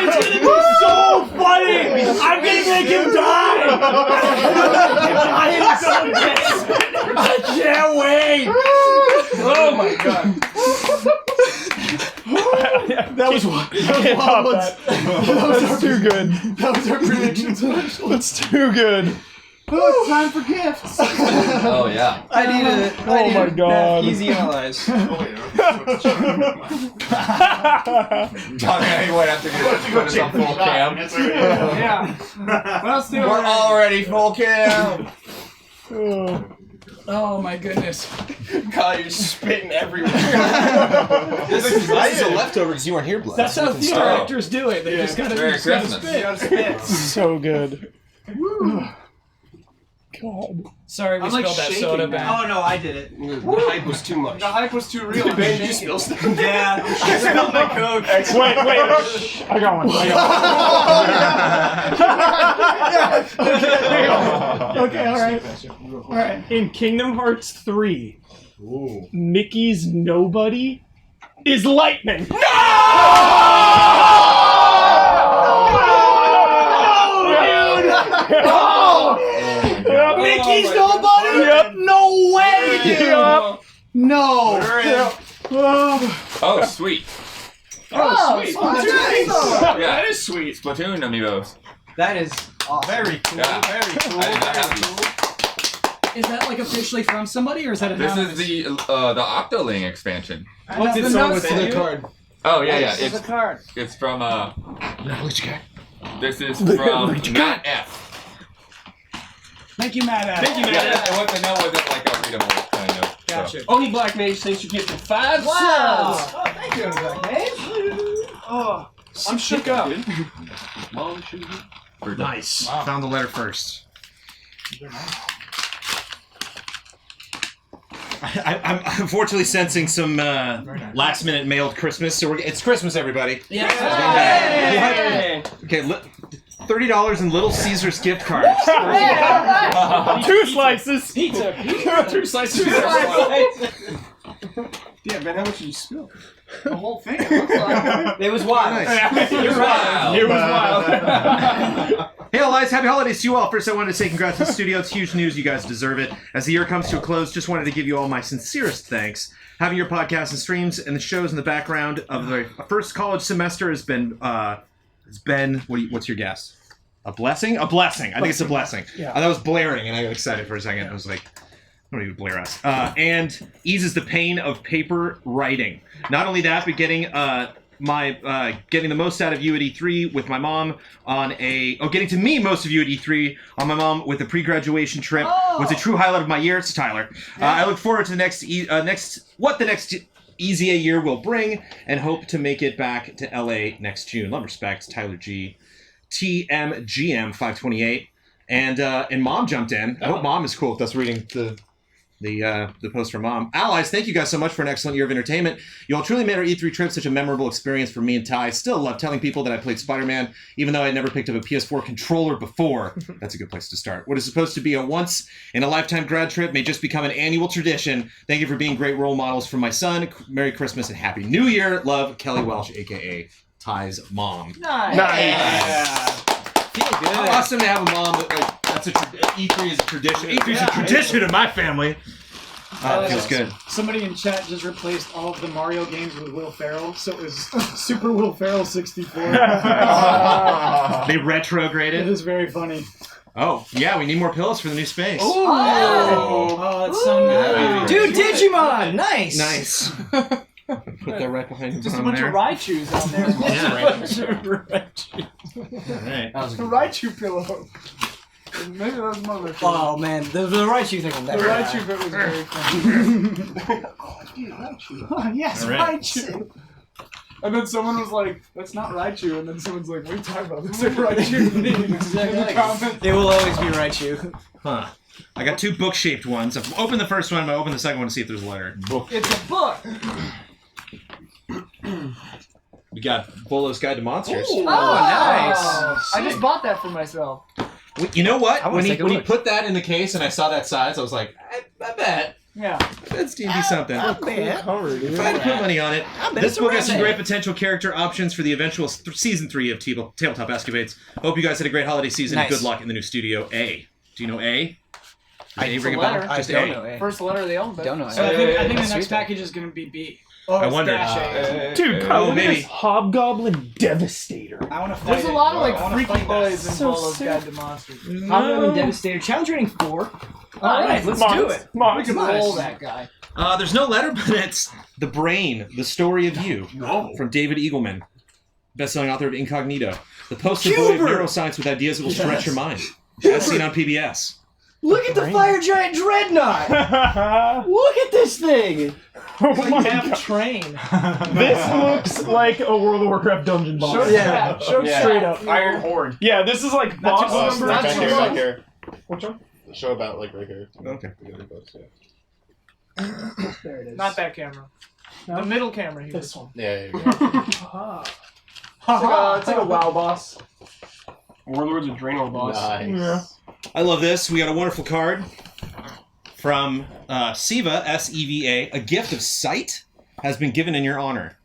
It's gonna be so funny. I'm gonna make him die. I am so pissed. I can't wait. Oh my god. That was too good. That was our predictions. That's too good. Oh, it's time for gifts. Oh yeah. I need to my God. have easy allies. John, you might have to put us on full cam. Yeah. What else do We're already full cam. Oh my goodness. God, you're spitting everywhere. This is a leftover because you weren't here, Blood. That's how theater Oh. actors do it. They just gotta Merry just gotta Christmas. spit. So good. God. Sorry, we I'm, like, spilled that shaking soda now. back. Oh no, I did it. The hype was too much. The hype was too real. Ben, did you spill stuff? Yeah, I spilled my Coke. Wait. I got one. Okay, alright. Alright. In Kingdom Hearts 3, Mickey's nobody is Lightning. No. Oh, sweet. Sweet. Yeah. That is sweet. Splatoon amiibos. That is awesome. Very cool. Yeah. Very cool. I did not have Very these. cool. Is that like officially from somebody, or is that This anonymous? is the Octoling expansion. What's the it so notes with say? the card? Oh yeah, yeah. This is a card. It's from This is from Matt F. Thank you, Matt. Thank you, Matt. Yeah, and what the note wasn't like a readable kind of. Gotcha. Oni Black Mage thinks you gifted 5 Wow. subs. Oh, thank you, Black Mage. Oh, I'm shook up. Nice. Found the letter first. I'm unfortunately sensing some last-minute mailed Christmas. So it's Christmas, everybody. Hey. Okay, $30 in Little Caesars gift cards. Two slices. Pizza. 2 slices. Yeah, man, how much did you spill? The whole thing. It looks like. It was wild. You're right. It was wild. Hey, Elias, happy holidays to you all. First, I wanted to say congrats to the studio. It's huge news. You guys deserve it. As the year comes to a close, just wanted to give you all my sincerest thanks. Having your podcasts and streams and the shows in the background of the first college semester has been, what's your guess? A blessing? A blessing. I think it's a blessing. Yeah. That was blaring, and I got excited for a second. I was like, don't even blare us. And eases the pain of paper writing. Not only that, but getting getting the most out of you at E3 with my mom getting to meet most of you at E3 on my mom with the pre-graduation trip was a true highlight of my year. It's Tyler. I look forward to the next easier year will bring, and hope to make it back to LA next June. Love, respects, Tyler G. TMGM 528. And Mom jumped in. I hope Mom is cool with us reading the post from Mom. Allies, thank you guys so much for an excellent year of entertainment. You all truly made our E3 trip such a memorable experience for me and Ty. I still love telling people that I played Spider-Man, even though I never picked up a PS4 controller before. That's a good place to start. What is supposed to be a once-in-a-lifetime grad trip may just become an annual tradition. Thank you for being great role models for my son. Merry Christmas and Happy New Year. Love, Kelly Welsh, a.k.a. Ty's mom. Nice. Feel good. How awesome to have a mom that, that's E3 is a tradition. E3 is a tradition in my family. It feels good. Somebody in chat just replaced all of the Mario games with Will Ferrell, so it was Super Will Ferrell 64. They retrograded. It is very funny. Oh, yeah, we need more pillows for the new space. Oh, that's so nice. Dude, Digimon! Nice! Nice. Put that right behind Just a on bunch there. of Raichus out there. Yeah. Raichu. Alright. The Raichu pillow. Maybe that was Mother. Oh man, the Raichu thing. The Raichu bit was very funny. Oh, dude, Raichu. Oh, yes, Alright. Raichu. And then someone was like, "That's not Raichu," and then someone's like, "What are you talking about? That's like Raichu." In the comments. It will always be Raichu. Huh. I got 2 book-shaped ones. I've opened the first one, I'm going to open the second one to see if there's a letter. It's a book. We got Bolo's Guide to Monsters. Oh, nice. I just bought that for myself. You know what? I wanna When he take a when he look. put that in the case and I saw that size, I was like, I bet. Yeah. That's D&D something. Not bad. If I had to put money on it. bet This it's a book has some rabbit. great potential character options for the eventual season 3 of Tabletop Escapades. Hope you guys had a great holiday season and Nice. good luck in the new studio. A. Do you know A? Does A It's ring a a bell? letter. I Just don't A. know. Eh? First letter of the alphabet. Don't know. So I think the That's next sweet, package is going to be B. Oh, I it's wonder. dash A. Dude, Oh, look at baby. this Hobgoblin Devastator. I want to fight There's a it. lot of I like wanna freaky fight that. boys in So Bolo's sick. Guide to Monsters. Hobgoblin Devastator. Challenge rating 4. All right, let's do it. We Mods. can roll that guy. There's no letter, but it's The Brain, The Story of You from David Eagleman, best-selling author of Incognito. The poster boy of Hubert! neuroscience with ideas that will stretch your mind. As seen on PBS. Look at the fire giant dreadnought. Look at this thing. Oh my Half god. train. This looks like a World of Warcraft dungeon boss. Show Yeah. Show straight up. Iron Horde. Yeah, this is like Not boss just number not Back too here, two. long. back here. Which one? The show about like right here. Okay. The other books, yeah. There it is. Not that camera. The middle camera here. This one. Yeah, yeah, It's like a WoW boss. Warlords of Draenor boss. Nice. Yeah. I love this. We got a wonderful card from Siva, S-E-V-A. A gift of sight has been given in your honor.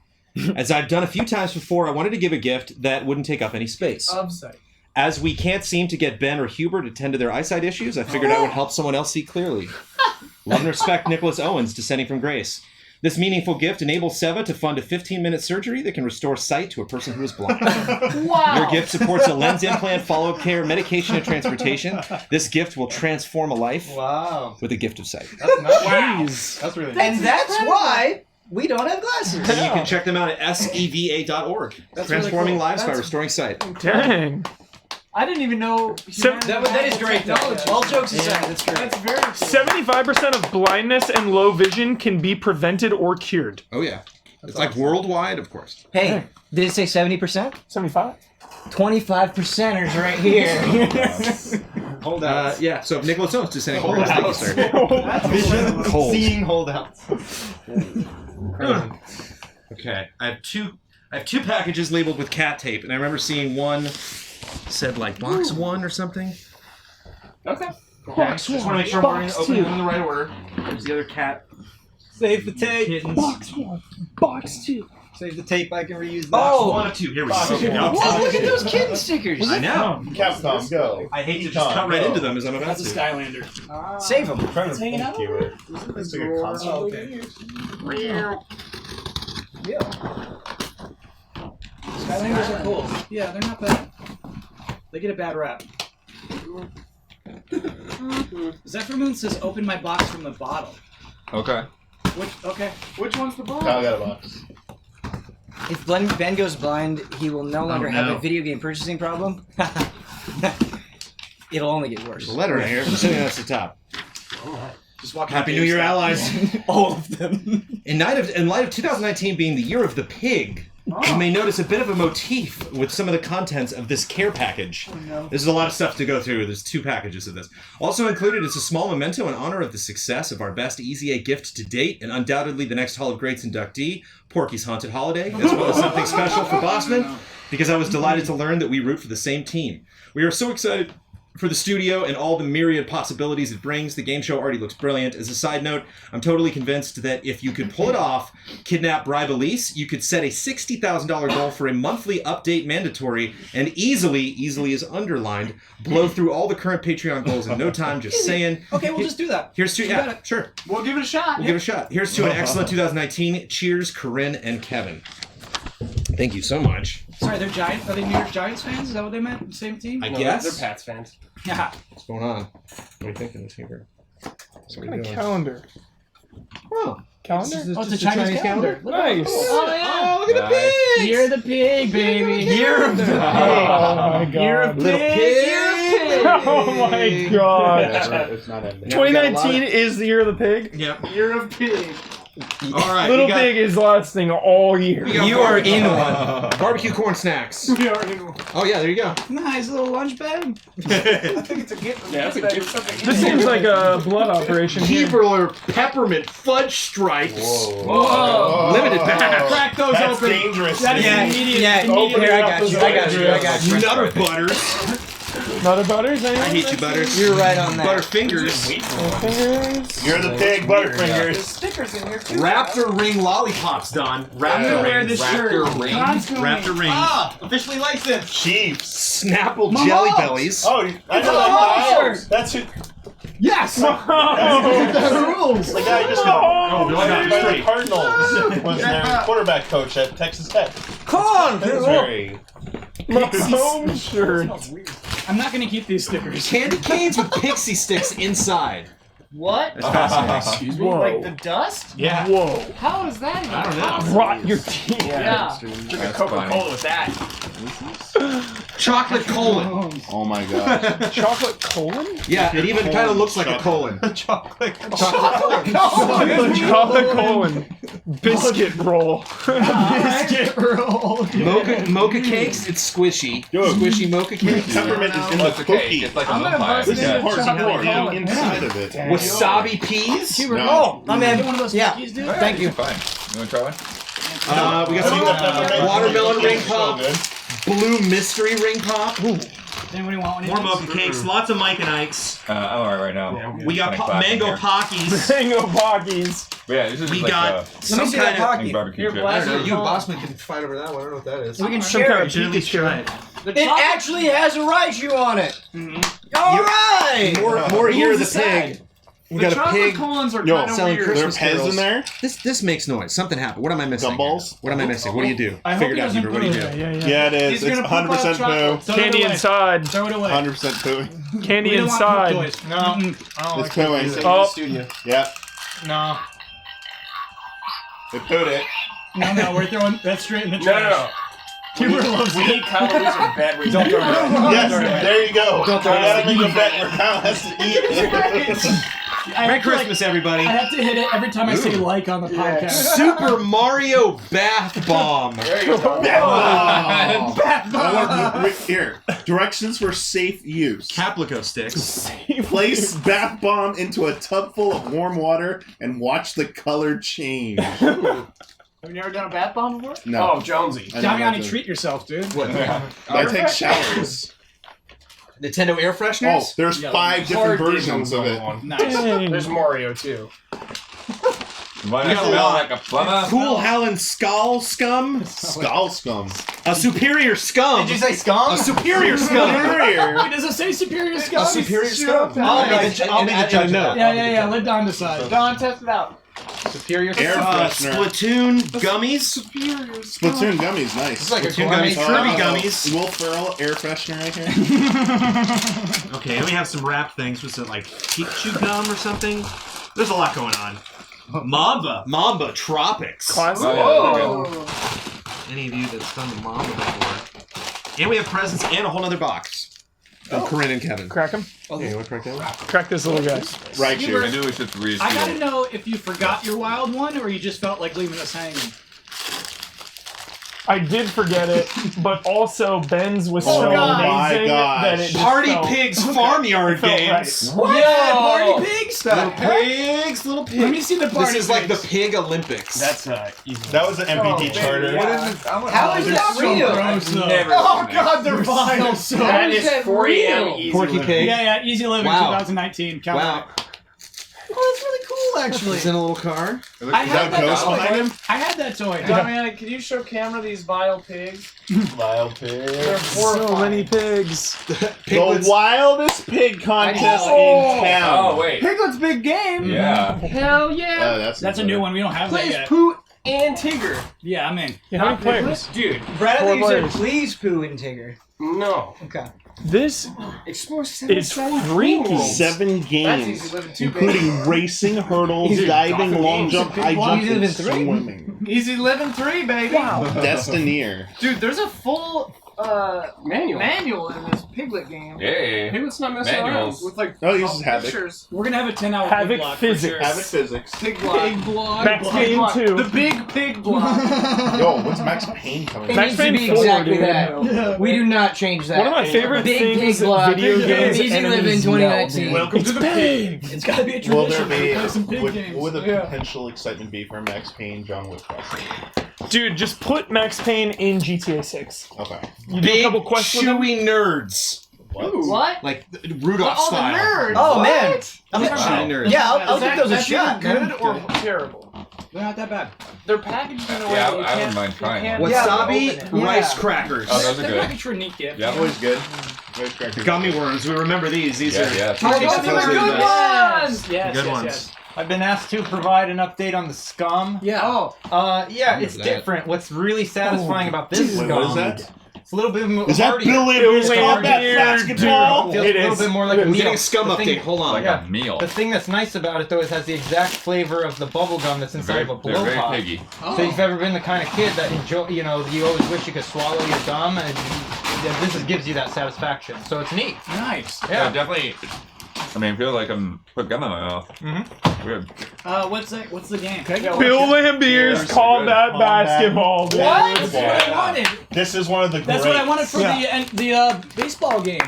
As I've done a few times before, I wanted to give a gift that wouldn't take up any space. Of sight. As we can't seem to get Ben or Hubert to tend to their eyesight issues, I figured I would help someone else see clearly. Love and respect, Nicholas Owens, descending from grace. This meaningful gift enables Seva to fund a 15-minute surgery that can restore sight to a person who is blind. Wow. Your gift supports a lens implant, follow-up care, medication, and transportation. This gift will transform a life Wow. with a gift of sight. That's nice. That's really nice. And that's why we don't have glasses. And you can check them out at seva.org. That's Transforming really cool. lives by That's- restoring sight. Dang. I didn't even know. That is great, though. All jokes aside, that's great. That's very cool. 75% of blindness and low vision can be prevented or cured. Oh, yeah. It's like worldwide, of course. Hey, did it say 70%? 75. 25%ers right here. Hold out. Yeah, so Nicholas Owens descending from grace. Thank you, sir. Vision Cold. seeing holdouts. Okay, I have two packages labeled with cat tape, and I remember seeing one said like box 1 or something. Okay. Just want to make sure I'm opening them in the right order. There's the other cat. Save the tape. Kittens. Box 1. Box 2. Save the tape. I can reuse that. Box 1 of 2. Here we Box go. two. Whoa, look at those kitten stickers. I know. Capcom, go. I hate to just cut right into them as I'm about That's a to. Skylander. Save them. I'm trying to hanging think out you. Let's take a console. Oh, okay. Skylanders are cool. Yeah, they're not bad. They get a bad rap. Zephyrmoon says, "Open my box from the bottle." Okay. Which one's the box? Kyle got a box. If Ben goes blind, he will no longer have a video game purchasing problem. It'll only get worse. There's a letter in here. Sitting at the top. Just walk. Happy New Year, allies. All of them. In light of 2019 being the year of the pig, you may notice a bit of a motif with some of the contents of this care package. This is a lot of stuff to go through. There's 2 packages of this. Also included is a small memento in honor of the success of our best Easy A gift to date, and undoubtedly the next Hall of Greats inductee, Porky's Haunted Holiday, as well as something special for Bossman, because I was delighted to learn that we root for the same team. We are so excited for the studio and all the myriad possibilities it brings. The game show already looks brilliant. As a side note, I'm totally convinced that if you could pull it off, kidnap, bribe, Elise, you could set a $60,000 goal for a monthly update mandatory and easily is underlined, blow through all the current Patreon goals in no time, just saying. Okay, we'll just do that. Here's to, yeah, sure. We'll give it a shot. We'll give it a shot. Here's to an excellent 2019. Cheers, Corinne and Kevin. Thank you so much. Sorry, they're Giants. Are they New York Giants fans? Is that what they meant? Same team? I No, guess. they're Pats fans. Yeah. What's going on? What are you thinking, Tinker? What kind of calendar? Oh, Calendar? Oh, it's a Chinese calendar. Nice. Oh, yeah. Oh, look at the pigs! Year of the pig, baby. Year of the Oh my Year of god. Little pig. pig. Year of pig. Oh my god. That's right. It's not ending. Now we got a lot 2019 of- is the year of the pig. Yep. Year of pig. All right. Little we got, pig is lasting all year. we got You are in one. barbecue corn snacks. We are in. Oh yeah, there you go. Nice little lunch bag. I think it's a gift. Yeah, that's a gift. This seems like a blood operation here. Keebler peppermint fudge stripes. Whoa. Limited batch. Crack those That's open. dangerous. That is Yeah, immediate. yeah. Open Here, it I up got as you. a I got you. I got you. Nutter butters. Nutter butters, anyone? I hate you, butters. You're right on that. Butterfingers. Fingers. You're the pig, Butterfingers. There's stickers in here too. Raptor ring lollipops, Don. I'm Raptor gonna wear ring. this shirt constantly. Raptor ring. Ah, officially licensed. Chiefs. Snapple jelly bellies. Oh, I know a home that. shirt. That's who. Yes. The guy just got by the Cardinals was their quarterback coach at Texas Tech. Come on. Very. My home shirt. I'm not gonna keep these stickers. Candy canes with pixie sticks inside. What? That's fascinating. Excuse me. Whoa. Like the dust? Yeah. Whoa. How is that even? I don't know. possible? Rot your teeth. Yeah. Drink a Coca-Cola with that. Chocolate colon. Oh my god. Chocolate colon? Yeah, it even kind of looks like a colon. Chocolate. Chocolate. Chocolate colon. Biscuit roll. Biscuit roll. Mocha cakes, it's squishy. Dude. Squishy mocha cakes. Peppermint is in Oh, the it's a cake. cookie. It's like a I'm gonna vampire. bust This is Yeah. part of Chocolate the colon. inside of it. Wasabi peas. No. Oh, I'm in. One of those Yeah. cookies, dude? Thank you. Fine. You want to try one? We got some watermelon ring pop, blue mystery ring pop. Does anybody want one? More mocha cakes. Lots of Mike and Ike's. I'm alright right now. We got Kinda clapping mango here. pockies. Mango Pockies. But yeah, this is We just got like Let me see that a pocket. barbecue Your chip. blast- You and Bossman can fight over that one. I don't know what that is. We can Some share kind it. of Should at least try it. It actually has a Raichu on it. All right. More year of the Who's the pig. We The got a chocolate pig colons are Yo, kind of selling weird. There are Christmas Pez carols. in there? This makes noise. Something happened. What am I missing? Gumballs? Here? What am I missing? What do you do? I hope Figure he it out, doesn't Huber. What do you put do? it- Yeah, it is. He's It's gonna poop 100% out chocolate. poo. Throw it Candy away. inside. Throw it away. 100% poo. Candy We don't want poop inside. toys. No, Mm-mm. I don't It's like pooing. that. Oh. Studio. Yep. No. They pooed it. No, we're throwing that straight in the No, trash. no, no. Huber loves We it. need Kyle to lose a bet where he's Don't throw it away. Yes, there you go. Don't throw I it gotta make a bet where Kyle has to eat it. Merry Christmas, everybody. I have to hit it every time I say like on the podcast. Super Mario Bath Bomb. There you go. Here, directions for safe use. Caplico sticks. Place bath bomb into a tub full of warm water and watch the color change. Have you never done a bath bomb before? No. Oh, Jonesy. I know Damiani, nothing. treat yourself, dude. What? I take showers. Nintendo air Oh, fresheners? there's Yeah, 5 different Hard versions of it. Nice. There's Mario too. Why We got a smell lot. like a plumber? Cool Howlin' Skull Scum? Skull scum. A superior scum. Did you say scum? A superior scum. Wait, does it say superior scum? A superior scum. I'll I'll be the judge of that. Yeah. Let Don decide. Don, test it out. Superior Air scum. freshener. Splatoon gummies. Splatoon gummies, nice. It's like a Splatoon gourmet gummies. Kirby treat. gummies. Will Ferrell air freshener right here. Okay, and we have some wrap things. Was it like Pikachu gum or something? There's a lot going on. Mamba Tropics. Classic. Oh, yeah, there we go. Any of you that's done the Mamba before. And we have presents and a whole nother box. From Corinne and Kevin. Crack him. Okay, you want to crack that one? Crack this little guy. Right here. I knew we should read. I gotta know if you forgot your wild one or you just felt like leaving us hanging. I did forget it, but also Ben's was so my amazing gosh. that it just Party felt, Pigs Farmyard felt Games. What? Yeah, party pigs. Little pigs, little pigs. Let me see the party This is like the pigs. Pig Olympics. That's easy. That was the MPT charter. How is that real? Gross, though. Never Oh seen God, they're vile. So That is 4 a.m. easy. Porky living. Pig. yeah, easy living Wow. 2019. Count Wow. it. Oh, that's really cool, actually. It's in a little car. it. I Is had that that Ghost toy. behind him? I had that toy. Damiani, can you show camera these vile pigs? Vile They're pig. horrifying. pigs. The wildest pig contest Oh. in town. Oh wait. Piglet's big game. Yeah. Hell yeah. That's a new one. We don't have that Plays yet. Pooh and Tigger. Yeah, I'm in. How many players? Dude, Bradley, you Four said players. please poo and Tigger. no. Okay. This Explore is freaky. 7 That's games, easy living too, baby. including racing, hurdles, diving, long jump, high jump, Easy and living 3? swimming. Easy living 3, baby. Destineer. Dude, there's a full Manual. in this Piglet game. Yay. Hey, let's not mess around. Manuals. With like Oh, he uses Havoc. pictures. We're gonna have a 10-hour Havoc pig block physics. For sure. Havoc physics. Pig block. Pig block. Max Pig Payne block. 2. The big pig block. Yo, what's Max Payne coming? It Max needs to Payne be 4, exactly dude. that. We do not change that. One of my favorite Big things pig in block. video games. Easy enemies living yell, 2019. dude. Welcome to the pig. It's gotta be a Will tradition. there be? to play some pig games. What would the Yeah. potential excitement be for Max Payne, John Wick crossing? Dude, just put Max Payne in GTA 6. Okay. You do a Big couple quests with him. chewy nerds. What? Like Rudolph Oh, the style. nerds. Oh, What? man. I'm Big wow. chewy nerds. Yeah, I'll Is give that- those a that's shot. either man. good or terrible. They're not that bad. They're packaged in a way Yeah, that you I wouldn't can't. mind you trying can't them. Wasabi open it. rice crackers. Oh, those are They're good. packaged for a neat gift. Yeah. Always good. Gummy worms. We remember these. These Yeah, are yeah. Oh, those are the supposedly good the- ones. Yes, Good yes, ones. yes. I've been asked to provide an update on the scum. Yeah. Oh, Yeah, it's that. different. What's really satisfying about this Wait, scum? what is that? It's a little bit more. Is that heartier. Bill Lambert's Bill combat Lambert's basketball? Feels It a little is. bit more like a I'm meal. getting a scum The thing- update. Hold on. Like Yeah. a meal. The thing that's nice about it though is it has the exact flavor of the bubble gum that's inside Very, of a they're blow very pop. piggy. So if you've ever been the kind of kid that enjoy, you always wish you could swallow your gum, and this just gives you that satisfaction. So it's neat. Nice. Yeah, Yeah. definitely. I mean, I feel like I'm put gum in my mouth. Mm-hmm. Weird. What's the game? Bill Lambier's Yeah, combat good. basketball. Dude. What? That's what I wanted. This is one of the That's what I wanted for the baseball game.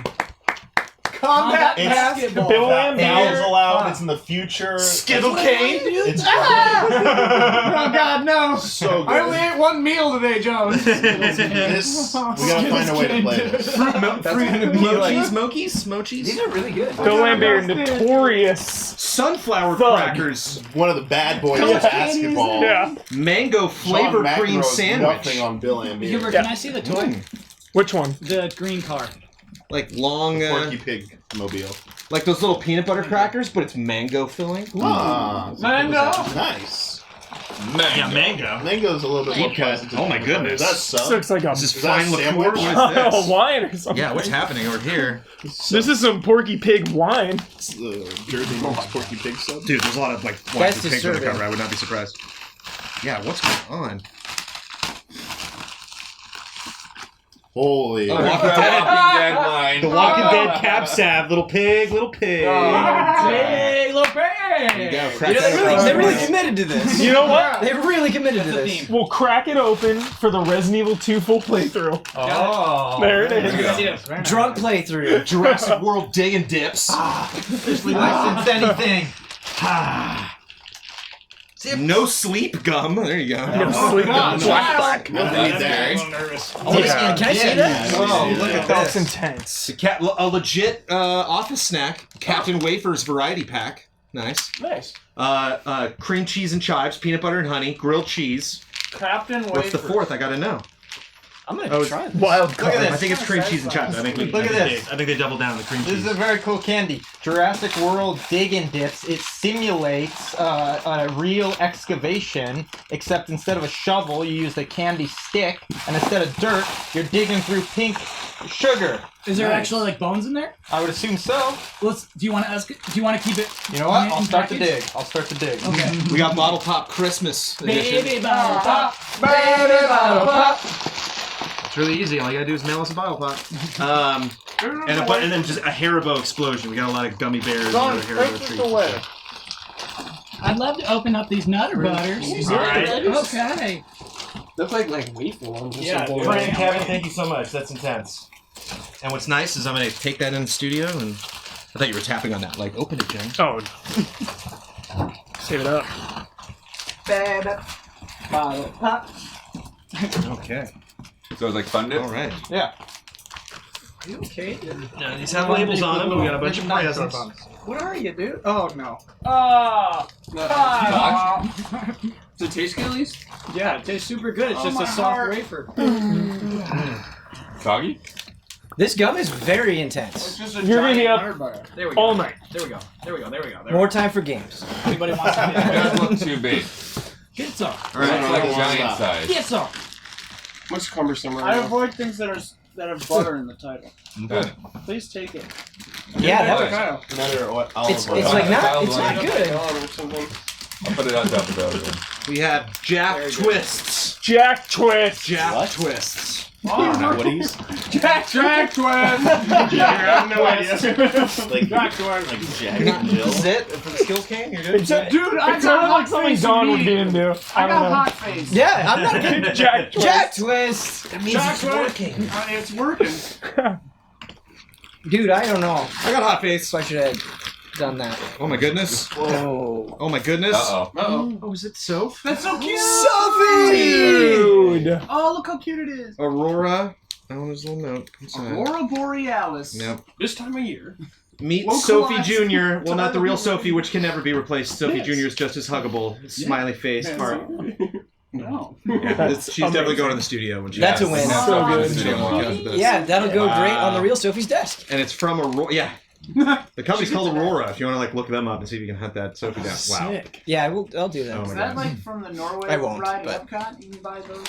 combat It's- basketball. Bill Fouls Lambier. allowed. It's in the future. Skittle cane. It's Oh God, no! so I only good. ate one meal today, Jones. This, we gotta find a way to play this. Mochies? These are really good. Bill Lambier, notorious. Sunflower Thug. crackers. One of the bad boys of basketball. Yeah. Mango flavor Sean cream McEnroe's sandwich. Nothing on Bill Huber, Lambier. can I see the toy? Which one? The green car. Like long. Porky Pig mobile. Like those little peanut butter crackers, but it's mango filling. Ah, Mango. nice. Yeah, mango. Mango's a little bit more Deep cut. pleasant. Oh my goodness. That's so. This looks like a This is Is that fine liqueur. sandwich? What is this? wine or something. Yeah, what's happening over here? This is some Porky Pig wine. It's the Jersey Mike's Porky Pig sub. Dude, there's a lot of like That's wines with pigs on the disturbing. cover. I would not be surprised. Yeah, what's going on? Holy. Oh, Walking Walking Dead wine. The Walking Dead cab sav, little pig, little pig. Hey, little There you pig! go. You Crack know, that they're really open. committed to this. You know what? They're really committed to That's the this. theme. We'll crack it open for the Resident Evil 2 full playthrough. Oh. There it is. Drunk playthrough. Jurassic World dig and dips. Officially licensed anything. No sleep gum. There you go. No sleep. Black. That's that. very nervous. Yeah. Can I see that? Whoa, look at That's this. intense. A legit office snack. Captain Wafer's variety pack. Nice. Nice. Cream cheese and chives, peanut butter and honey, grilled cheese. Captain Wafer. What's the fourth? I gotta know. I'm gonna Oh, try this. Wild Look at I this. think it's cream cheese and chives. I think Look at this. I think they doubled down on the cream This cheese. is a very cool candy. Jurassic World Dig and Dips. It simulates a real excavation, except instead of a shovel, you use the candy stick, and instead of dirt, you're digging through pink sugar. Is there actually like bones in there? I would assume so. Do you want to ask? Do you want to keep it? You know what? in I'll start the package? dig. I'll start the dig. Okay. we got bottle top Christmas edition. Baby bottle pop. Baby bottle pop. It's really easy. All you gotta do is mail us a bottle pop. And then just a Haribo explosion. We got a lot of gummy bears and other Haribo treats. I'd love to open up these Nutter Butters. All right. Okay. Looks like wafer ones. or Yeah, something. Frank, Kevin, thank you so much. That's intense. And what's nice is I'm gonna take that in the studio, and I thought you were tapping on that. Like, open it, Jen. Oh. Save it up. Baby bottle pop. Okay. So it's like fun dip? All right. Yeah. Are you okay? Yeah, these have labels on them. We got a bunch of presents. What are you, dude? Oh no. Does it taste good at least? Yeah, it tastes super good. It's Oh, just my a soft heart. wafer. Soggy? This gum is very It's intense. just a You're gonna be giant up Nutter Butter. There we go. all night. There we go. There we go. There we go. There More we time for games. go. Anybody wants It to does look too big. get some? All right. It's like a giant size. Get some. Much cumbersome I right now. avoid things that have butter in the title. Okay. Please take it. Yeah, that was, Kyle. No matter what olive it's oil. like not Wild it's not one. good. Or something. I'll put it on top of those. We have Jack Twists. Jack Twist. Jack Twists. Woody's? Jack Twist. Yeah, no idea. Like, Jack Twist. like Jack and Jill. This is it for the skill cane. You're good. Dude, I It got sounded like hot something face Don would be immediately. into. I don't got know. hot face. Yeah, I'm not a good Jack Twist. Jack Twist. That means Jack it's Twist. working. It's working. Dude, I don't know I got hot face. if I should have done that. Oh my goodness. Whoa. Oh my goodness. Uh-oh. Uh-oh. Oh, is it soap? That's so cute. Dude. Oh, look how cute it is. Aurora. Oh, there's a little note inside. Aurora Borealis. Yep. This time of year. Meet Localized Sophie Jr. Well, not the real to- Sophie, which can never be replaced. Sophie Yes. Jr. is just as huggable. Smiley face, Yes. heart. No. Yeah, she's definitely going to the studio when she That's a has win. this. So good. Studio. Yeah, that'll go great on the real Sophie's desk. And it's from Aurora. Yeah. The company's called Aurora. If you want to like look them up and see if you can hunt that Sophie down. Wow. Sick. Yeah, I'll do that. Oh Is my that god. like from the Norway I won't, ride but- Epcot? You can buy those.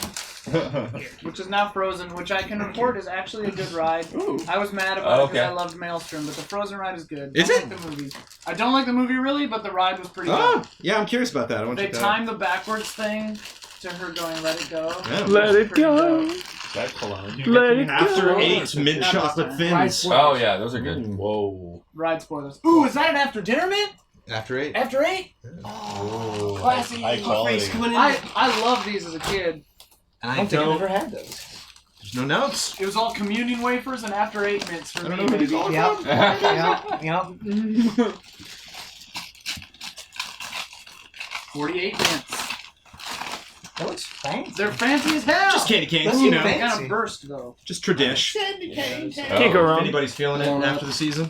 Which is now frozen, which I can report is actually a good ride. I was mad about it Okay. because I loved Maelstrom, but the frozen ride is good. Is Don't it? Like the movie. I don't like the movie really, but the ride was pretty Oh, good. yeah, I'm curious about that. I want to They check that out. timed the backwards thing to her going, "Let it go." Yeah. Let it Pretty go. dope. That cologne. Let it After go. 8 mint Not chocolate this time. Ride fins. spoilers. Oh, yeah, those are good. Whoa. Ride spoilers. Ooh, is that an after dinner mint? After 8. After 8? Oh. Classy. High quality. I love these as a kid. And I don't think I've ever had those. There's no notes. It was all communion wafers and after 8 mints for I don't me. know who these baby. are. Yep. 48 mints. That looks fancy. They're fancy as hell. Just candy canes, That's you know. fancy. Kind of burst though. Just tradish. Can't go If wrong. anybody's feeling it after the season.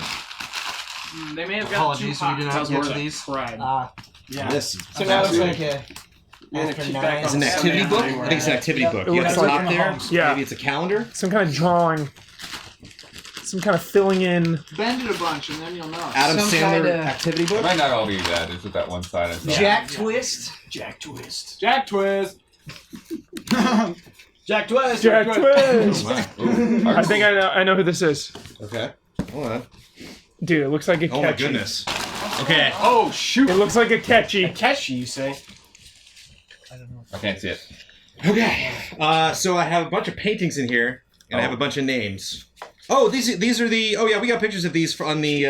They may have got Apologies, too we hot. do not have more of these. Fried. Yeah. This So now it's like a Yeah, after keep 9. back is an activity book. I think it's an activity book. It You got looks the like top there. Yeah. Maybe it's a calendar. Some kind of drawing. some kind of filling in. Bend it a bunch, and then you'll know. Adam Some Sandler kinda- activity It book. might not all be that. It's just that one side. I saw. Jack Twist. Jack Twist. Jack Twist. Jack Twist. Jack Twist. Ooh, I think I know who this is. Okay. Hold on. Dude, it looks like a catchy. Oh my goodness. Okay. Oh shoot! It looks like a catchy. Catchy, you say? I can't see it. Okay. So I have a bunch of paintings in here, and I have a bunch of names. Oh, these are the. Oh yeah, we got pictures of these on the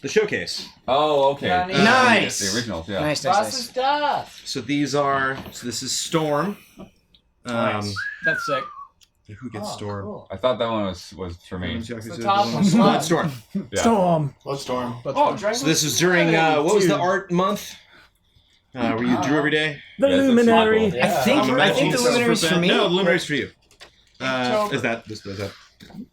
showcase. Oh, okay. Nice. The originals, yeah. Nice. stuff. So these are. So this is Storm. Nice. That's sick. Who gets Storm? Cool. I thought that one was for me. The top one. Bloodstorm. Yeah. Storm. Bloodstorm. Oh, Dragon. So this was during what was the art month? Where you drew every day? The Yes, that's Luminary. cool. I think the Luminary's for me. No, the Luminary's for you. Is that this? Is that?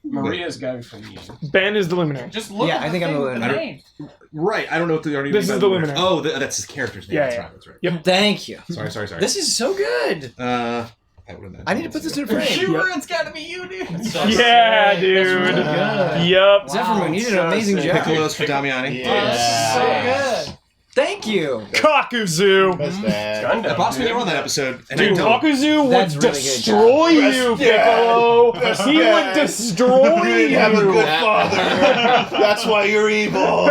Maria's got it from you. Ben is the Luminary. Just look Yeah, at I think I'm thing the with Luminary. name. Right. I don't know what the already. This is the Luminary. Oh, that's his character's name. Yeah, That's yeah. right. That's right. Yep. Thank you. Sorry. This is so good. I need to put this in a frame. Yep. It's gotta be you, dude. Yeah, dude. really good. Yep. Zephyr, you did an amazing job. Piccolos for Damiani. So good. Thank you. Kakuzu. That's bad. Boss me on that episode. And Dude, I don't. Kakuzu would That's really good destroy you, Piccolo. He would destroy you. You have a good father. That's why you're evil.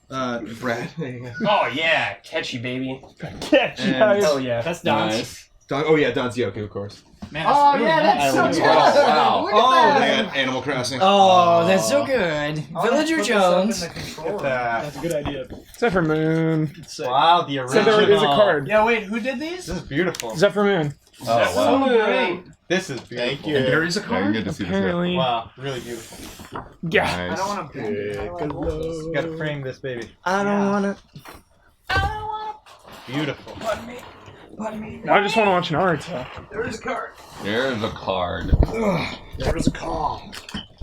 Brad. There you go. Oh yeah, catchy baby. Catch, And- guys. Oh yeah. That's Don's. Nice. Oh yeah, Don Zioku, of course. Man, Oh yeah, that's so good. Oh, wow. Look at I that. got Animal Crossing. Oh, that's so good. I'll Villager put this up in Jones. the controller. That's a good idea. Zephyr Moon. Wow, the So original. there is a card. Yeah, wait, who did these? This is beautiful. Zephyr Moon. Oh, wow. So great. This is beautiful. Thank you. And there is a Yeah, card. you get to see this. Apparently. Wow, really beautiful. Yeah. I Nice. don't want to bend it. How do I roll this? You gotta frame this baby. I don't wanna. Beautiful. I just want to watch Naruto. There's a card. There is a call.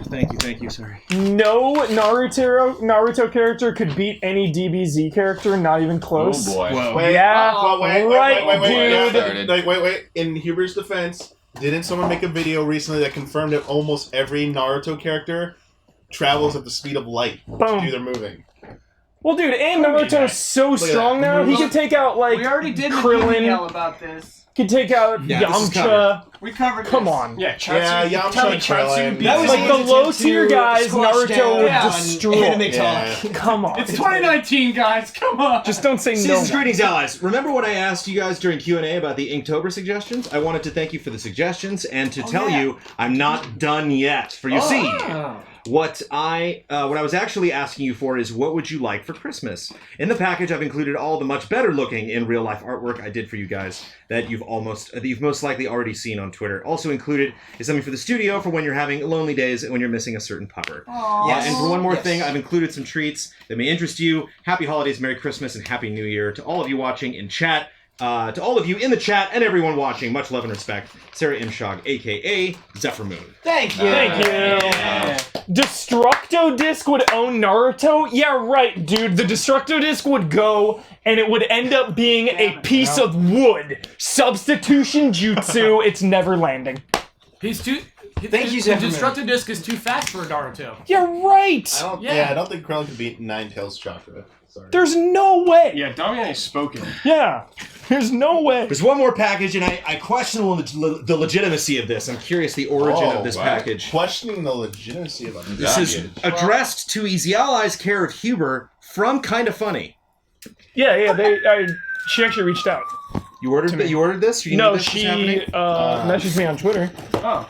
Thank you, sorry. No Naruto character could beat any DBZ character, not even close. Oh boy. Whoa. Wait, Yeah, wait. dude. In Huber's defense, didn't someone make a video recently that confirmed that almost every Naruto character travels at the speed of light to Boom. do their moving? Well, dude, and Naruto is so at strong that. now. He can take out like We already did the Krillin. yell about this. Can take out Yeah, this is Yamcha. We covered Come this. on. Yeah, Yeah, Yamcha and Krillin. That was Like the his low attempt tier to guys, squash Naruto down would on destroy. anime Yeah. talk. Come on. It's 2019, guys. Come on. Just don't say no. Season's greetings, allies. Remember when I asked you guys during Q&A about the Inktober suggestions? I wanted to thank you for the suggestions and to tell you I'm not done yet. For you see, what I was actually asking you for is what would you like for Christmas? In the package, I've included all the much better looking in real life artwork I did for you guys that you've most likely already seen on Twitter. Also included is something for the studio for when you're having lonely days and when you're missing a certain pupper. And for one more thing, I've included some treats that may interest you. Happy holidays, Merry Christmas, and Happy New Year to all of you watching in chat. To all of you in the chat and everyone watching, much love and respect. Sarah Imshog, a.k.a. Zephyr Moon. Thank you. Thank you. Destructo Disc would own Naruto? Yeah, right, dude. The Destructo Disc would go, and it would end up being a piece of wood. Substitution jutsu. It's never landing. He's too. Thank you, The Zephyr. Destructive Disc is too fast for Naruto. Yeah, right. I don't think Krillin could beat Nine Tails Chakra. Sorry. There's no way. Yeah, Damian has spoken. Yeah. There's no way. There's one more package, and I question the legitimacy of this. I'm curious the origin of this package. Questioning the legitimacy of it. This is addressed to Easy Allies, care of Huber, from Kinda Funny. Yeah. She actually reached out. You ordered this? You No, knew this was she happening? messaged me on Twitter. Oh.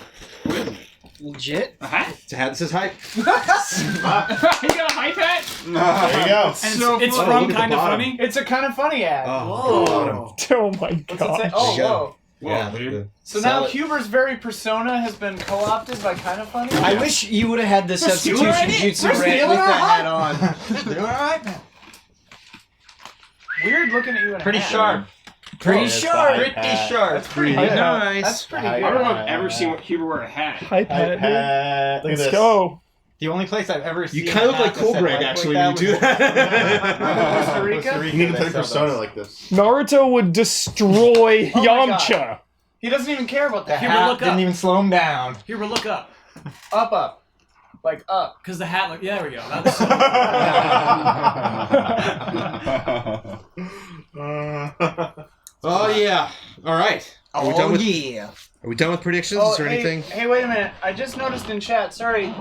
Legit? A hat? It's a hat that says hype. You got a hype hat? There you go. And it's from look at Kind the of bottom. Funny? It's a kind of funny ad. Oh, Oh my What's it say? god. Oh, There you whoa. yeah, dude. So now Huber's very persona has been co-opted by kind of funny. I wish you would have had the substitution jutsu We're red stealing with our that hype. hat on. Weird looking at you in a Pretty hat. sharp. Pretty sharp. Pretty sharp. That's pretty Hype good. hat. That's pretty I good. don't know if I've ever seen Huber wear a hat. Hype hat. Look at Let's this. go. The only place I've ever seen. You kind of look like Cool Greg, actually, when you do that. Costa Rica? You need to play persona like this. Naruto would destroy Oh my Yamcha. He doesn't even care about The that. Huber, hat look didn't up. even slow him down. Huber, look up. Up. Like up. Because the hat, yeah, there we go. Oh yeah. All right. Are we done with, Are we done with predictions? Is there anything? Hey, wait a minute. I just noticed in chat. Sorry.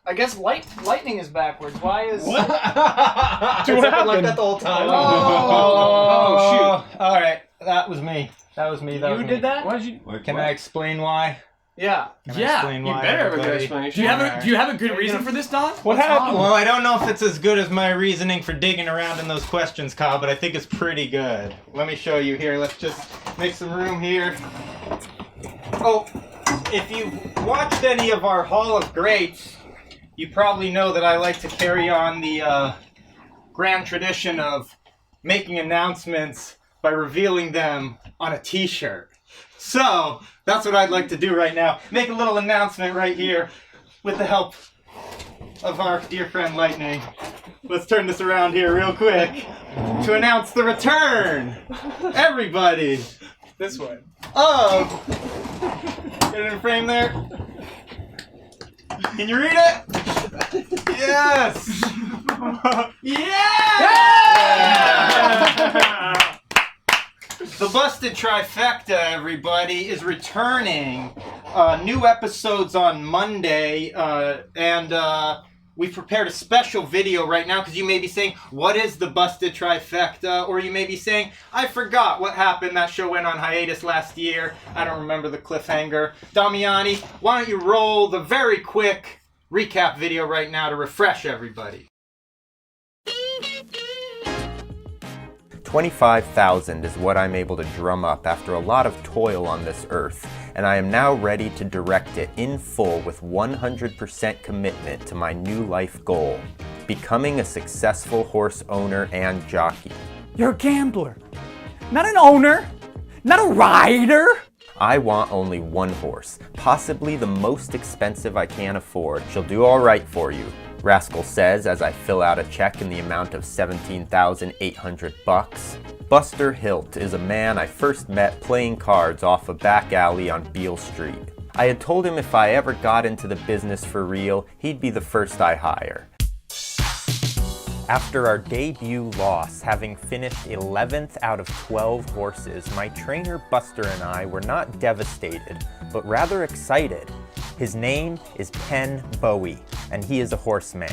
I guess lightning is backwards. Why is... What? Has it been like that the whole time? Oh, shoot. All right. That was me. You did that? Why'd you? Can I explain why? Yeah. Can I explain You why, better have a good everybody? explanation. Do you have a good reason for this, Don? What happened? Well, I don't know if it's as good as my reasoning for digging around in those questions, Kyle, but I think it's pretty good. Let me show you here. Let's just make some room here. Oh, if you've watched any of our Hall of Greats, you probably know that I like to carry on the grand tradition of making announcements by revealing them on a t-shirt. So, that's what I'd like to do right now. Make a little announcement right here with the help of our dear friend Lightning. Let's turn this around here real quick to announce the return, everybody, This way. of... Get it in frame there. Can you read it? Yes! Yeah! The Busted Trifecta, everybody, is returning. New episodes on Monday, and we've prepared a special video right now because you may be saying, what is the Busted Trifecta? Or you may be saying, I forgot what happened. That show went on hiatus last year. I don't remember the cliffhanger. Damiani, why don't you roll the very quick recap video right now to refresh everybody? 25,000 is what I'm able to drum up after a lot of toil on this earth, and I am now ready to direct it in full with 100% commitment to my new life goal, becoming a successful horse owner and jockey. You're a gambler, not an owner, not a rider. I want only one horse, possibly the most expensive I can afford. She'll do all right for you, Rascal says as I fill out a check in the amount of $17,800. Buster Hilt is a man I first met playing cards off a back alley on Beale Street. I had told him if I ever got into the business for real, he'd be the first I hire. After our debut loss, having finished 11th out of 12 horses, my trainer Buster and I were not devastated, but rather excited. His name is Penn Bowie, and he is a horseman,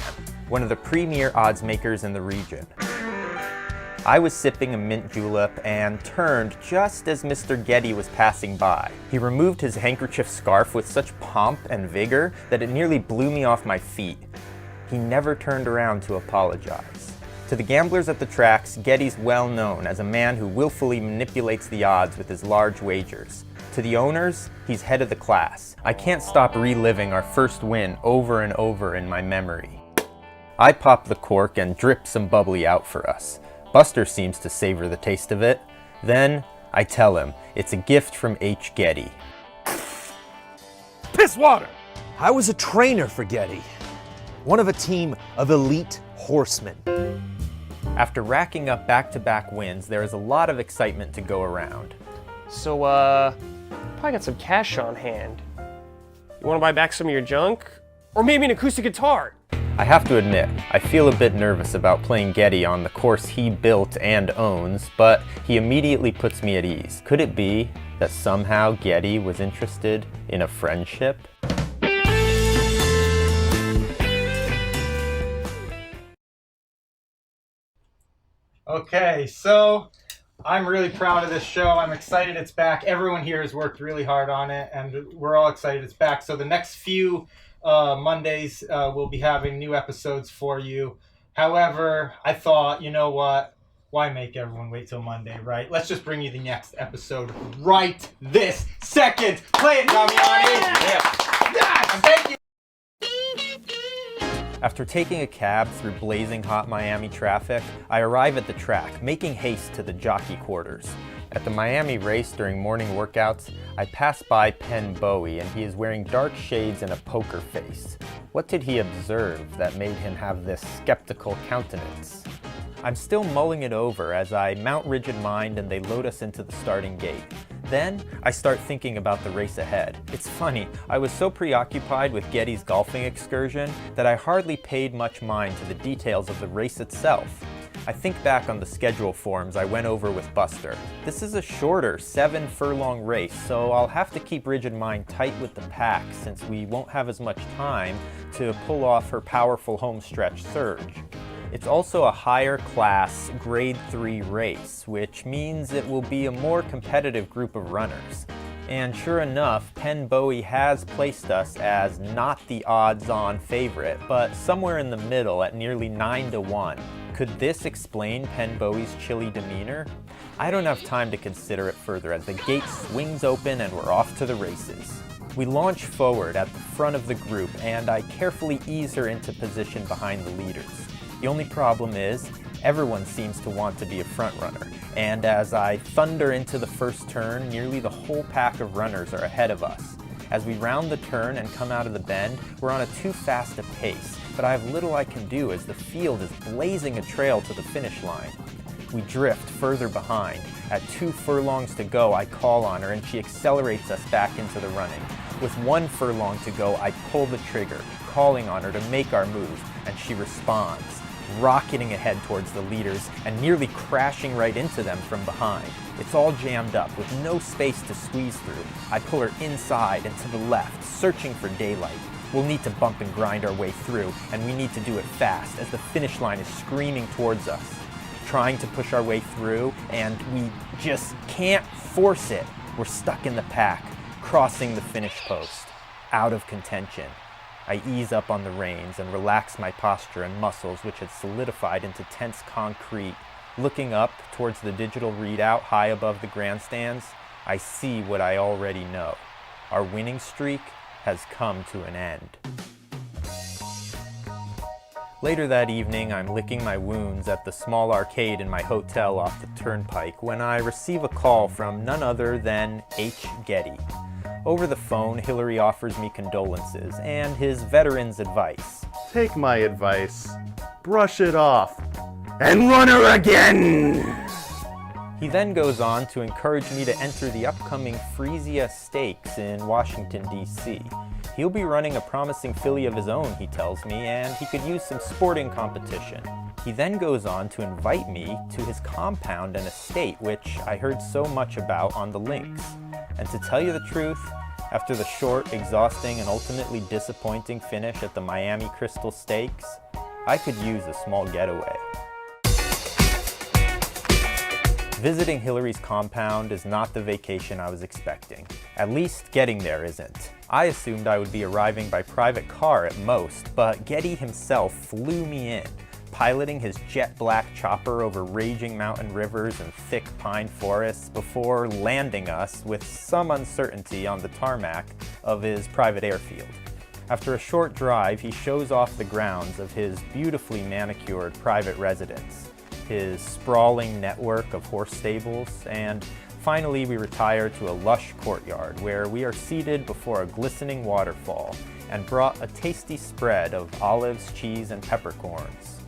one of the premier odds makers in the region. I was sipping a mint julep and turned just as Mr. Getty was passing by. He removed his handkerchief scarf with such pomp and vigor that it nearly blew me off my feet. He never turned around to apologize. To the gamblers at the tracks, Getty's well known as a man who willfully manipulates the odds with his large wagers. To the owners, he's head of the class. I can't stop reliving our first win over and over in my memory. I pop the cork and drip some bubbly out for us. Buster seems to savor the taste of it. Then, I tell him it's a gift from H. Getty. Pisswater. I was a trainer for Getty, one of a team of elite horsemen. After racking up back-to-back wins, there is a lot of excitement to go around. So, probably got some cash on hand. You want to buy back some of your junk? Or maybe an acoustic guitar? I have to admit, I feel a bit nervous about playing Getty on the course he built and owns, but he immediately puts me at ease. Could it be that somehow Getty was interested in a friendship? Okay, so I'm really proud of this show. I'm excited it's back. Everyone here has worked really hard on it, and we're all excited it's back. So the next few Mondays, we'll be having new episodes for you. However, I thought, you know what? Why make everyone wait till Monday, right? Let's just bring you the next episode right this second. Play it, Damiani! Yes! And thank you! After taking a cab through blazing hot Miami traffic, I arrive at the track, making haste to the jockey quarters. At the Miami race during morning workouts, I pass by Penn Bowie and he is wearing dark shades and a poker face. What did he observe that made him have this skeptical countenance? I'm still mulling it over as I mount Rigid Mind and they load us into the starting gate. Then, I start thinking about the race ahead. It's funny, I was so preoccupied with Getty's golfing excursion that I hardly paid much mind to the details of the race itself. I think back on the schedule forms I went over with Buster. This is a shorter 7-furlong race, so I'll have to keep Rigid Mind tight with the pack since we won't have as much time to pull off her powerful homestretch surge. It's also a higher class grade 3 race, which means it will be a more competitive group of runners. And sure enough, Penn Bowie has placed us as not the odds-on favorite, but somewhere in the middle at nearly 9-1. Could this explain Penn Bowie's chilly demeanor? I don't have time to consider it further as the gate swings open and we're off to the races. We launch forward at the front of the group and I carefully ease her into position behind the leaders. The only problem is, everyone seems to want to be a front runner, and as I thunder into the first turn, nearly the whole pack of runners are ahead of us. As we round the turn and come out of the bend, we're on a too fast a pace, but I have little I can do as the field is blazing a trail to the finish line. We drift further behind. At 2 furlongs to go, I call on her and she accelerates us back into the running. With 1 furlong to go, I pull the trigger, calling on her to make our move, and she responds, rocketing ahead towards the leaders and nearly crashing right into them from behind. It's all jammed up with no space to squeeze through. I pull her inside and to the left, searching for daylight. We'll need to bump and grind our way through, and we need to do it fast as the finish line is screaming towards us. Trying to push our way through, and we just can't force it. We're stuck in the pack, crossing the finish post, out of contention. I ease up on the reins and relax my posture and muscles which had solidified into tense concrete. Looking up towards the digital readout high above the grandstands, I see what I already know. Our winning streak has come to an end. Later that evening, I'm licking my wounds at the small arcade in my hotel off the turnpike when I receive a call from none other than H. Getty. Over the phone, Hillary offers me condolences and his veteran's advice. Take my advice, brush it off, and run her again! He then goes on to encourage me to enter the upcoming Frisia Stakes in Washington, D.C. He'll be running a promising filly of his own, he tells me, and he could use some sporting competition. He then goes on to invite me to his compound and estate, which I heard so much about on the links. And to tell you the truth, after the short, exhausting, and ultimately disappointing finish at the Miami Crystal Stakes, I could use a small getaway. Visiting Hillary's compound is not the vacation I was expecting. At least getting there isn't. I assumed I would be arriving by private car at most, but Getty himself flew me in, piloting his jet black chopper over raging mountain rivers and thick pine forests before landing us with some uncertainty on the tarmac of his private airfield. After a short drive, he shows off the grounds of his beautifully manicured private residence, his sprawling network of horse stables, and finally we retire to a lush courtyard where we are seated before a glistening waterfall and brought a tasty spread of olives, cheese, and peppercorns.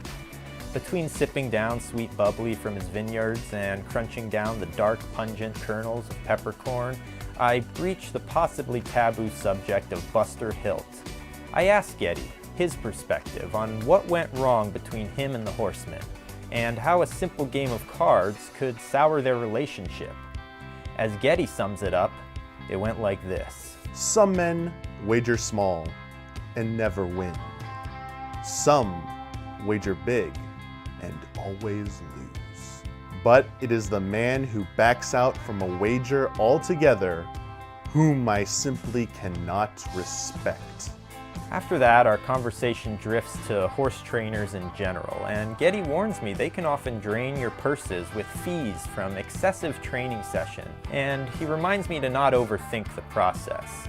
Between sipping down sweet bubbly from his vineyards and crunching down the dark, pungent kernels of peppercorn, I breach the possibly taboo subject of Buster Hilt. I ask Getty his perspective on what went wrong between him and the horseman, and how a simple game of cards could sour their relationship. As Getty sums it up, it went like this. Some men wager small and never win. Some wager big and always lose. But it is the man who backs out from a wager altogether whom I simply cannot respect. After that, our conversation drifts to horse trainers in general, and Getty warns me they can often drain your purses with fees from excessive training session, and he reminds me to not overthink the process.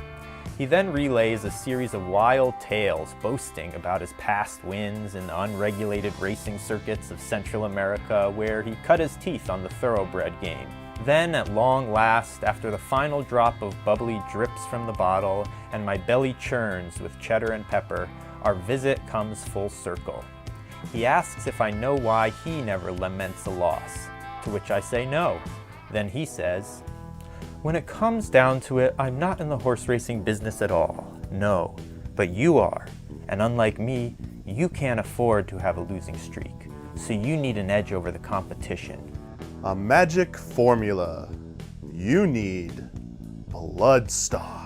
He then relays a series of wild tales boasting about his past wins in the unregulated racing circuits of Central America where he cut his teeth on the thoroughbred game. Then, at long last, after the final drop of bubbly drips from the bottle and my belly churns with cheddar and pepper, our visit comes full circle. He asks if I know why he never laments a loss, to which I say no. Then he says, When it comes down to it, I'm not in the horse racing business at all. No, but you are. And unlike me, you can't afford to have a losing streak. So you need an edge over the competition. A magic formula. You need bloodstock.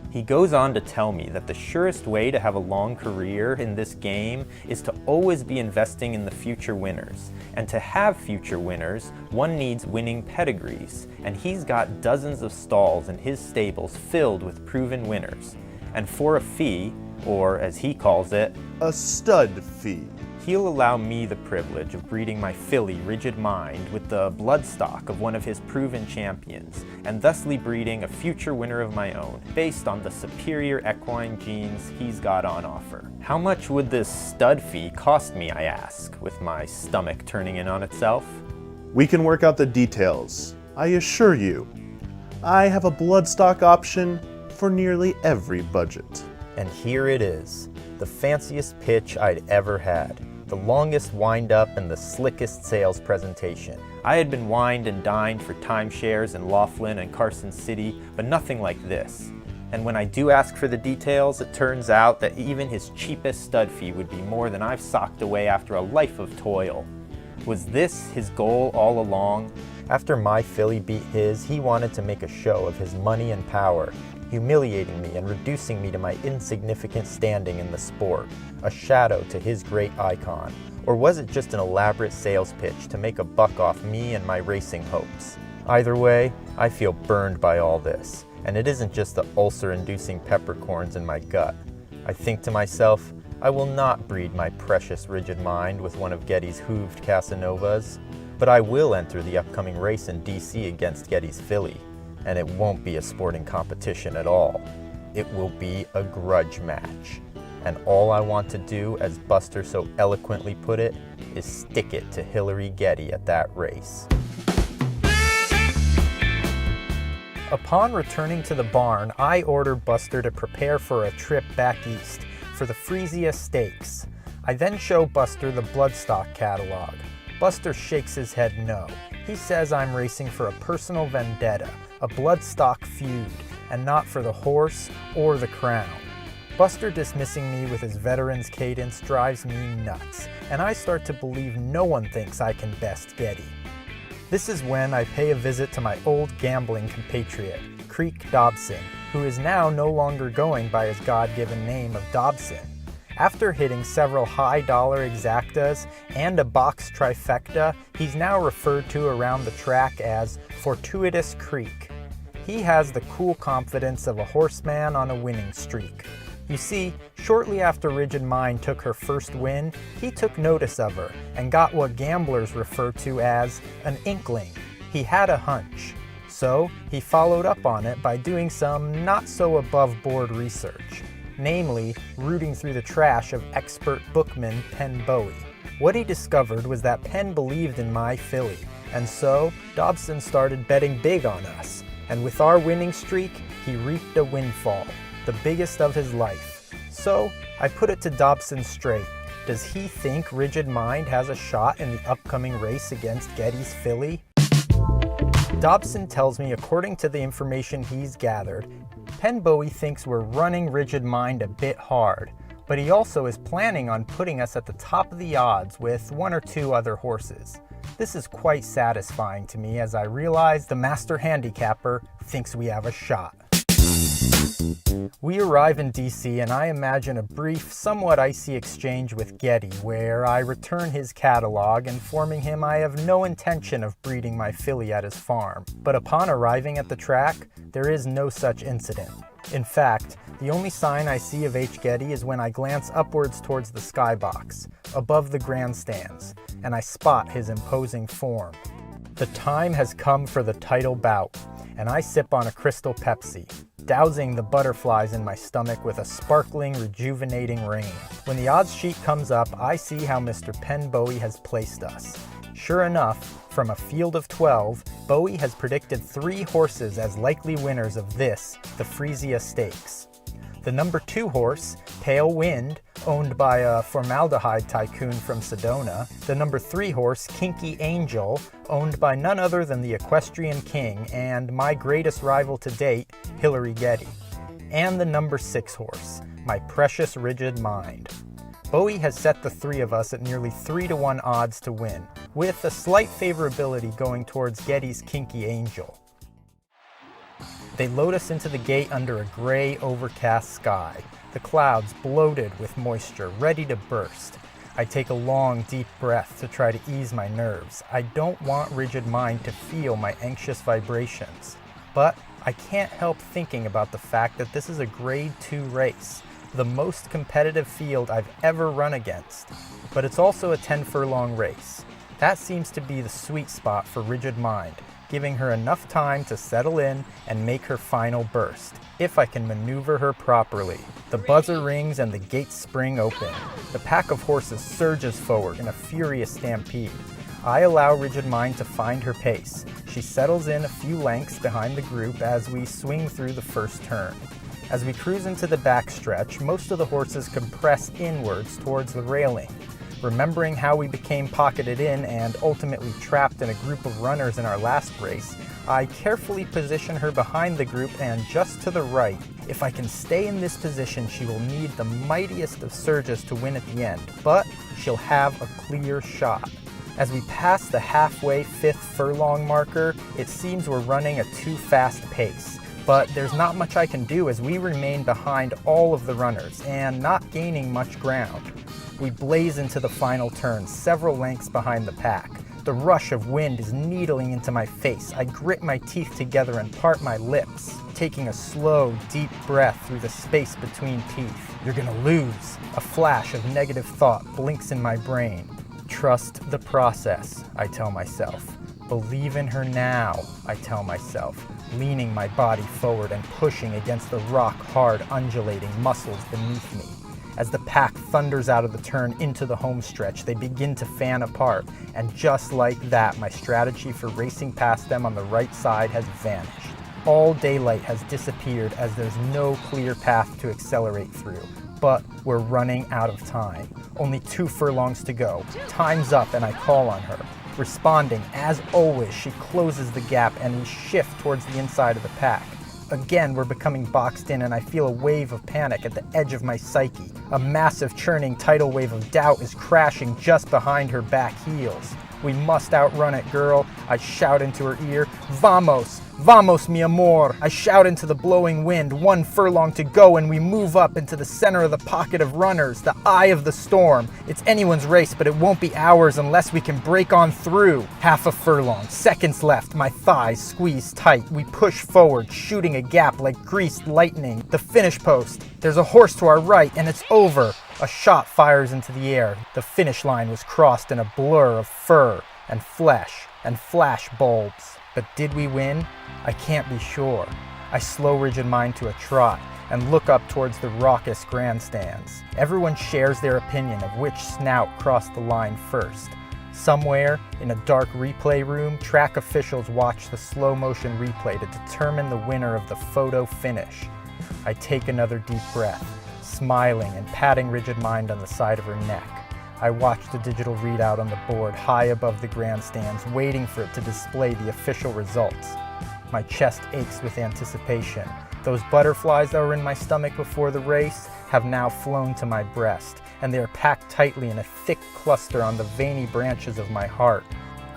He goes on to tell me that the surest way to have a long career in this game is to always be investing in the future winners. And to have future winners, one needs winning pedigrees. And he's got dozens of stalls in his stables filled with proven winners. And for a fee, or as he calls it, a stud fee, he'll allow me the privilege of breeding my filly Rigid Mind with the bloodstock of one of his proven champions, and thusly breeding a future winner of my own, based on the superior equine genes he's got on offer. How much would this stud fee cost me, I ask, with my stomach turning in on itself? We can work out the details. I assure you, I have a bloodstock option for nearly every budget. And here it is, the fanciest pitch I'd ever had. The longest wind-up and the slickest sales presentation. I had been wined and dined for timeshares in Laughlin and Carson City, but nothing like this. And when I do ask for the details, it turns out that even his cheapest stud fee would be more than I've socked away after a life of toil. Was this his goal all along? After my filly beat his, he wanted to make a show of his money and power, humiliating me and reducing me to my insignificant standing in the sport, a shadow to his great icon. Or was it just an elaborate sales pitch to make a buck off me and my racing hopes? Either way, I feel burned by all this, and it isn't just the ulcer-inducing peppercorns in my gut. I think to myself, I will not breed my precious Rigid Mind with one of Getty's hooved Casanovas, but I will enter the upcoming race in DC against Getty's filly. And it won't be a sporting competition at all. It will be a grudge match. And all I want to do, as Buster so eloquently put it, is stick it to Hillary Getty at that race. Upon returning to the barn, I order Buster to prepare for a trip back east for the Frisia Stakes. I then show Buster the bloodstock catalog. Buster shakes his head no. He says I'm racing for a personal vendetta, a bloodstock feud, and not for the horse or the crown. Buster dismissing me with his veteran's cadence drives me nuts, and I start to believe no one thinks I can best Getty. This is when I pay a visit to my old gambling compatriot, Creek Dobson, who is now no longer going by his God-given name of Dobson. After hitting several high-dollar exactas and a box trifecta, he's now referred to around the track as Fortuitous Creek. He has the cool confidence of a horseman on a winning streak. You see, shortly after Rigid Mind took her first win, he took notice of her and got what gamblers refer to as an inkling. He had a hunch. So he followed up on it by doing some not-so-above-board research. Namely, rooting through the trash of expert bookman Penn Bowie. What he discovered was that Penn believed in my filly, and so Dobson started betting big on us. And with our winning streak, he reaped a windfall, the biggest of his life. So I put it to Dobson straight. Does he think Rigid Mind has a shot in the upcoming race against Getty's filly? Dobson tells me, according to the information he's gathered, Penn Bowie thinks we're running Rigid Mind a bit hard, but he also is planning on putting us at the top of the odds with one or two other horses. This is quite satisfying to me as I realize the master handicapper thinks we have a shot. We arrive in DC and I imagine a brief, somewhat icy exchange with Getty where I return his catalog, informing him I have no intention of breeding my filly at his farm. But upon arriving at the track, there is no such incident. In fact, the only sign I see of H. Getty is when I glance upwards towards the skybox, above the grandstands, and I spot his imposing form. The time has come for the title bout, and I sip on a Crystal Pepsi, dousing the butterflies in my stomach with a sparkling, rejuvenating rain. When the odds sheet comes up, I see how Mr. Penn Bowie has placed us. Sure enough, from a field of 12, Bowie has predicted 3 horses as likely winners of this, the Frisia Stakes. The number 2 horse, Pale Wind, owned by a formaldehyde tycoon from Sedona. The number 3 horse, Kinky Angel, owned by none other than the Equestrian King and my greatest rival to date, Hillary Getty. And the number 6 horse, my precious Rigid Mind. Bowie has set the 3 of us at nearly 3-to-1 odds to win, with a slight favorability going towards Getty's Kinky Angel. They load us into the gate under a gray, overcast sky, the clouds bloated with moisture, ready to burst. I take a long, deep breath to try to ease my nerves. I don't want Rigid Mind to feel my anxious vibrations. But I can't help thinking about the fact that this is a Grade 2 race, the most competitive field I've ever run against. But it's also a 10-furlong race. That seems to be the sweet spot for Rigid Mind, giving her enough time to settle in and make her final burst, if I can maneuver her properly. The buzzer rings and the gates spring open. The pack of horses surges forward in a furious stampede. I allow Rigid Mind to find her pace. She settles in a few lengths behind the group as we swing through the first turn. As we cruise into the backstretch, most of the horses compress inwards towards the railing. Remembering how we became pocketed in and ultimately trapped in a group of runners in our last race, I carefully position her behind the group and just to the right. If I can stay in this position, she will need the mightiest of surges to win at the end, but she'll have a clear shot. As we pass the halfway 5th furlong marker, it seems we're running a too fast pace. But there's not much I can do as we remain behind all of the runners and not gaining much ground. We blaze into the final turn, several lengths behind the pack. The rush of wind is needling into my face. I grit my teeth together and part my lips, taking a slow, deep breath through the space between teeth. You're gonna lose. A flash of negative thought blinks in my brain. Trust the process, I tell myself. Believe in her now, I tell myself, leaning my body forward and pushing against the rock-hard, undulating muscles beneath me. As the pack thunders out of the turn into the home stretch, they begin to fan apart, and just like that, my strategy for racing past them on the right side has vanished. All daylight has disappeared as there's no clear path to accelerate through. But we're running out of time. Only 2 furlongs to go. Time's up and I call on her. Responding, as always, she closes the gap and we shift towards the inside of the pack. Again, we're becoming boxed in and I feel a wave of panic at the edge of my psyche. A massive churning tidal wave of doubt is crashing just behind her back heels. We must outrun it, girl. I shout into her ear. Vamos! Vamos, mi amor! I shout into the blowing wind. 1 furlong to go and we move up into the center of the pocket of runners, the eye of the storm. It's anyone's race, but it won't be ours unless we can break on through. Half a furlong, seconds left, my thighs squeeze tight. We push forward, shooting a gap like greased lightning. The finish post. There's a horse to our right and it's over. A shot fires into the air. The finish line was crossed in a blur of fur and flesh and flash bulbs. But did we win? I can't be sure. I slow Rigid Mind to a trot and look up towards the raucous grandstands. Everyone shares their opinion of which snout crossed the line first. Somewhere in a dark replay room, track officials watch the slow motion replay to determine the winner of the photo finish. I take another deep breath, smiling and patting Rigid Mind on the side of her neck. I watch the digital readout on the board high above the grandstands, waiting for it to display the official results. My chest aches with anticipation. Those butterflies that were in my stomach before the race have now flown to my breast, and they are packed tightly in a thick cluster on the veiny branches of my heart.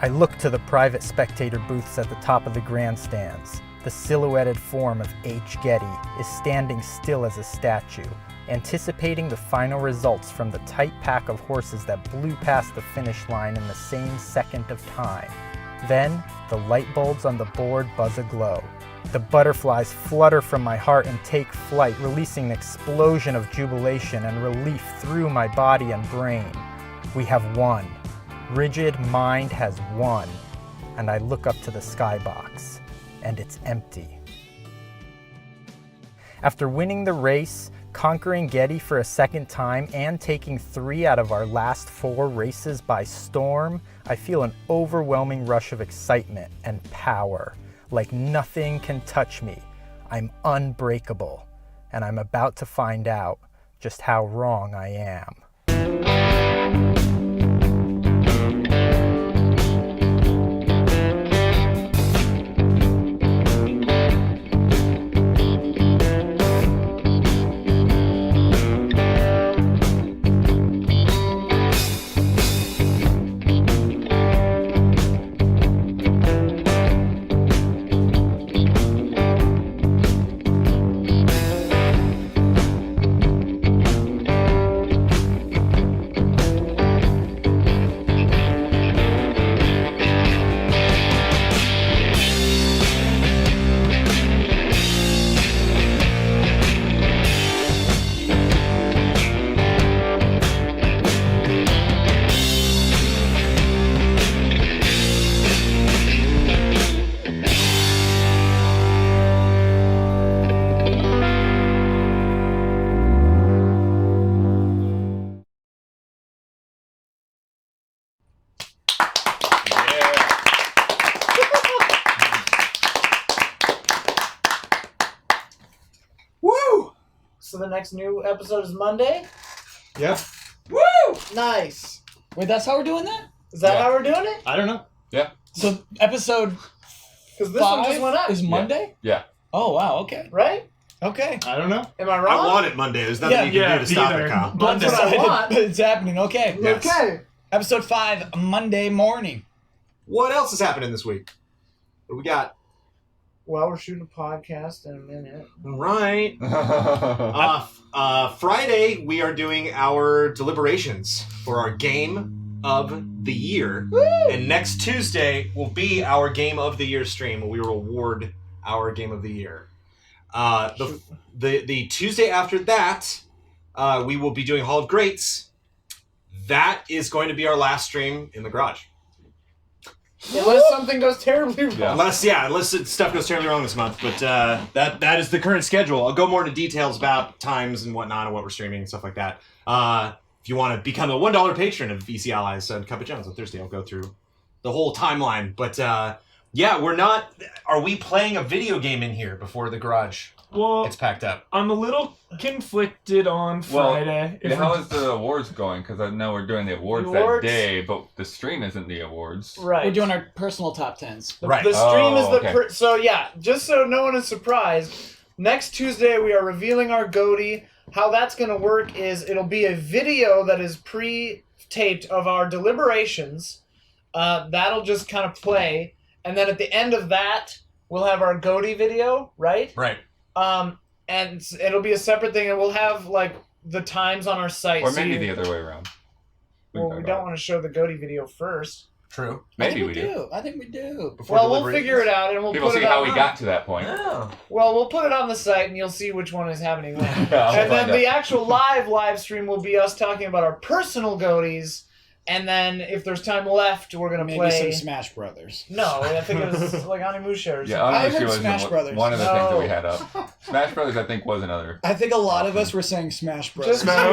I look to the private spectator booths at the top of the grandstands. The silhouetted form of H. Getty is standing still as a statue, anticipating the final results from the tight pack of horses that blew past the finish line in the same second of time. Then, the light bulbs on the board buzz aglow. The butterflies flutter from my heart and take flight, releasing an explosion of jubilation and relief through my body and brain. We have won. Rigid Mind has won. And I look up to the skybox, and it's empty. After winning the race, conquering Getty for a second time, and taking 3 out of our last 4 races by storm, I feel an overwhelming rush of excitement and power. Like nothing can touch me. I'm unbreakable. and I'm about to find out just how wrong I am. Woo! So the next new episode is Monday? Yep. Woo! Nice. Wait, that's how we're doing that? Is that how we're doing it? I don't know. Yeah. So episode Because this one just went up. is Monday? Yeah. Oh, wow, okay. Right? Okay. I don't know. Am I wrong? I want it Monday. There's nothing you can do to stop it, Kyle. That's what I want. But it's happening, okay. Yes. Okay. Episode 5, Monday morning. What else is happening this week? What do we got? Well, we're shooting a podcast in a minute. All right. Friday, we are doing our deliberations for our game of the year. Woo! And next Tuesday will be our game of the year stream where we will award our game of the year. The Tuesday after that, we will be doing Hall of Greats. That is going to be our last stream in the garage. Unless something goes terribly wrong. Unless stuff goes terribly wrong this month. But that is the current schedule. I'll go more into details about times and whatnot and what we're streaming and stuff like that. If you want to become a $1 patron of VC Allies and Cup of Jones on Thursday, I'll go through the whole timeline. But we're not. Are we playing a video game in here before the garage? Well, It's packed up. I'm a little conflicted on Friday. How is the awards going? Because I know we're doing the awards that day, but the stream isn't the awards. Right. We're doing our personal top 10s. The stream is the... okay. So, yeah, just so no one is surprised, next Tuesday we are revealing our GOTY. How that's going to work is it'll be a video that is pre-taped of our deliberations. That'll just kind of play. And then at the end of that, we'll have our GOTY video, right? Right. And it'll be a separate thing, and we'll have, like, the times on our site. Or maybe the other way around. Well, we don't want to show the GOTY video first. True. Maybe we do. I think we do. Well, we'll figure it out, and we'll People put see it how on. we got to that point. Oh. Well, we'll put it on the site, and you'll see which one is happening when. I'll And then find the out. actual live stream will be us talking about our personal GOTYs, and then if there's time left, we're gonna Maybe play some Smash Brothers. No, I think it was like Onimusha or Yeah, something. I heard Onimusha was Smash Brothers. one of the things that we No. had up. Smash Brothers, I think, was another. I think a lot of us were saying Smash Brothers. Smash.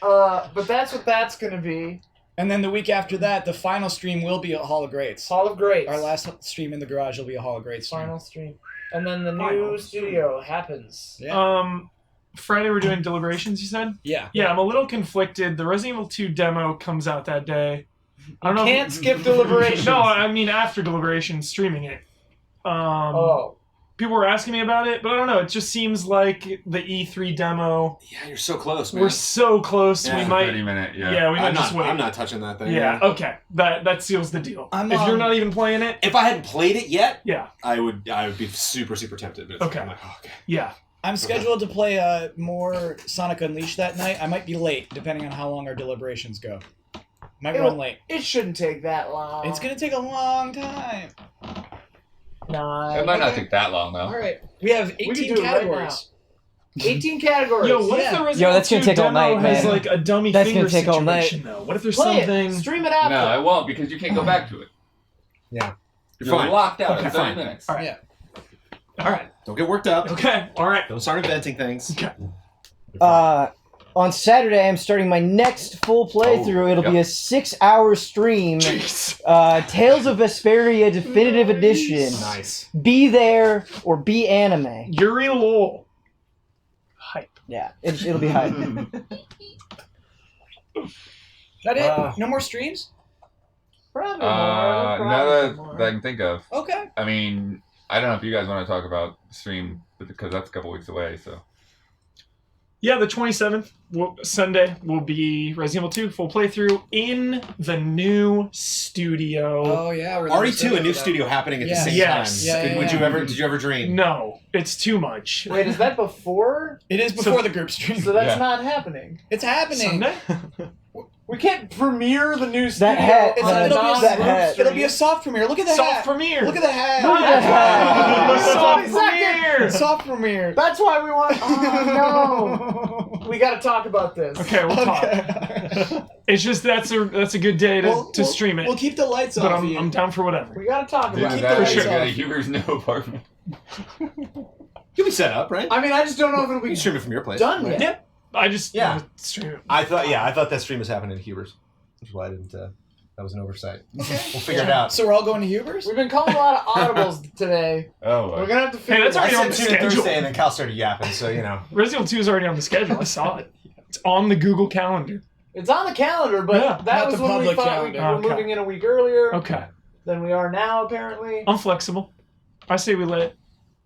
But that's what that's gonna be. And then the week after that, the final stream will be a Hall of Greats. Hall of Greats. Our last stream in the garage will be a Hall of Greats stream. Final stream. And then the new studio happens. Yeah. Friday we're doing deliberations, you said? Yeah. Yeah, I'm a little conflicted. The Resident Evil 2 demo comes out that day. I don't know. Can't skip deliberations. No, I mean after deliberations, streaming it. People were asking me about it, but I don't know. It just seems like the E3 demo. Yeah, you're so close, man. We're so close. Yeah. We might. 30-minute, yeah. Yeah, we might I'm just not, wait. I'm not touching that thing. Yeah. Okay. That seals the deal. If you're not even playing it, If I hadn't played it yet, yeah, I would be super tempted. But it's Okay. I'm like, oh, okay. yeah. I'm scheduled to play more Sonic Unleashed that night. I might be late, depending on how long our deliberations go. Might run late. It shouldn't take that long. It's going to take a long time. No. It might not take that long, though. All right. We have We can 18 do it right categories. 18 categories. Yo, what if the Resident Evil 2 demo has like a dummy finger situation though? What if there's Play something? It. Stream it after. No, it won't because you can't go back to it. Yeah. You're fine. locked out Okay, in 30 fine. minutes. All right. Yeah. All right. Don't get worked up. Okay. All right. Don't start inventing things. Okay. On Saturday, I'm starting my next full playthrough. It'll be a 6-hour stream. Tales of Vesperia Definitive Edition. Nice. Be there or be anime. Yuri Lowell. Hype. Yeah, it'll be hype. That it? No more streams? Probably None more. that I can think of. Okay. I mean, I don't know if you guys want to talk about stream, because that's a couple weeks away, so. Yeah, the 27th, Sunday, will be Resident Evil 2 full playthrough in the new studio. Oh, yeah. RE2, a new studio happening at the same time. Did you ever dream? No, it's too much. Wait, is that before? It is before the group stream. So that's not happening. It's happening. Sunday? We can't premiere the new studio. hat, on a it'll non-group be a soft premiere. Look at the Soft hat. premiere. Look at the hat. Look at the hat. Soft premiere. Soft premiere. That's why we want. Oh no! We got to talk about this. Okay, we'll talk. It's just that's a good day to stream it. We'll keep the lights but off. I'm down for whatever. We got to talk Dude, about it. that the is lights gonna off. be Huber's new apartment. You'll be set up, right? I mean, I just don't know if it'll You be can stream it from your place. done yet. Yeah. I just Yeah. want to stream it. I thought that stream was happening in Huber's. Which is why I didn't. That was an oversight. We'll figure it out. So we're all going to Huber's? We've been calling a lot of audibles today. Oh, We're gonna have to figure. Hey, that's it out. already I on said the tune in schedule. Thursday, and then Cal started yapping. So you know. Resident Evil 2 is already on the schedule. I saw it. It's on the Google Calendar. It's on the calendar, but Yeah, that not was the when we public thought we calendar. were moving in a week earlier Okay. than we are now. Apparently, I'm flexible. I say we let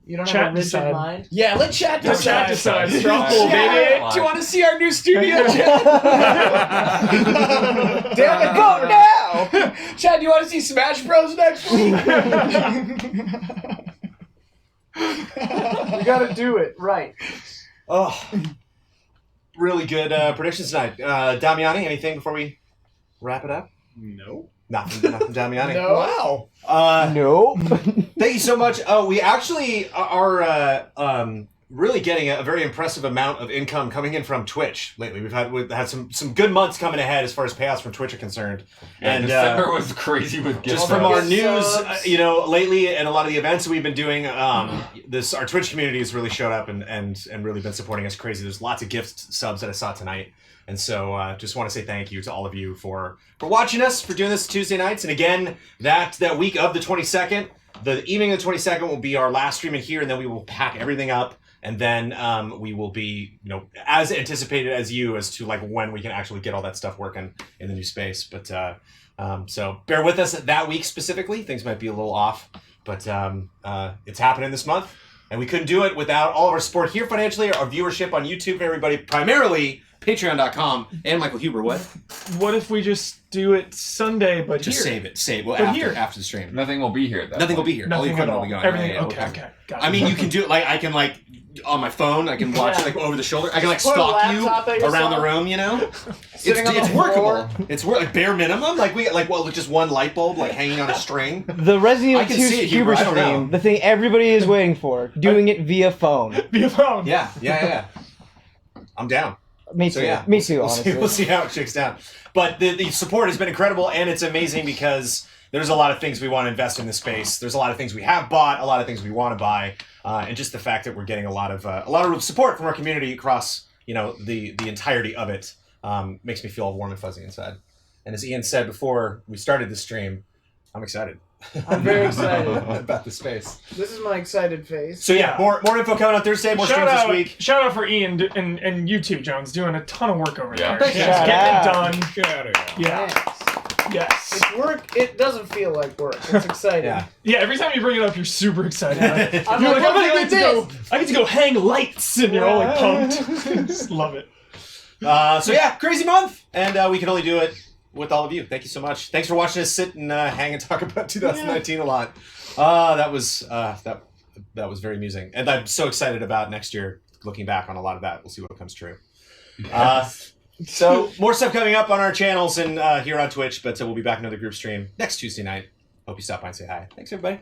you don't Chat have a rigid decide. mind. Yeah, let chat Let decide. chat decide. Yeah. Straw poll, Chat, baby. do you want to see our new studio, Chad? Damn it, go now! Chad, do you want to see Smash Bros next week? We got to do it right. Oh, really good predictions tonight. Damiani, anything before we wrap it up? No. Nothing, Damiani. No. Wow. Nope. Thank you so much. Oh, we actually are really getting a very impressive amount of income coming in from Twitch lately. We've had some good months coming ahead as far as payouts from Twitch are concerned. Yeah, And December was crazy with gift just from subs. our news, lately, and a lot of the events that we've been doing, our Twitch community has really showed up and really been supporting us crazy. There's lots of gift subs that I saw tonight. And so just want to say thank you to all of you for watching us, for doing this Tuesday nights. And again, that week of the 22nd, the evening of the 22nd will be our last stream in here, and then we will pack everything up. And then we will be, as anticipated as you as to like when we can actually get all that stuff working in the new space. But so bear with us that week specifically. Things might be a little off, but it's happening this month. And we couldn't do it without all of our support here financially, our viewership on YouTube, everybody, primarily Patreon.com, and Michael Huber. What if we just do it Sunday, but just here? save it. Well, But after the stream. Nothing will be here at that Nothing will point. be here. All the Nothing equipment at will be all. gone. Everything. Yeah, Okay. Got I it. mean, you can do it I can on my phone. I can watch it like over the shoulder. I can like Put a stalk you laptop at your around the side. room. Sitting on It's the workable. floor. It's like bare minimum. With just one light bulb like hanging on a string. The Resident I Evil can 2 see it, Huber Huber, I don't know. stream, the thing everybody is waiting for, doing it via phone. Via phone. Yeah. I'm down. Me too. So yeah, Me too, we'll honestly. see how it shakes down. But the support has been incredible, and it's amazing because there's a lot of things we want to invest in this space. There's a lot of things we have bought, a lot of things we want to buy, and just the fact that we're getting a lot of support from our community across the entirety of it makes me feel warm and fuzzy inside. And as Ian said before we started the stream, I'm excited. I'm very excited about the space. This is my excited face. So yeah, more info coming on Thursday. More streams this week. Shout out for Ian and you too, Jones, doing a ton of work over there. Thank you. Just getting it done. Get out of here. Yeah. Yes. It's work. It doesn't feel like work. It's exciting. Yeah. Every time you bring it up, you're super excited. I'm You're like, like, what I get to go hang lights, and you're all like pumped. Just love it. So yeah, crazy month, and we can only do it with all of you. Thank you so much. Thanks for watching us sit and hang and talk about 2019 a lot. That was very amusing, and I'm so excited about next year. Looking back on a lot of that, we'll see what comes true. So more stuff coming up on our channels and here on Twitch, but we'll be back another group stream next Tuesday night. Hope you stop by and say hi. Thanks, everybody.